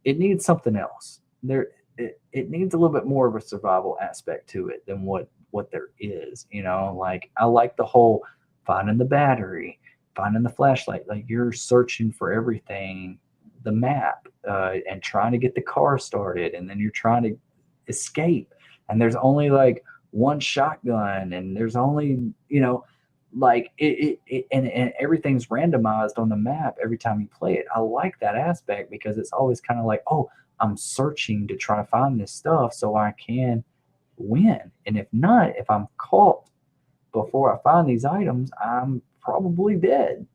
it needs something else. It needs a little bit more of a survival aspect to it than what there is. Like I like the whole finding the battery, finding the flashlight, like you're searching for everything, the map, and trying to get the car started, and then you're trying to escape, and there's only like one shotgun, and there's only like and everything's randomized on the map every time you play it. I like that aspect because it's always kind of like, oh, I'm searching to try to find this stuff so I can win. And if not, if I'm caught before I find these items, I'm probably dead.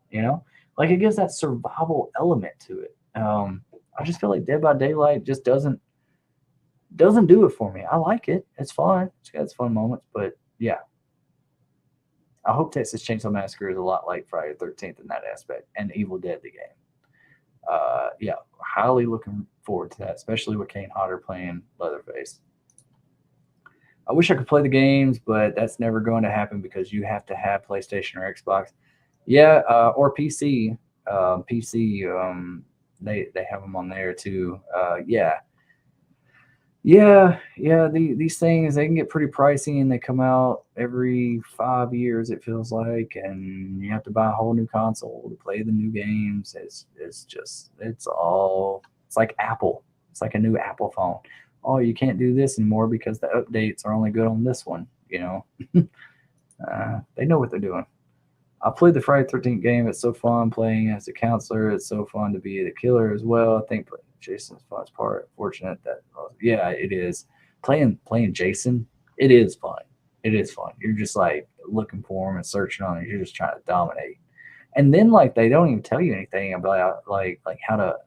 Like it gives that survival element to it. I just feel like Dead by Daylight just doesn't do it for me. I like it. It's fun. It's got its fun moments, but yeah, I hope Texas Chainsaw Massacre is a lot like Friday the 13th in that aspect, and Evil Dead the game. Yeah, highly looking forward to that, especially with Kane Hodder playing Leatherface. I wish I could play the games, but that's never going to happen because you have to have PlayStation or Xbox. Yeah, or PC. PC, they have them on there too. Yeah, yeah. These things, they can get pretty pricey, and they come out every 5 years. It feels like, and you have to buy a whole new console to play the new games. It's like Apple. It's like a new Apple phone. Oh, you can't do this anymore because the updates are only good on this one. They know what they're doing. I played the Friday 13th game. It's so fun playing as a counselor. It's so fun to be the killer as well. I think Jason's fun part. Fortunate that, yeah, it is. Playing Jason, it is fun. It is fun. You're just like looking for him and searching on it. You're just trying to dominate. And then like they don't even tell you anything about like how to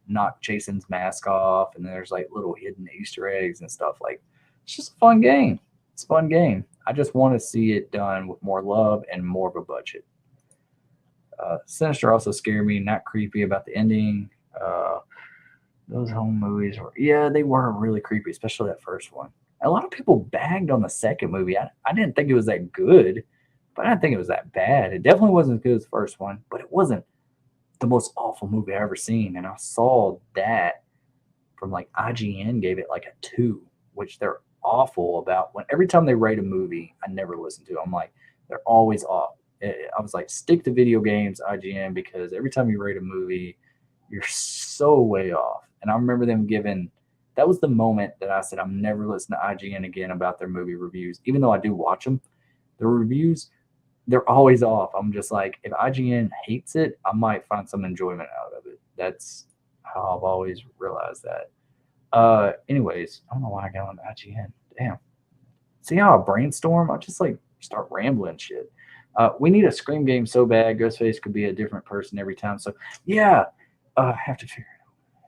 knock Jason's mask off, and there's like little hidden Easter eggs and stuff. Like it's just a fun game. It's a fun game. I just want to see it done with more love and more of a budget. Sinister also scared me, not creepy about the ending. Those home movies were, yeah, they were really creepy, especially that first one. A lot of people bagged on the second movie. I didn't think it was that good, but I didn't think it was that bad. It definitely wasn't as good as the first one, but it wasn't the most awful movie I ever seen. And I saw that from like IGN gave it like a 2, which they're awful about. When every time they rate a movie, I never listen to. I'm like, they're always off. I was like, stick to video games, IGN, because every time you rate a movie, you're so way off. And I remember them giving, that was the moment that I said, I'm never listening to IGN again about their movie reviews, even though I do watch them. The reviews, they're always off. I'm just like, if IGN hates it, I might find some enjoyment out of it. That's how I've always realized that. Anyways, I don't know why I got on IGN. Damn. See how I brainstorm? I just like start rambling shit. We need a Scream game so bad. Ghostface could be a different person every time. So yeah, I have to figure it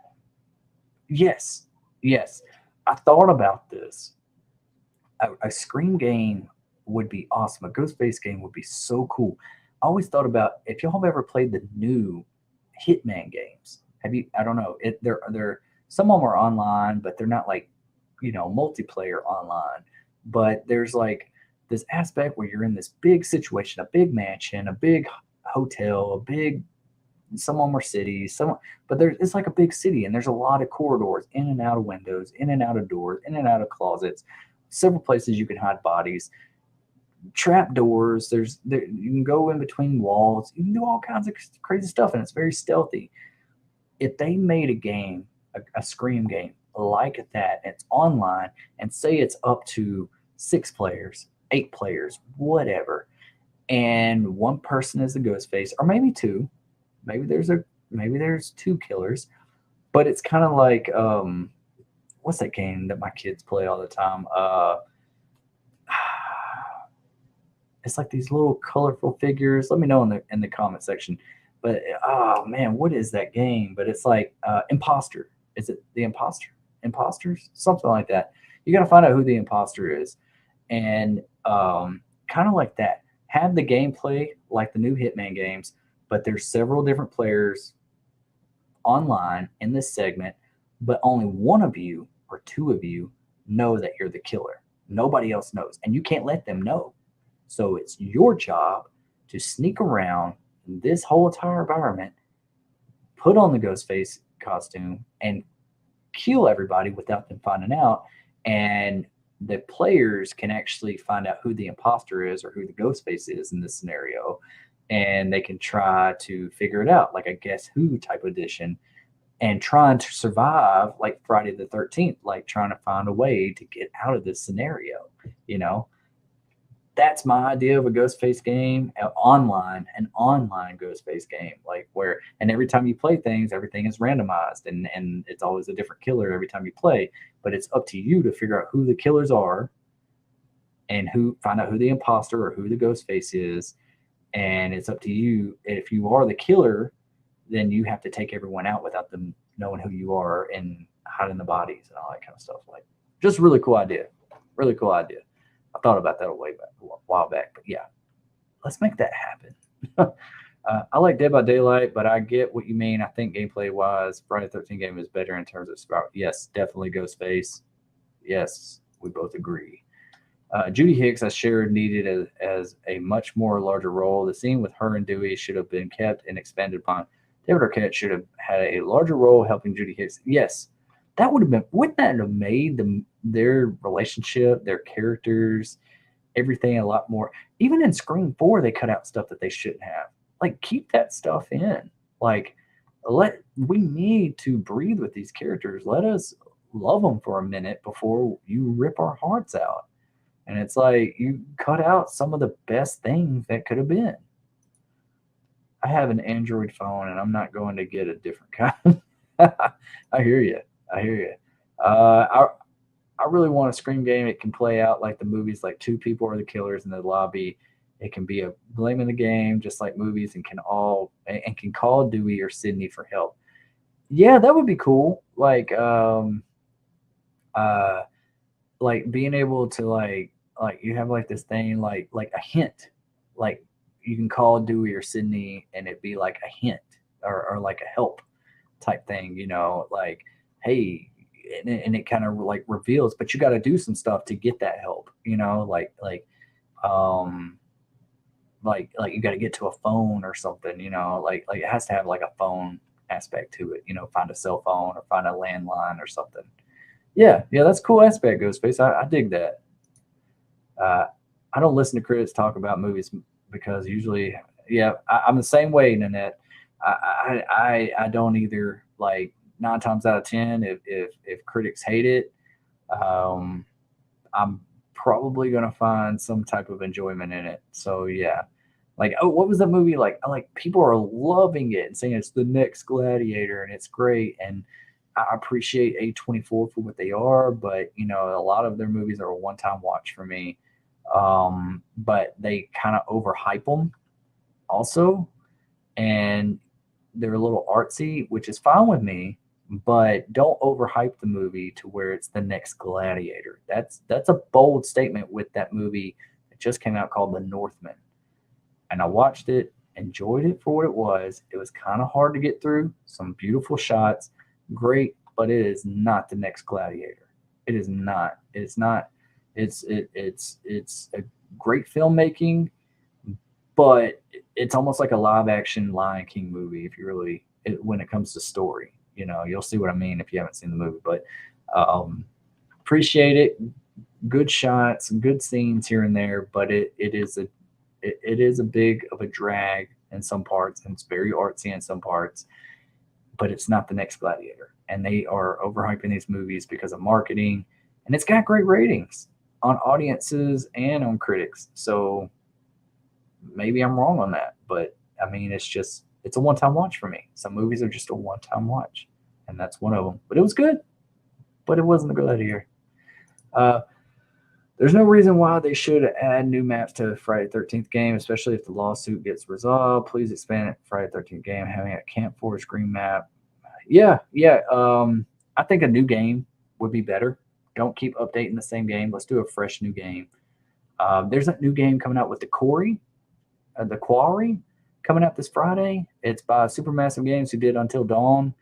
out. Yes. I thought about this. A Scream game would be awesome. A Ghostface game would be so cool. I always thought about if y'all have ever played the new Hitman games. Have you? I don't know. They're some of them are online, but they're not like multiplayer online. But there's like this aspect where you're in this big situation, a big mansion, a big hotel, a big, some of them are cities, but it's like a big city, and there's a lot of corridors, in and out of windows, in and out of doors, in and out of closets, several places you can hide bodies, trap doors. You can go in between walls, you can do all kinds of crazy stuff, and it's very stealthy. If they made a game, a Scream game like that, it's online, and say it's up to 6 players, 8 players, whatever, and one person is the ghost face, or maybe 2, maybe there's 2 killers, but it's kind of like what's that game that my kids play all the time? It's like these little colorful figures. Let me know in the comment section. But oh man, what is that game? But it's like Imposter. Is it the Imposter? Imposters? Something like that. You got to find out who the imposter is, and kind of like that. have the gameplay like the new Hitman games, but there's several different players online in this segment, but only one of you or two of you know that you're the killer. Nobody else knows, and you can't let them know. So it's your job to sneak around this whole entire environment, put on the ghost face costume, and kill everybody without them finding out. And the players can actually find out who the imposter is or who the ghost face is in this scenario. And they can try to figure it out, like a guess who type edition, and trying to survive like Friday the 13th, like trying to find a way to get out of this scenario. You know, that's my idea of a ghost face game, an online ghost face game, like where, and every time you play things, everything is randomized, and it's always a different killer every time you play, but it's up to you to figure out who the killers are and find out who the imposter or who the ghost face is. And it's up to you. If you are the killer, then you have to take everyone out without them knowing who you are and hiding the bodies and all that kind of stuff. Like, just really cool idea. Really cool idea. I thought about that a while back, but yeah, let's make that happen. I like Dead by Daylight, but I get what you mean. I think gameplay wise, Friday the 13th game is better in terms of survival. Yes, definitely Ghostface. Yes, we both agree. Judy Hicks, I shared, needed as a much more larger role. The scene with her and Dewey should have been kept and expanded upon. David Arquette should have had a larger role helping Judy Hicks. Yes, that would have been. Wouldn't that have made their relationship, their characters, everything a lot more? Even in Scream 4, they cut out stuff that they shouldn't have. Like, keep that stuff in. Like, we need to breathe with these characters. Let us love them for a minute before you rip our hearts out. And it's like, you cut out some of the best things that could have been. I have an Android phone, and I'm not going to get a different kind. I hear you. I really want a Scream game. It can play out like the movies, like two people are the killers in the lobby. It can be a blame in the game, just like movies, and can call Dewey or Sydney for help. Yeah, that would be cool. Like being able to like you have like this thing like a hint, like you can call Dewey or Sydney and it'd be like a hint or like a help type thing, like, hey, and it kind of like reveals, but you got to do some stuff to get that help, like you got to get to a phone or something, like it has to have like a phone aspect to it, find a cell phone or find a landline or something. Yeah, that's a cool aspect, Ghostface. I dig that. I don't listen to critics talk about movies because usually, I'm the same way, Nanette. I don't either. Like 9 times out of 10, if critics hate it, I'm probably gonna find some type of enjoyment in it. So yeah, like, oh, what was that movie like? Like, people are loving it and saying it's the next Gladiator and it's great, and I appreciate A24 for what they are, but a lot of their movies are a one-time watch for me. But they kind of overhype them also, and they're a little artsy, which is fine with me, but don't overhype the movie to where it's the next Gladiator. That's a bold statement with that movie that just came out called The Northman. And I watched it, enjoyed it for what it was. It was kind of hard to get through, some beautiful shots, great, but it is not the next Gladiator. It is not. It's not. It's a great filmmaking, but it's almost like a live action Lion King movie if you really, when it comes to story. You'll see what I mean if you haven't seen the movie, but appreciate it. Good shots, good scenes here and there, but it is a big of a drag in some parts, and it's very artsy in some parts, but it's not the next Gladiator. And they are overhyping these movies because of marketing, and it's got great ratings on audiences and on critics. So maybe I'm wrong on that, but I mean, it's a one-time watch for me. Some movies are just a one-time watch, and that's one of them. But it was good, but it wasn't the Gladiator. There's no reason why they should add new maps to Friday the 13th game, especially if the lawsuit gets resolved. Please expand it. Friday the 13th game having a Camp Forest Green map. Yeah. I think a new game would be better. Don't keep updating the same game. Let's do a fresh new game. There's a new game coming out with the Corey. The Quarry, coming out this Friday. It's by Supermassive Games, who did Until Dawn.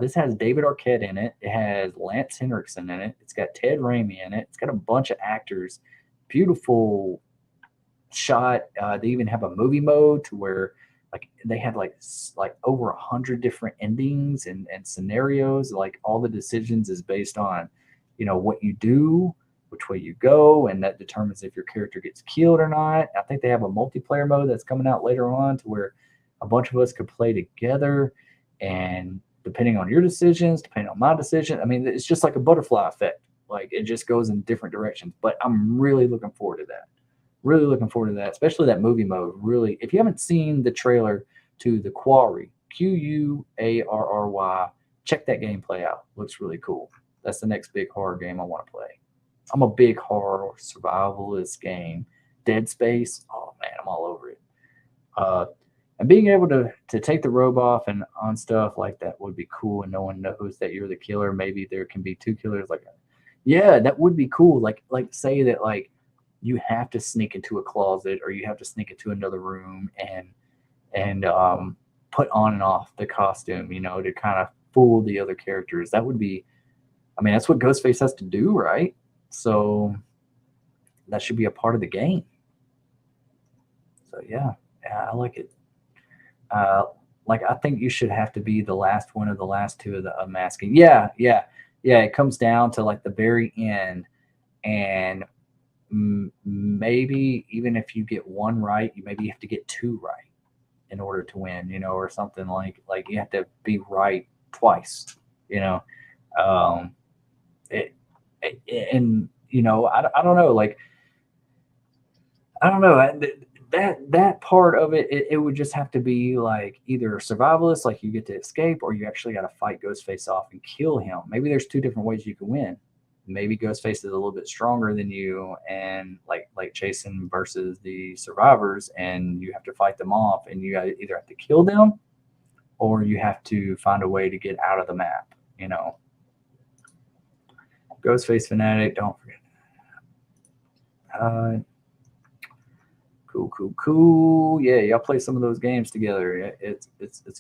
This has David Arquette in it. It has Lance Henriksen in it. It's got Ted Raimi in it. It's got a bunch of actors. Beautiful shot. They even have a movie mode to where like they had like over 100 different endings and scenarios. Like all the decisions is based on, you know, what you do, which way you go, and that determines if your character gets killed or not. I think they have a multiplayer mode that's coming out later on to where a bunch of us could play together, and depending on your decisions, depending on my decision, I mean, it's just like a butterfly effect. Like it just goes in different directions. But I'm really looking forward to that. Really looking forward to that, especially that movie mode. Really, if you haven't seen the trailer to The Quarry, Quarry, check that gameplay out. Looks really cool. That's the next big horror game I want to play. I'm a big horror survivalist game. Dead Space, oh man, I'm all over it. And being able to take the robe off and on stuff like that would be cool, and no one knows that you're the killer. Maybe there can be two killers. Like, yeah, that would be cool. Like say that like you have to sneak into a closet or you have to sneak into another room and put on and off the costume, you know, to kind of fool the other characters. That would be, I mean, that's what Ghostface has to do, right? So that should be a part of the game. So yeah, I like it. Uh, like I think you should have to be the last one of the last two of the unmasking. Yeah. It comes down to like the very end, and maybe even if you get one right, you maybe have to get two right in order to win, you know, or something like you have to be right twice, you know. Um, it, and you know, I don't know, like I don't know that part of it would just have to be like either survivalist, like you get to escape, or you actually got to fight Ghostface off and kill him. Maybe there's two different ways you can win. Maybe Ghostface is a little bit stronger than you, and like Jason versus the survivors, and you have to fight them off, and you either have to kill them, or you have to find a way to get out of the map. You know, Ghostface fanatic. Don't forget. Uh, cool. Yeah, y'all play some of those games together. It's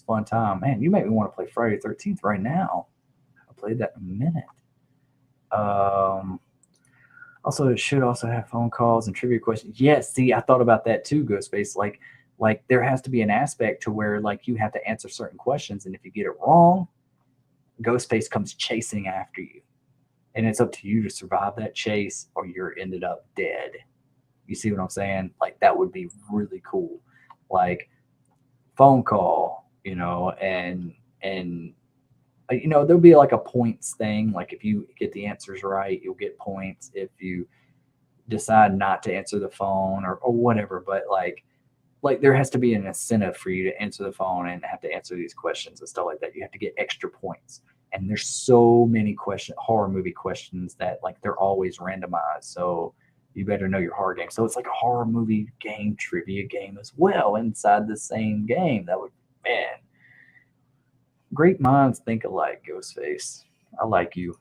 fun time, man. You make me want to play Friday 13th right now. I played that in a minute. Also, it should also have phone calls and trivia questions. Yes, see, I thought about that too, Ghostface. Like there has to be an aspect to where like you have to answer certain questions, and if you get it wrong, Ghostface comes chasing after you, and it's up to you to survive that chase, or you're ended up dead. You see what I'm saying? Like that would be really cool. Like phone call, you know, and you know, there'll be like a points thing. Like if you get the answers right, you'll get points. If you decide not to answer the phone or whatever, but like there has to be an incentive for you to answer the phone and have to answer these questions and stuff like that. You have to get extra points. And there's so many horror movie questions that like they're always randomized. So you better know your horror game. So it's like a horror movie game trivia game as well inside the same game. That would, man, great minds think alike, Ghostface. I like you.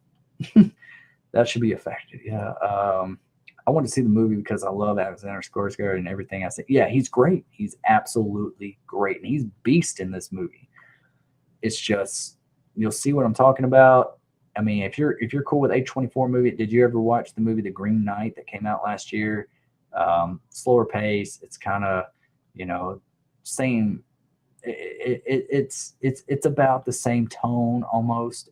That should be effective. Yeah. I want to see the movie because I love Alexander Skarsgård and everything I said. Yeah, he's great. He's absolutely great, and he's beast in this movie. It's just you'll see what I'm talking about. I mean, if you're cool with A24 movie, did you ever watch the movie The Green Knight that came out last year? Slower pace. It's kind of, you know, same. It's about the same tone almost.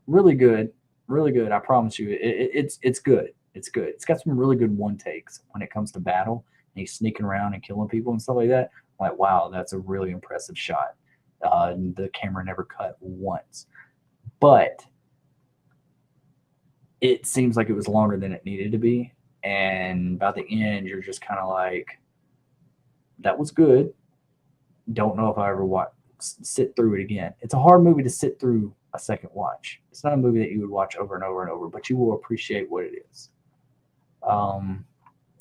Really good, really good. I promise you, it's good. It's good. It's got some really good one takes when it comes to battle. And he's sneaking around and killing people and stuff like that. I'm like, wow, that's a really impressive shot. The camera never cut once, but it seems like it was longer than it needed to be. And by the end, you're just kind of like, that was good. Don't know if I ever sit through it again. It's a hard movie to sit through a second watch. It's not a movie that you would watch over and over and over, but you will appreciate what it is.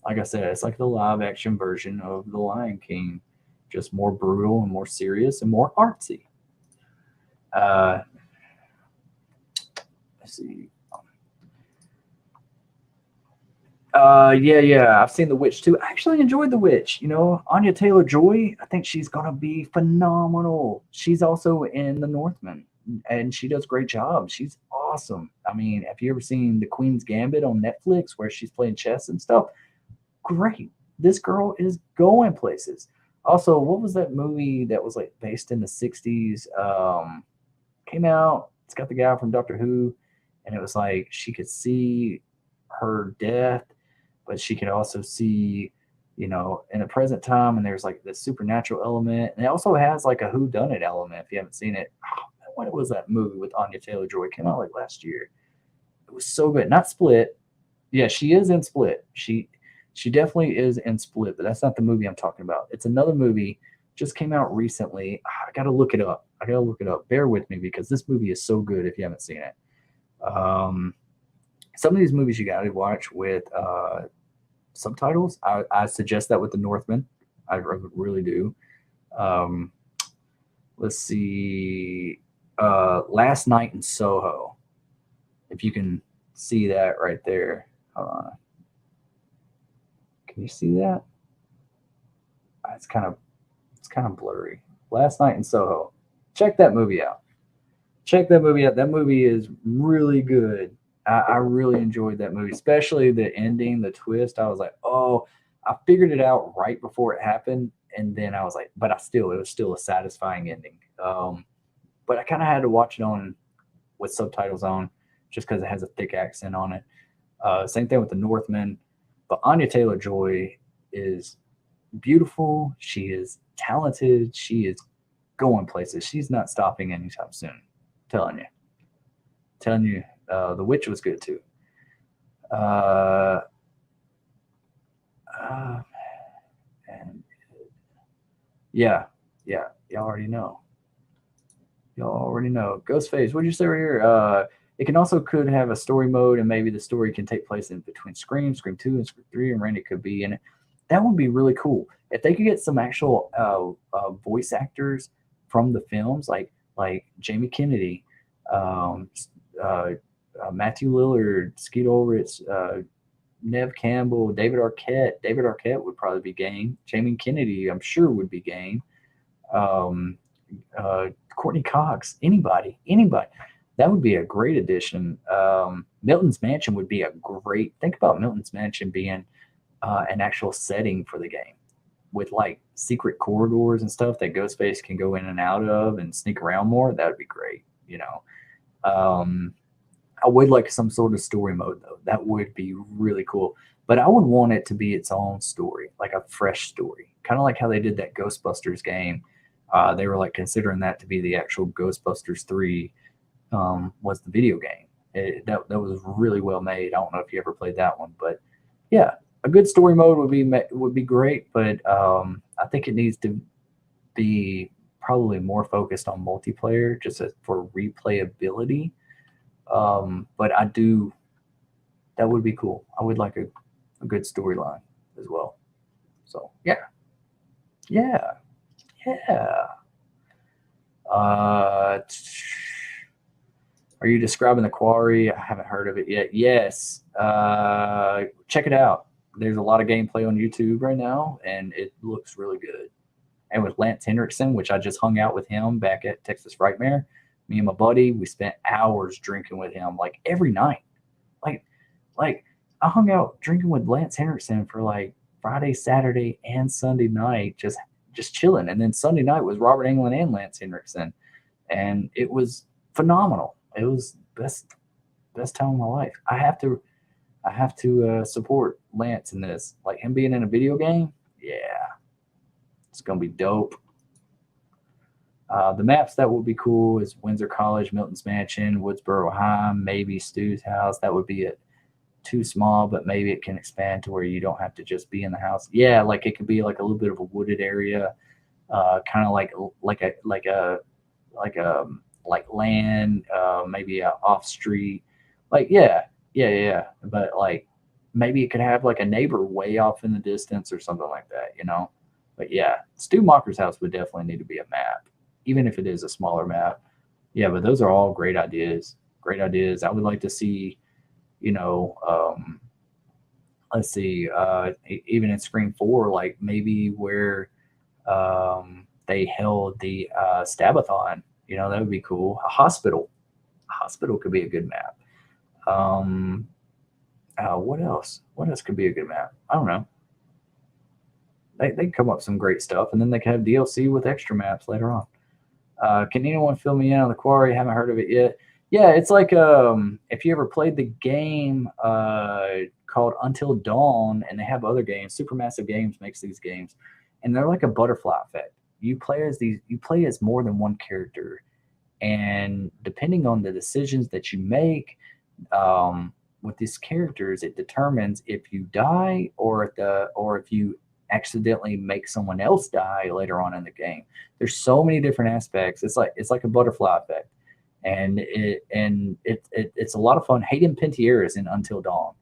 Like I said, it's like the live action version of The Lion King, just more brutal and more serious and more artsy. Let's see. Yeah. I've seen The Witch too. I actually enjoyed The Witch. You know, Anya Taylor Joy. I think she's gonna be phenomenal. She's also in The Northman, and she does a great job. She's awesome. I mean, have you ever seen The Queen's Gambit on Netflix, where she's playing chess and stuff? Great. This girl is going places. Also, what was that movie that was like based in the '60s? Came out. It's got the guy from Doctor Who, and it was like she could see her death, but she could also see, you know, in the present time. And there's like this supernatural element, and it also has like a who done it element. If you haven't seen it, what was that movie with Anya Taylor Joy? Came out like last year. It was so good. Not Split. Yeah, she is in Split. She definitely is in Split, but that's not the movie I'm talking about. It's another movie just came out recently. I got to look it up. I got to look it up. Bear with me because this movie is so good if you haven't seen it. Um, some of these movies you got to watch with subtitles. I suggest that with The Northman. I really do. Um, let's see. Last Night in Soho. If you can see that right there. Hold on. Can you see that? It's kind of blurry. Last Night in Soho. Check that movie out. Check that movie out. That movie is really good. I really enjoyed that movie, especially the ending, the twist. I was like, oh, I figured it out right before it happened, and then I was like, but it was still a satisfying ending. But I kind of had to watch it on with subtitles on, just because it has a thick accent on it. Same thing with The Northman, but Anya Taylor Joy is beautiful. She is talented. She is going places. She's not stopping anytime soon. I'm telling you, telling you. The Witch was good too. Uh, uh, and yeah, yeah, y'all already know. Y'all already know. Ghostface. What'd you say right here? It can also could have a story mode, and maybe the story can take place in between Scream 2, and Scream 3, and Randy could be in it. That would be really cool if they could get some actual voice actors from the films, like Jamie Kennedy, um, Matthew Lillard, Skeet Ulrich, Neve Campbell, David Arquette. David Arquette would probably be game. Jamie Kennedy, I'm sure, would be game. Um, Courtney Cox, anybody. That would be a great addition. Milton's Mansion would be a great. Think about Milton's Mansion being an actual setting for the game with like secret corridors and stuff that Ghostface can go in and out of and sneak around more. That would be great. You know, um, I would like some sort of story mode though. That would be really cool. But I would want it to be its own story, like a fresh story, kind of like how they did that Ghostbusters game. They were like considering that to be the actual Ghostbusters 3 was the video game. That was really well made. I don't know if you ever played that one, but yeah, a good story mode would be great. But I think it needs to be probably more focused on multiplayer, just for replayability. But I do that would be cool. I would like a good storyline as well. So yeah, yeah. Uh, are you describing the quarry? I haven't heard of it yet. Yes. Check it out. There's a lot of gameplay on YouTube right now, and it looks really good. And with Lance Henriksen, which I just hung out with him back at Texas Frightmare, me and my buddy, we spent hours drinking with him like every night. Like, like I hung out drinking with Lance Henriksen for like Friday, Saturday, and Sunday night, just chilling. And then Sunday night was Robert Englund and Lance Henriksen, and it was phenomenal. It was best time of my life. I have to support Lance in this. Like him being in a video game, yeah, it's gonna be dope. The maps that would be cool is Windsor College, Milton's Mansion, Woodsboro High, maybe Stu's house. That would be it. Too small, but maybe it can expand to where you don't have to just be in the house. Yeah, like it could be like a little bit of a wooded area, kind of like land, maybe a off street. Like yeah. But like maybe it could have like a neighbor way off in the distance or something like that, you know. But yeah, Stu Mocker's house would definitely need to be a map, even if it is a smaller map. Yeah, but those are all great ideas. Great ideas. I would like to see, you know, let's see, even in Scream 4, like maybe where they held the Stabathon, that would be cool. A hospital could be a good map. What else? What else could be a good map? I don't know. They come up with some great stuff, and then they can have DLC with extra maps later on. Can anyone fill me in on the Quarry? Haven't heard of it yet. Yeah, it's like if you ever played the game called Until Dawn, and they have other games. Supermassive Games makes these games, and they're like a butterfly effect. You play as more than one character, and depending on the decisions that you make with these characters, it determines if you die or if you accidentally make someone else die later on in the game. There's so many different aspects. It's like a butterfly effect, and it's a lot of fun. Hayden Panettiere is in Until Dawn.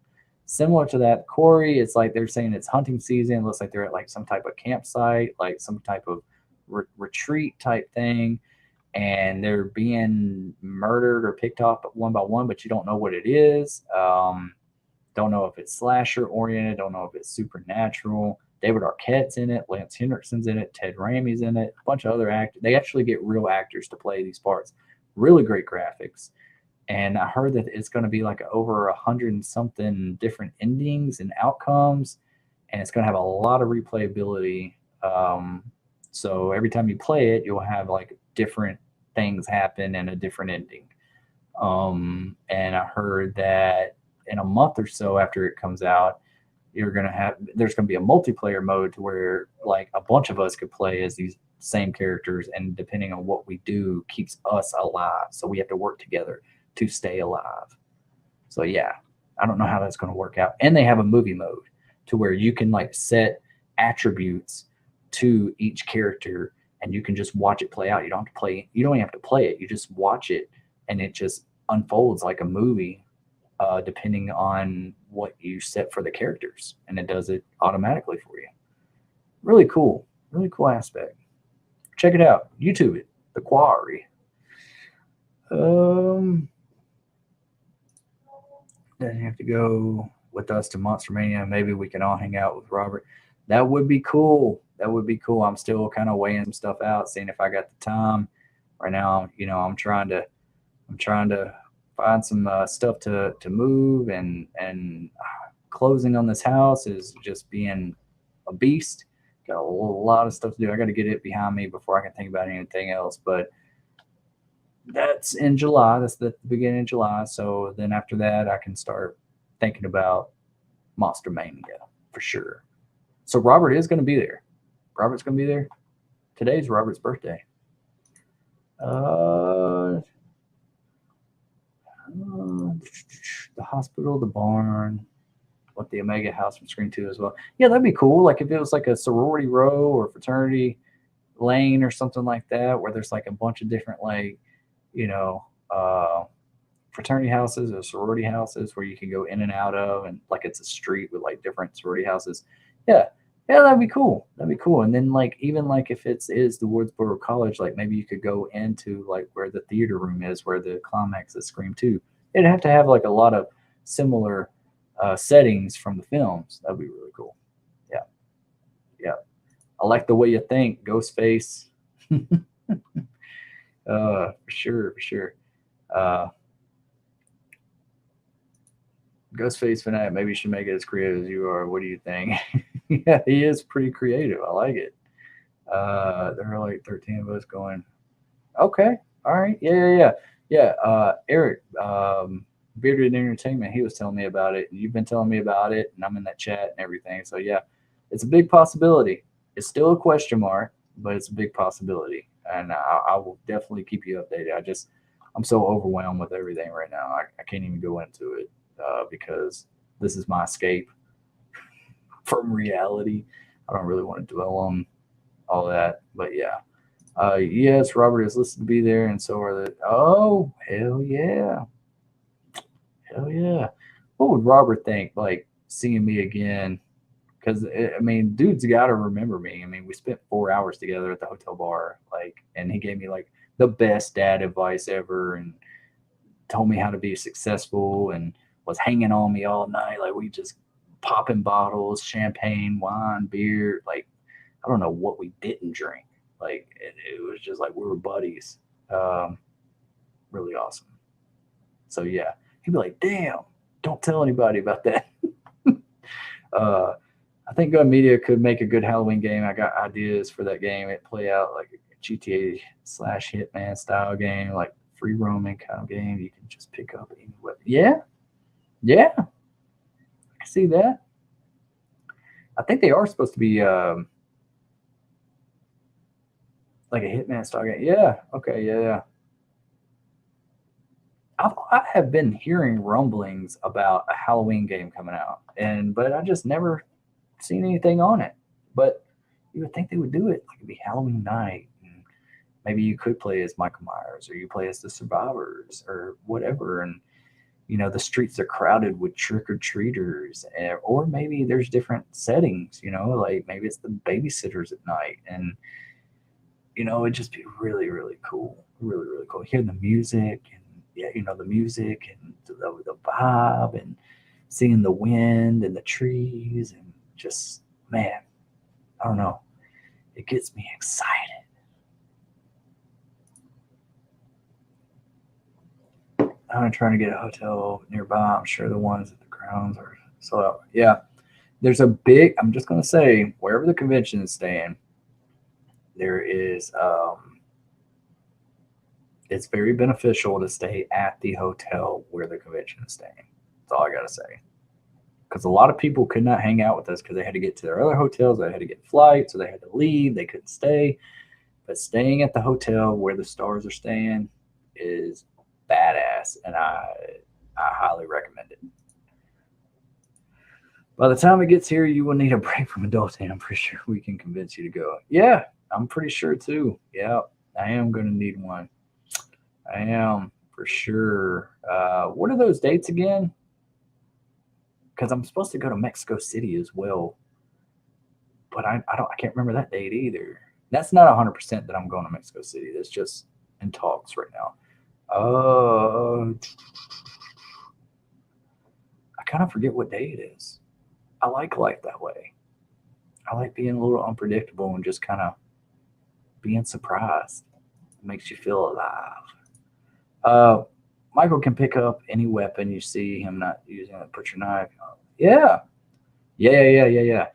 Similar to that, Quarry, it's like they're saying it's hunting season. It looks like they're at like some type of campsite, like some type of retreat type thing, and they're being murdered or picked off one by one, but you don't know what it is. Don't know if it's slasher oriented. Don't know if it's supernatural. David Arquette's in it. Lance Henriksen's in it. Ted Ramey's in it. A bunch of other actors. They actually get real actors to play these parts. Really great graphics. And I heard that it's going to be like over 100 and something different endings and outcomes, and it's going to have a lot of replayability. So every time you play it, you'll have like different things happen and a different ending. And I heard that in a month or so after it comes out, there's going to be a multiplayer mode to where like a bunch of us could play as these same characters, and depending on what we do keeps us alive. So we have to work together to stay alive. So yeah, I don't know how that's going to work out. And they have a movie mode to where you can like set attributes to each character, and you can just watch it play out. You don't have to play. You don't even have to play it. You just watch it, and it just unfolds like a movie, depending on what you set for the characters, and it does it automatically for you. Really cool aspect. Check it out. YouTube it. The Quarry. Then you have to go with us to Monster Mania. Maybe we can all hang out with Robert. That would be cool. I'm still kind of weighing some stuff out, seeing if I got the time. Right now, I'm trying to find some stuff to move, and closing on this house is just being a beast. Got a lot of stuff to do. I got to get it behind me before I can think about anything else. But that's in July. That's the beginning of July. So then after that, I can start thinking about Monster Mania for sure. So Robert is going to be there. Robert's going to be there. Today's Robert's birthday. The hospital, the barn, what the Omega House from Scream 2 as well. Yeah, that'd be cool. Like if it was like a sorority row or fraternity lane or something like that, where there's like a bunch of different like, fraternity houses or sorority houses where you can go in and out of, and like it's a street with like different sorority houses. Yeah, that'd be cool. And then like even like if is the Woodsboro College, like maybe you could go into like where the theater room is, where the climax is Scream 2. It'd have to have like a lot of similar settings from the films. That'd be really cool. Yeah. I like the way you think, Ghostface. For sure. Ghostface fanatic. Maybe you should make it as creative as you are. What do you think? Yeah, he is pretty creative. I like it. There are like 13 of us going. Okay, all right. Yeah. Eric, Bearded Entertainment. He was telling me about it. You've been telling me about it, and I'm in that chat and everything. So yeah, it's a big possibility. It's still a question mark, but it's a big possibility, and I will definitely keep you updated. I'm so overwhelmed with everything right now. I can't even go into it because this is my escape from reality. I don't really want to dwell on all that, but yeah. Yes, Robert is listed to be there, and so are the. Oh, hell yeah. What would Robert think, like seeing me again? Because dude's got to remember me. We spent 4 hours together at the hotel bar, and he gave me like the best dad advice ever, and told me how to be successful, and was hanging on me all night. Like we just popping bottles, champagne, wine, beer. Like, I don't know what we didn't drink. Like, it was just like we were buddies. Um, really awesome. So yeah, he'd be like, "Damn, don't tell anybody about that." uh, I think Gun Media could make a good Halloween game. I got ideas for that game. It play out like a GTA slash Hitman style game, like free roaming kind of game. You can just pick up any weapon. Yeah, yeah, I can see that. I think they are supposed to be like a Hitman style game. Yeah. Okay. Yeah. Yeah. I have been hearing rumblings about a Halloween game coming out, and but I just never seen anything on it. But you would think they would do it. Like it'd be Halloween night, and maybe you could play as Michael Myers, or you play as the survivors, or whatever. And the streets are crowded with trick or treaters, or maybe there's different settings. Like maybe it's the babysitters at night, and it'd just be really, really cool. Really, really cool. Hearing the music and yeah, the music and the vibe and seeing the wind and the trees and just man, I don't know. It gets me excited. I'm trying to get a hotel nearby. I'm sure the ones at the grounds are sold out. Yeah. There's a big, I'm just going to say, wherever the convention is staying, there is it's very beneficial to stay at the hotel where the convention is staying. That's all I got to say. Because a lot of people could not hang out with us because they had to get to their other hotels, they had to get flights, or they had to leave, they couldn't stay. But staying at the hotel where the stars are staying is badass, and I highly recommend it. By the time it gets here, you will need a break from adulting. I'm pretty sure we can convince you to go. Yeah, I'm pretty sure too. Yeah, I am going to need one. I am for sure. What are those dates again? Because I'm supposed to go to Mexico City as well, but I can't remember that date either. That's not 100% that I'm going to Mexico City. That's just in talks right now. I kind of forget what day it is. I like life that way. I like being a little unpredictable and just kind of being surprised. It makes you feel alive. Uh, Michael can pick up any weapon you see him not using it. Put your knife. Yeah, yeah.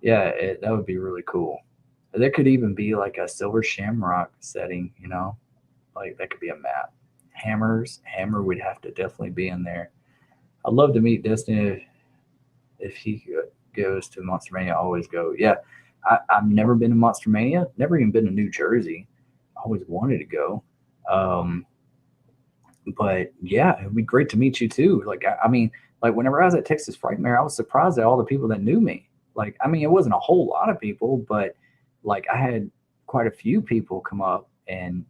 That would be really cool. There could even be like a silver shamrock setting. Like that could be a map. Hammer would have to definitely be in there. I'd love to meet Destiny if he goes to Monster Mania. I always go. Yeah, I've never been to Monster Mania. Never even been to New Jersey. I always wanted to go. Um, but yeah, it'd be great to meet you too. Like I mean, like whenever I was at Texas Frightmare, I was surprised at all the people that knew me. Like I mean, it wasn't a whole lot of people, but like I had quite a few people come up and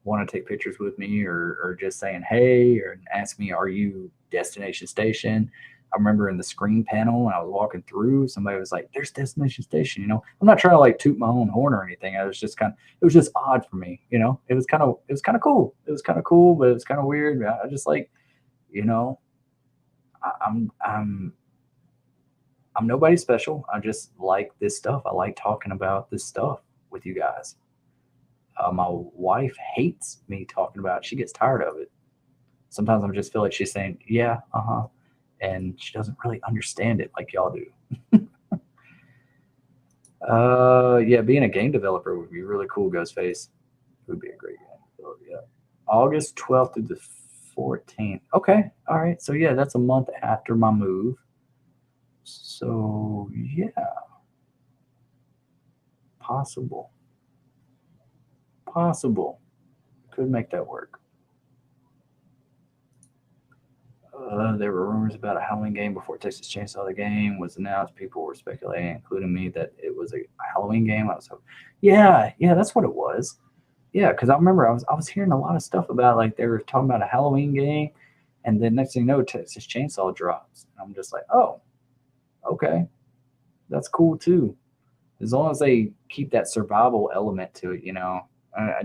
want to take pictures with me or just saying hey or ask me, are you Destination Station? I remember in the screen panel when I was walking through, somebody was like, "There's Destination Station." I'm not trying to like toot my own horn or anything. It was just odd for me. It was kind of cool. It was kind of cool, but it was kind of weird. I just like, you know, I'm I'm nobody special. I just like this stuff. I like talking about this stuff with you guys. My wife hates me talking about it. She gets tired of it. Sometimes I just feel like she's saying, "Yeah, uh-huh," and she doesn't really understand it like y'all do. Yeah, being a game developer would be really cool, Ghostface. It would be a great game developer, yeah. August 12th through the 14th. Okay, all right. So yeah, that's a month after my move. So yeah, possible. Possible. Could make that work. There were rumors about a Halloween game before Texas Chainsaw the game was announced. People were speculating, including me, that it was a Halloween game. I was like, yeah, that's what it was. Yeah, because I remember I was hearing a lot of stuff about like they were talking about a Halloween game, and then next thing you know, Texas Chainsaw drops. And I'm just like, oh, okay, that's cool too. As long as they keep that survival element to it.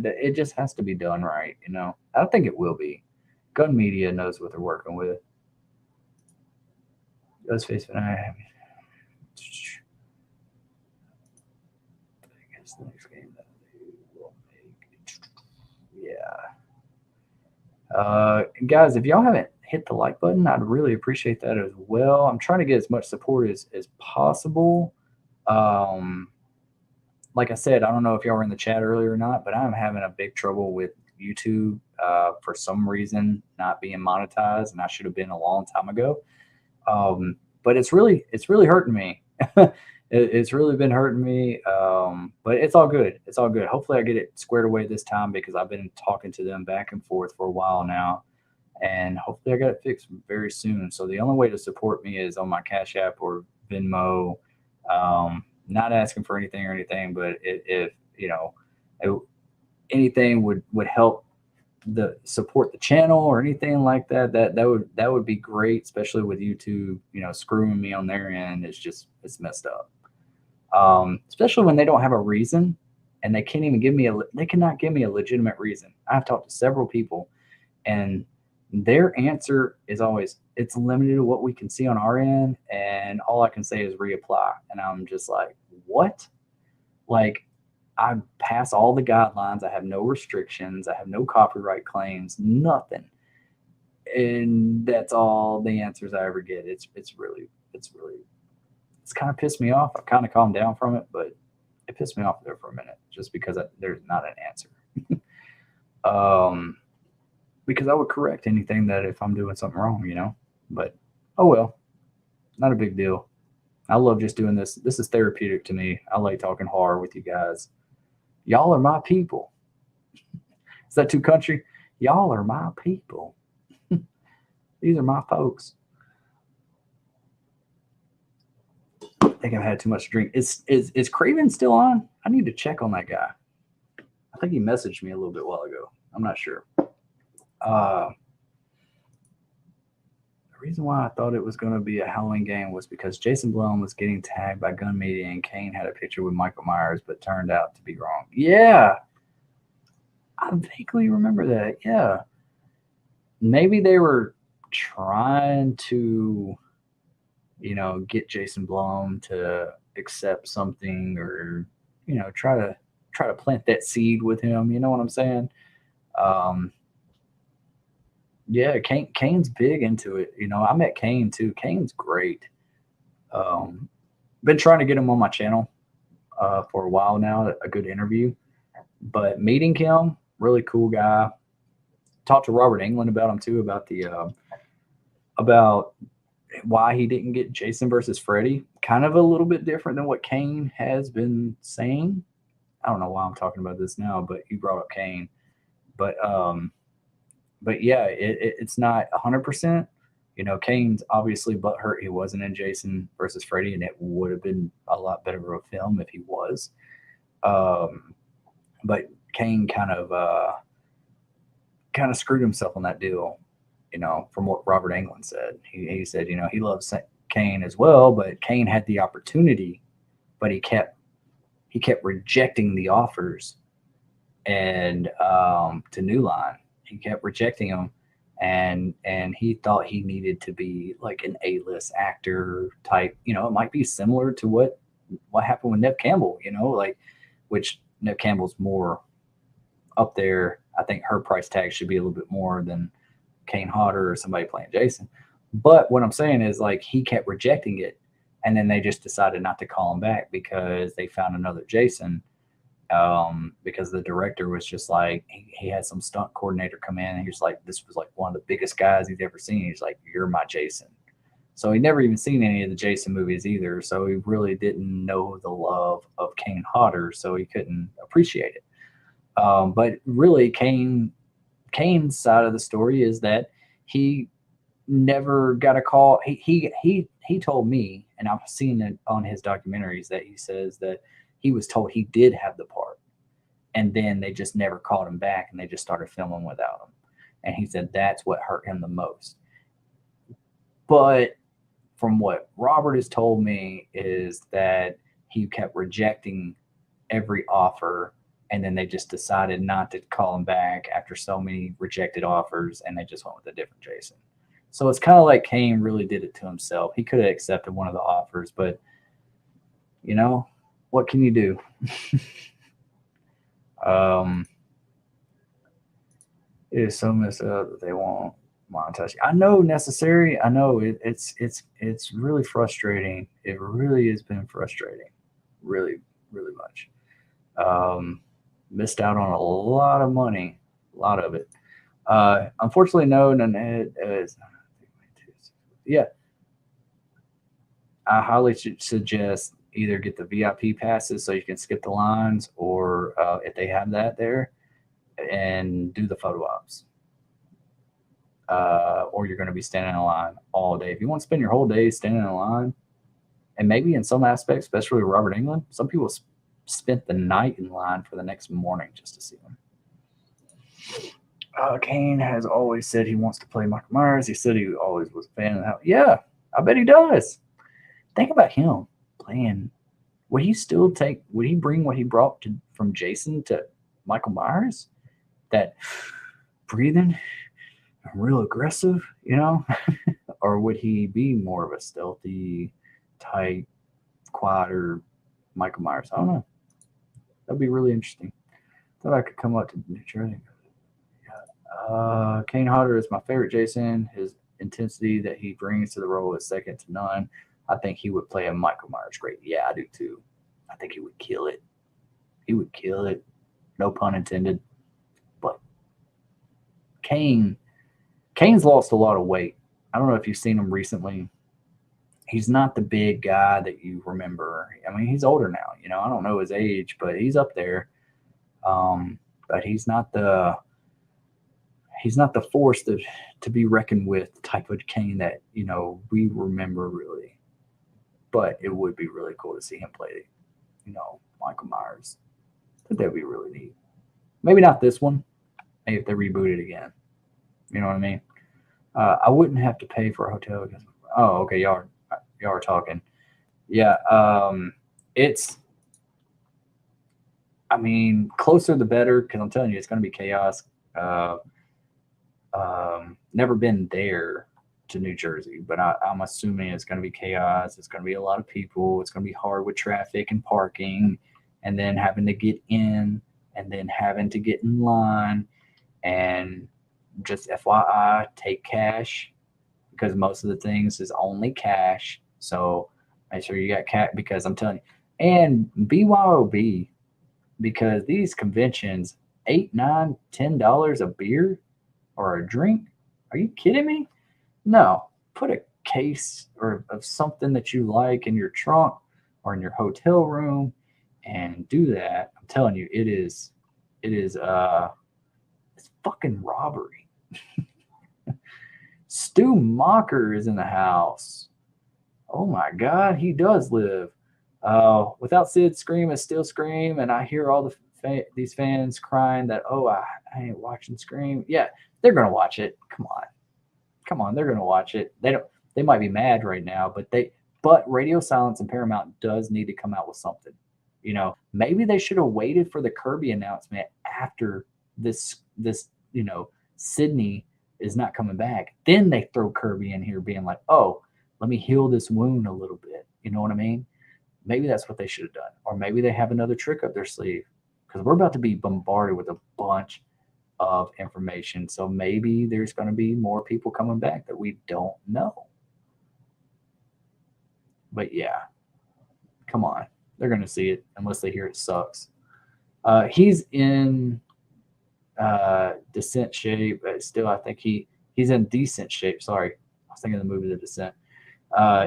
It just has to be done right. I don't think it will be. Gun Media knows what they're working with. Ghostface and I guess the next game that they will make. Yeah. Guys, if y'all haven't hit the like button, I'd really appreciate that as well. I'm trying to get as much support as possible. Um, like I said, I don't know if y'all were in the chat earlier or not, but I'm having a big trouble with YouTube for some reason not being monetized, and I should have been a long time ago. But it's really hurting me. It's really been hurting me. But it's all good. It's all good. Hopefully, I get it squared away this time because I've been talking to them back and forth for a while now, and hopefully, I got it fixed very soon. So the only way to support me is on my Cash App or Venmo. Not asking for anything or anything, but if you know, it, anything would help the support the channel or anything like that, that would be great, especially with YouTube, screwing me on their end. It's messed up. Especially when they don't have a reason and they can't even they cannot give me a legitimate reason. I've talked to several people and their answer is always, it's limited to what we can see on our end, and all I can say is reapply. And I'm just like, what? Like, I pass all the guidelines. I have no restrictions. I have no copyright claims, nothing. And that's all the answers I ever get. It's kind of pissed me off. I kind of calmed down from it, but it pissed me off there for a minute just because there's not an answer. Because I would correct anything that if I'm doing something wrong, but oh well, not a big deal. I love just doing this. This is therapeutic to me. I like talking horror with you guys. Y'all are my people. Is that too country? Y'all are my people. These are my folks. I think I've had too much to drink. Is Craven still on? I need to check on that guy. I think he messaged me a little bit while ago. I'm not sure. The reason why I thought it was going to be a Halloween game was because Jason Blum was getting tagged by Gun Media and Kane had a picture with Michael Myers, but turned out to be wrong. Yeah. I vaguely remember that. Yeah. Maybe they were trying to, get Jason Blum to accept something or, try to plant that seed with him. You know what I'm saying? Yeah, Kane's big into it. I met Kane too. Kane's great. Been trying to get him on my channel for a while now, a good interview. But meeting him, really cool guy. Talked to Robert Englund about him too, about why he didn't get Jason versus Freddy. Kind of a little bit different than what Kane has been saying. I don't know why I'm talking about this now, but he brought up Kane. But yeah, it's not 100%. Kane's obviously butthurt he wasn't in Jason versus Freddy, and it would have been a lot better of a film if he was. But Kane kind of screwed himself on that deal, from what Robert Englund said. He said, he loves Kane as well, but Kane had the opportunity, but he kept rejecting the offers and to New Line. He kept rejecting them, and he thought he needed to be like an A-list actor type. It might be similar to what happened with Neve Campbell. Which Neve Campbell's more up there. I think her price tag should be a little bit more than Kane Hodder or somebody playing Jason. But what I'm saying is, like, he kept rejecting it, and then they just decided not to call him back because they found another Jason. Because the director was just like, he had some stunt coordinator come in and he was like, this was like one of the biggest guys he's ever seen. He's like, you're my Jason. So he never even seen any of the Jason movies either. So he really didn't know the love of Kane Hodder, so he couldn't appreciate it. But really, Kane's side of the story is that he never got a call. He told me, and I've seen it on his documentaries, that he says that he was told he did have the part, and then they just never called him back, and they just started filming without him. And he said that's what hurt him the most. But from what Robert has told me is that he kept rejecting every offer, and then they just decided not to call him back after so many rejected offers, and they just went with a different Jason. So it's kind of like Kane really did it to himself. He could have accepted one of the offers, but you know, what can you do? um, it is so messed up that they won't monetize. I know necessary. I know it's really frustrating. It really has been frustrating, really really much. Um, Missed out on a lot of money, a lot of it. Unfortunately, no, none. Yeah, I highly suggest either get the VIP passes so you can skip the lines, or if they have that there, and do the photo ops. Or you're going to be standing in line all day. If you want to spend your whole day standing in line, and maybe in some aspects, especially with Robert England, some people spent the night in line for the next morning just to see him. Kane has always said he wants to play Michael Myers. He said he always was a fan of the house. Yeah, I bet he does. Think about him playing. Would he still take? Would he bring what he brought from Jason to Michael Myers? That breathing, real aggressive, or would he be more of a stealthy, tight, quieter Michael Myers? I don't know. That'd be really interesting. Thought I could come up to New Jersey. Kane Hodder is my favorite Jason. His intensity that he brings to the role is second to none. I think he would play a Michael Myers great. Yeah, I do too. I think he would kill it. He would kill it. No pun intended. But Kane's lost a lot of weight. I don't know if you've seen him recently. He's not the big guy that you remember. I mean, he's older now. I don't know his age, but he's up there. But he's not the force to be reckoned with type of Kane that we remember really. But it would be really cool to see him play, Michael Myers. I think that would be really neat. Maybe not this one. Maybe if they reboot it again. You know what I mean? I wouldn't have to pay for a hotel. Oh, okay, y'all are talking. Yeah, it's. I mean, closer the better, because I'm telling you, it's going to be chaos. Never been there to New Jersey, but I'm assuming it's going to be chaos. It's going to be a lot of people. It's going to be hard with traffic and parking, and then having to get in, and then having to get in line. And just FYI, take cash, because most of the things is only cash. So make sure you got cash, because I'm telling you, and BYOB, because these conventions, $8, $9, $10 a beer or a drink. Are you kidding me? No. Put a case or of something that you like in your trunk or in your hotel room and do that. I'm telling you, it's fucking robbery. Stu Mocker is in the house. Oh my God, he does live. Without Sid, Scream is still Scream, and I hear all these fans crying that, oh, I ain't watching Scream. Yeah, they're gonna watch it. Come on, they're gonna watch it. They might be mad right now, but Radio Silence and Paramount does need to come out with something. Maybe they should have waited for the Kirby announcement after this. Sydney is not coming back. Then they throw Kirby in here, being like, oh, let me heal this wound a little bit. You know what I mean? Maybe that's what they should have done. Or maybe they have another trick up their sleeve, because we're about to be bombarded with a bunch of information. So maybe there's going to be more people coming back that we don't know. But yeah, come on. They're going to see it unless they hear it sucks. He's in decent shape. But still, I think he's in decent shape. Sorry. I was thinking of the movie The Descent.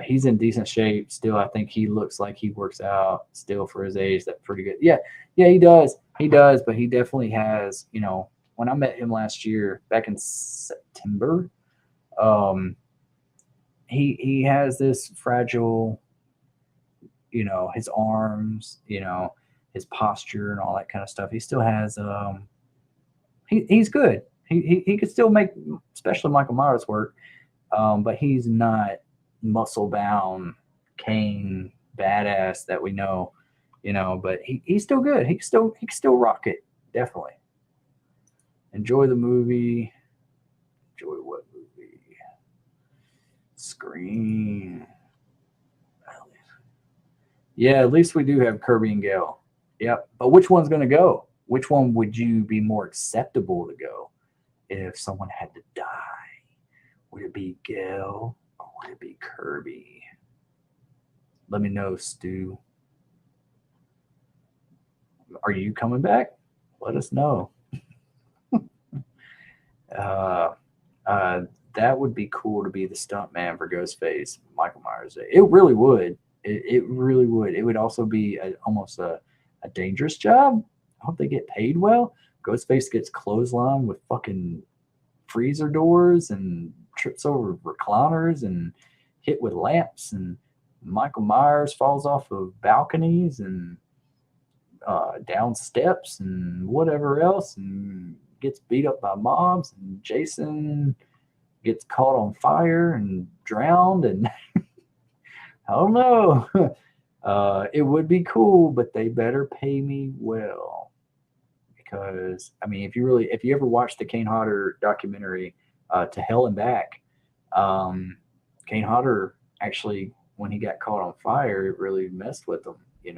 He's in decent shape still. I think he looks like he works out still for his age. That's pretty good. Yeah, he does. But he definitely has, when I met him last year, back in September, he has this fragile, his arms, his posture and all that kind of stuff. He still has, he's good. He could still make, especially Michael Myers work, but he's not muscle bound Kane badass that we know, but he's still good. He can still rock it. Definitely. Enjoy the movie. Enjoy what movie? Scream. Yeah, at least we do have Kirby and Gale. Yep. But which one's going to go? Which one would you be more acceptable to go if someone had to die? Would it be Gale or would it be Kirby? Let me know, Stu. Are you coming back? Let us know. uh, that would be cool to be the stunt man for Ghostface, Michael Myers. It really would. It really would. It would also be almost a dangerous job. I hope they get paid well. Ghostface gets clotheslined with fucking freezer doors and trips over recliners and hit with lamps, and Michael Myers falls off of balconies and down steps and whatever else and gets beat up by mobs, and Jason gets caught on fire and drowned, and I don't know. It would be cool, but they better pay me well, because I mean, if you ever watched the Kane Hodder documentary, To Hell and Back, Kane Hodder actually, when he got caught on fire, it really messed with him. He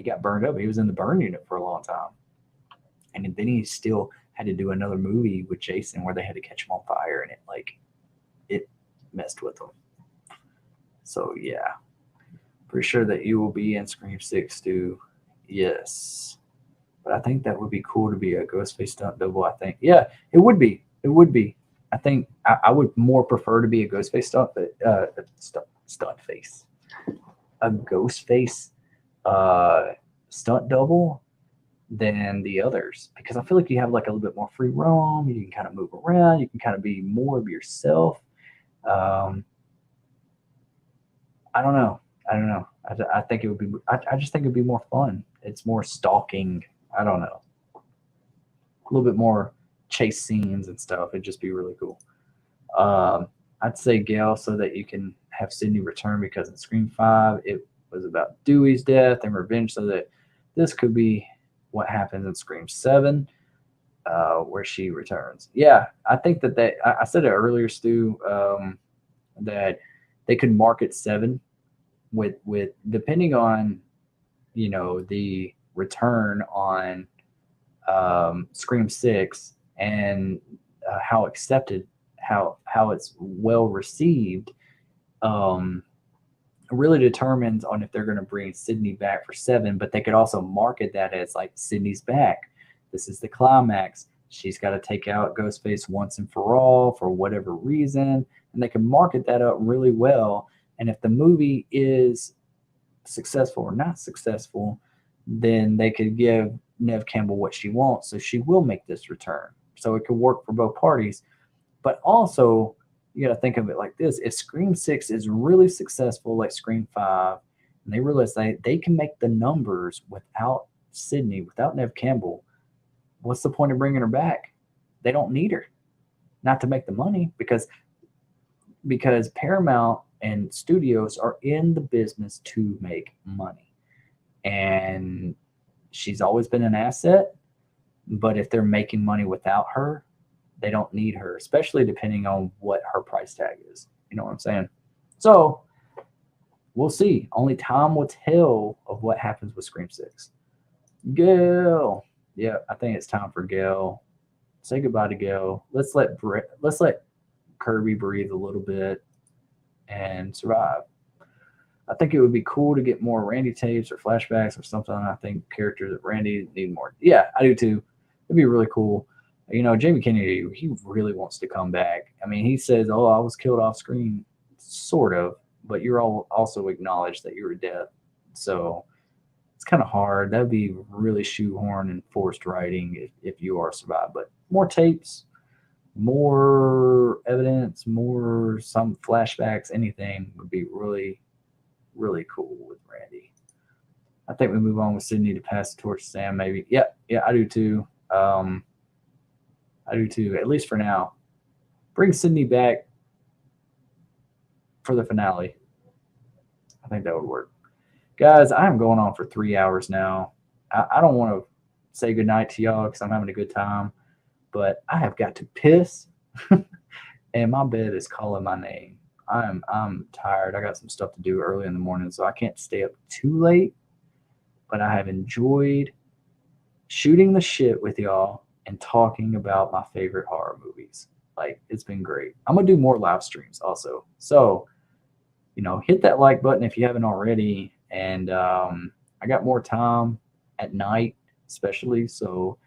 got burned up. He was in the burn unit for a long time, and then he still had to do another movie with Jason where they had to catch him on fire, and it messed with him. So yeah, pretty sure that you will be in Scream 6 too. Yes, but I think that would be cool to be a Ghostface stunt double. I think, yeah, it would be. It would be. I think I would more prefer to be a Ghostface stunt face, a Ghostface stunt double than the others, because I feel like you have like a little bit more free roam. You can kind of move around. You can kind of be more of yourself. I don't know. I think it would be. I just think it'd be more fun. It's more stalking. I don't know. A little bit more chase scenes and stuff. It'd just be really cool. I'd say Gale, so that you can have Sydney return, because in Scream 5 it was about Dewey's death and revenge, so that this could be what happens in Scream 7, where she returns. Yeah, I think that I said it earlier, Stu, that they could market 7 with depending on the return on Scream 6 and how accepted, how it's well received, really determines on if they're going to bring Sydney back for 7. But they could also market that as like, Sydney's back. This is the climax. She's got to take out Ghostface once and for all for whatever reason, and they can market that up really well. And if the movie is successful or not successful, then they could give Neve Campbell what she wants, so she will make this return. So it could work for both parties. But also, you got to think of it like this: if Scream 6 is really successful, like Scream 5, and they realize they can make the numbers without Sydney, without Neve Campbell, what's the point of bringing her back? They don't need her, not to make the money, because Paramount and studios are in the business to make money. And she's always been an asset, but if they're making money without her, they don't need her, especially depending on what her price tag is. You know what I'm saying? So we'll see. Only time will tell of what happens with Scream 6. Gale. Yeah, I think it's time for Gale. Say goodbye to Gale. Let's let Kirby breathe a little bit and survive. I think it would be cool to get more Randy tapes or flashbacks or something. I think characters that Randy need more. Yeah, I do too. It'd be really cool. Jamie Kennedy, he really wants to come back. I mean, he says, "Oh, I was killed off screen," sort of, but you're all also acknowledged that you were dead. So it's kind of hard. That'd be really shoehorned and forced writing if you are survived. But more tapes, more evidence, more some flashbacks, anything would be really, really cool with Randy. I think we move on with Sydney to pass the torch to Sam, maybe. Yeah, I do too. I do too, at least for now. Bring Sydney back for the finale. I think that would work. Guys, I'm going on for 3 hours now. I don't want to say goodnight to y'all because I'm having a good time, but I have got to piss. and my bed is calling my name. I'm tired. I got some stuff to do early in the morning, so I can't stay up too late. But I have enjoyed shooting the shit with y'all and talking about my favorite horror movies. Like, it's been great. I'm gonna do more live streams also. So, hit that like button if you haven't already. And I got more time at night, especially. So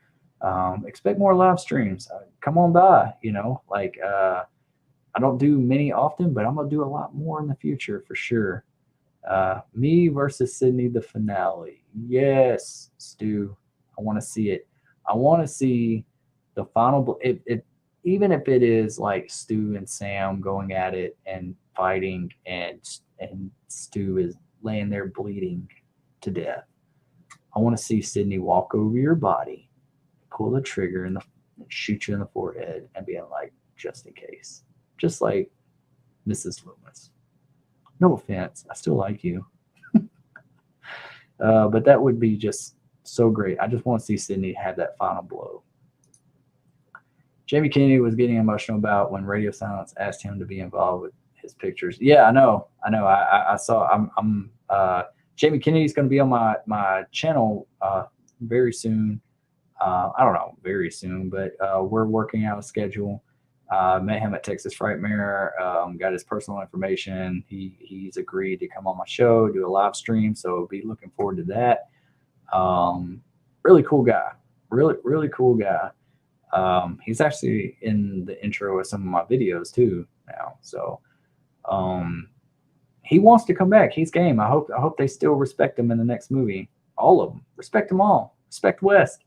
expect more live streams. Come on by. I don't do many often, but I'm gonna do a lot more in the future for sure. Me versus Sydney, the finale. Yes, Stu. I want to see it. I want to see the final. Even if it is like Stu and Sam going at it and fighting, and Stu is laying there bleeding to death. I want to see Sydney walk over your body, pull the trigger, and shoot you in the forehead, and being like, just in case, just like Mrs. Loomis. No offense, I still like you. But that would be just so great. I just want to see Sydney have that final blow. Jamie Kennedy was getting emotional about when Radio Silence asked him to be involved with his pictures. Yeah, I know. I saw. Jamie Kennedy's going to be on my channel very soon. I don't know, very soon, but we're working out a schedule. Met him at Texas Frightmare. Got his personal information. He's agreed to come on my show, do a live stream. So be looking forward to that. Really cool guy. Really cool guy. He's actually in the intro of some of my videos too now. So he wants to come back. He's game. I hope they still respect him in the next movie. All of them. Respect them all. Respect West.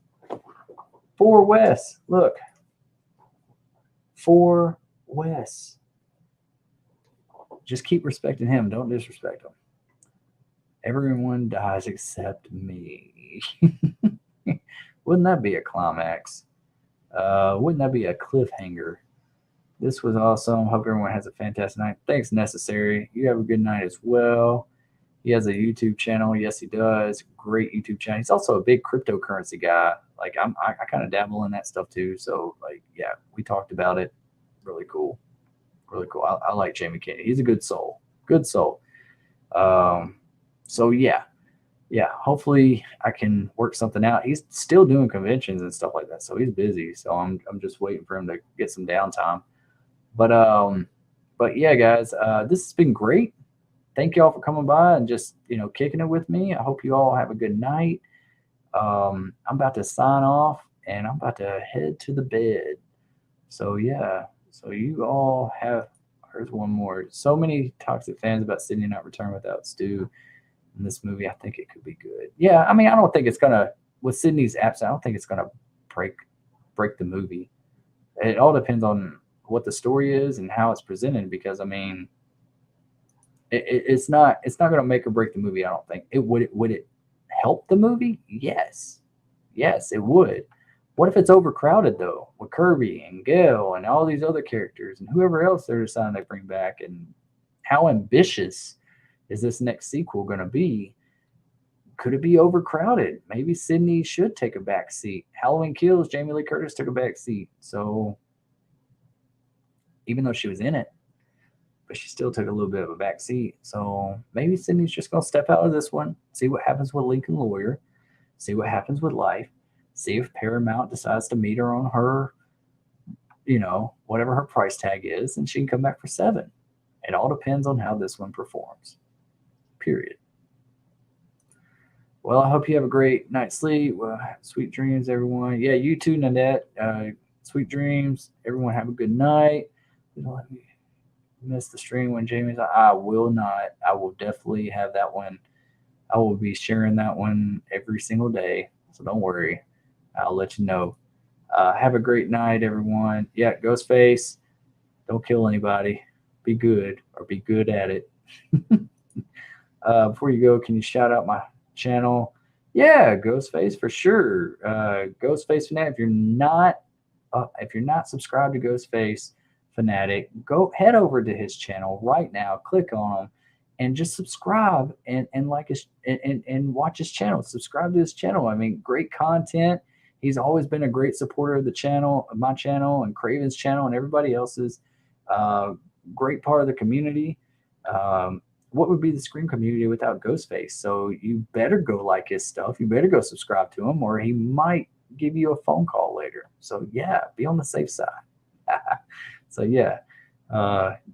For Wes. Look. For Wes. Just keep respecting him. Don't disrespect him. Everyone dies except me. Wouldn't that be a climax? Wouldn't that be a cliffhanger? This was awesome. Hope everyone has a fantastic night. Thanks, Necessary. You have a good night as well. He has a YouTube channel. Yes, he does. Great YouTube channel. He's also a big cryptocurrency guy. Like I kind of dabble in that stuff too. So yeah, we talked about it. Really cool. Really cool. I like Jamie Kennedy. He's a good soul. Good soul. So yeah. Hopefully I can work something out. He's still doing conventions and stuff like that. So he's busy. So I'm just waiting for him to get some downtime. But yeah, guys, this has been great. Thank you all for coming by and just, kicking it with me. I hope you all have a good night. I'm about to sign off and I'm about to head to the bed. So yeah, so you all have, here's one more. So many toxic fans about Sydney not returning without Stu in this movie. I think it could be good. Yeah, I mean, I don't think it's gonna, with Sydney's absence, I don't think it's gonna break the movie. It all depends on what the story is and how it's presented, because I mean, it's not going to make or break the movie. I don't think it would it help the movie? Yes, it would. What if it's overcrowded though, with Kirby and Gail and all these other characters and whoever else they're deciding to bring back? And how ambitious is this next sequel going to be? Could it be overcrowded? Maybe Sydney should take a back seat. Halloween Kills, Jamie Lee Curtis took a back seat. So even though she was in it, but she still took a little bit of a back seat. So maybe Sydney's just going to step out of this one, see what happens with Lincoln Lawyer, see what happens with Life, see if Paramount decides to meet her on her, whatever her price tag is, and she can come back for 7. It all depends on how this one performs. Period. Well, I hope you have a great night's sleep. Sweet dreams, everyone. Yeah, you too, Nanette. Sweet dreams. Everyone have a good night. Don't let me miss the stream when Jamie's. I will not. I will definitely have that one. I will be sharing that one every single day. So don't worry. I'll let you know. Have a great night, everyone. Yeah, Ghostface. Don't kill anybody. Be good, or be good at it. Before you go, can you shout out my channel? Yeah, Ghostface for sure. Ghostface Fanatic. If you're not subscribed to Ghostface Fanatic, go head over to his channel right now. Click on him and just subscribe and like his and watch his channel. Subscribe to his channel. I mean, great content. He's always been a great supporter of the channel, of my channel, and Craven's channel, and everybody else's. Great part of the community. What would be the Scream community without Ghostface? So you better go like his stuff. You better go subscribe to him, or he might give you a phone call later. So yeah, be on the safe side. So yeah,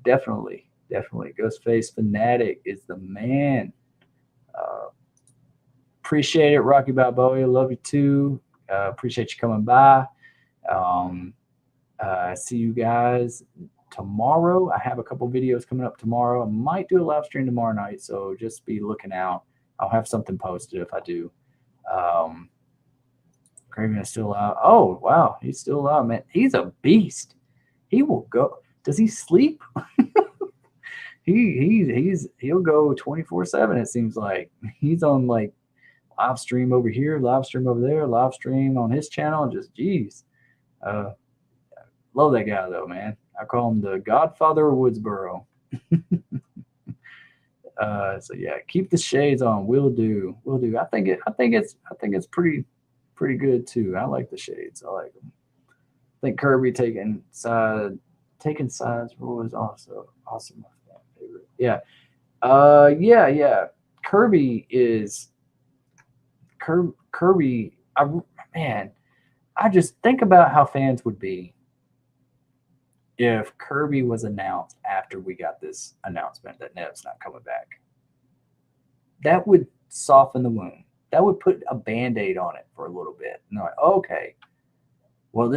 definitely, Ghostface Fanatic is the man. Uh, Appreciate it, Rocky Balboa. Love you too. Appreciate you coming by. Um, See you guys tomorrow. I have a couple videos coming up tomorrow. I might do a live stream tomorrow night, so just be looking out. I'll have something posted if I do. Craven is still out. Oh wow, he's still out, man. He's a beast. He will go. Does he sleep? He'll go 24/7. It seems like he's on like live stream over here, live stream over there, live stream on his channel. Just geez, love that guy though, man. I call him the Godfather of Woodsboro. So yeah, keep the shades on. Will do. I think it's pretty good too. I like the shades. I like them. I think Kirby taking sides was also awesome. My favorite. Yeah. Yeah. Kirby is Kirby. Man, I just think about how fans would be if Kirby was announced after we got this announcement that Neve's not coming back. That would soften the wound. That would put a Band-Aid on it for a little bit. And they're like, okay, well,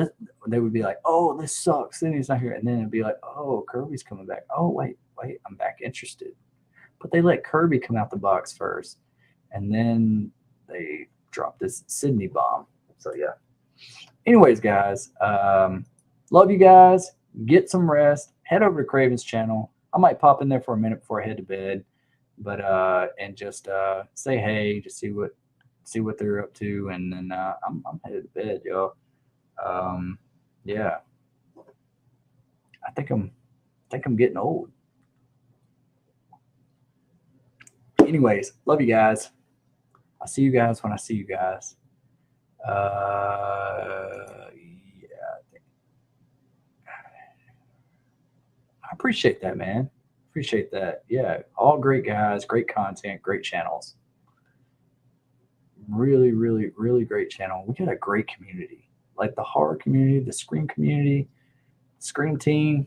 they would be like, oh, this sucks. Then he's not here. And then it'd be like, oh, Kirby's coming back. Oh, wait, I'm back interested. But they let Kirby come out the box first. And then they dropped this Sydney bomb. So, yeah. Anyways, guys, love you guys. Get some rest. Head over to Craven's channel. I might pop in there for a minute before I head to bed. But and just say hey, just see what they're up to, and then I'm headed to bed, y'all. Yeah, I think I'm getting old. Anyways, love you guys. I'll see you guys when I see you guys. Yeah, I appreciate that, man. Appreciate that. Yeah, all great guys, great content, great channels. Really great channel. We got a great community, like the horror community, the Scream community, Scream team.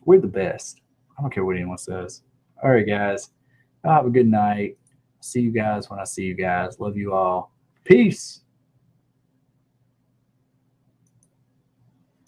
We're the best. I don't care what anyone says. All right, guys. Have a good night. See you guys when I see you guys. Love you all. Peace.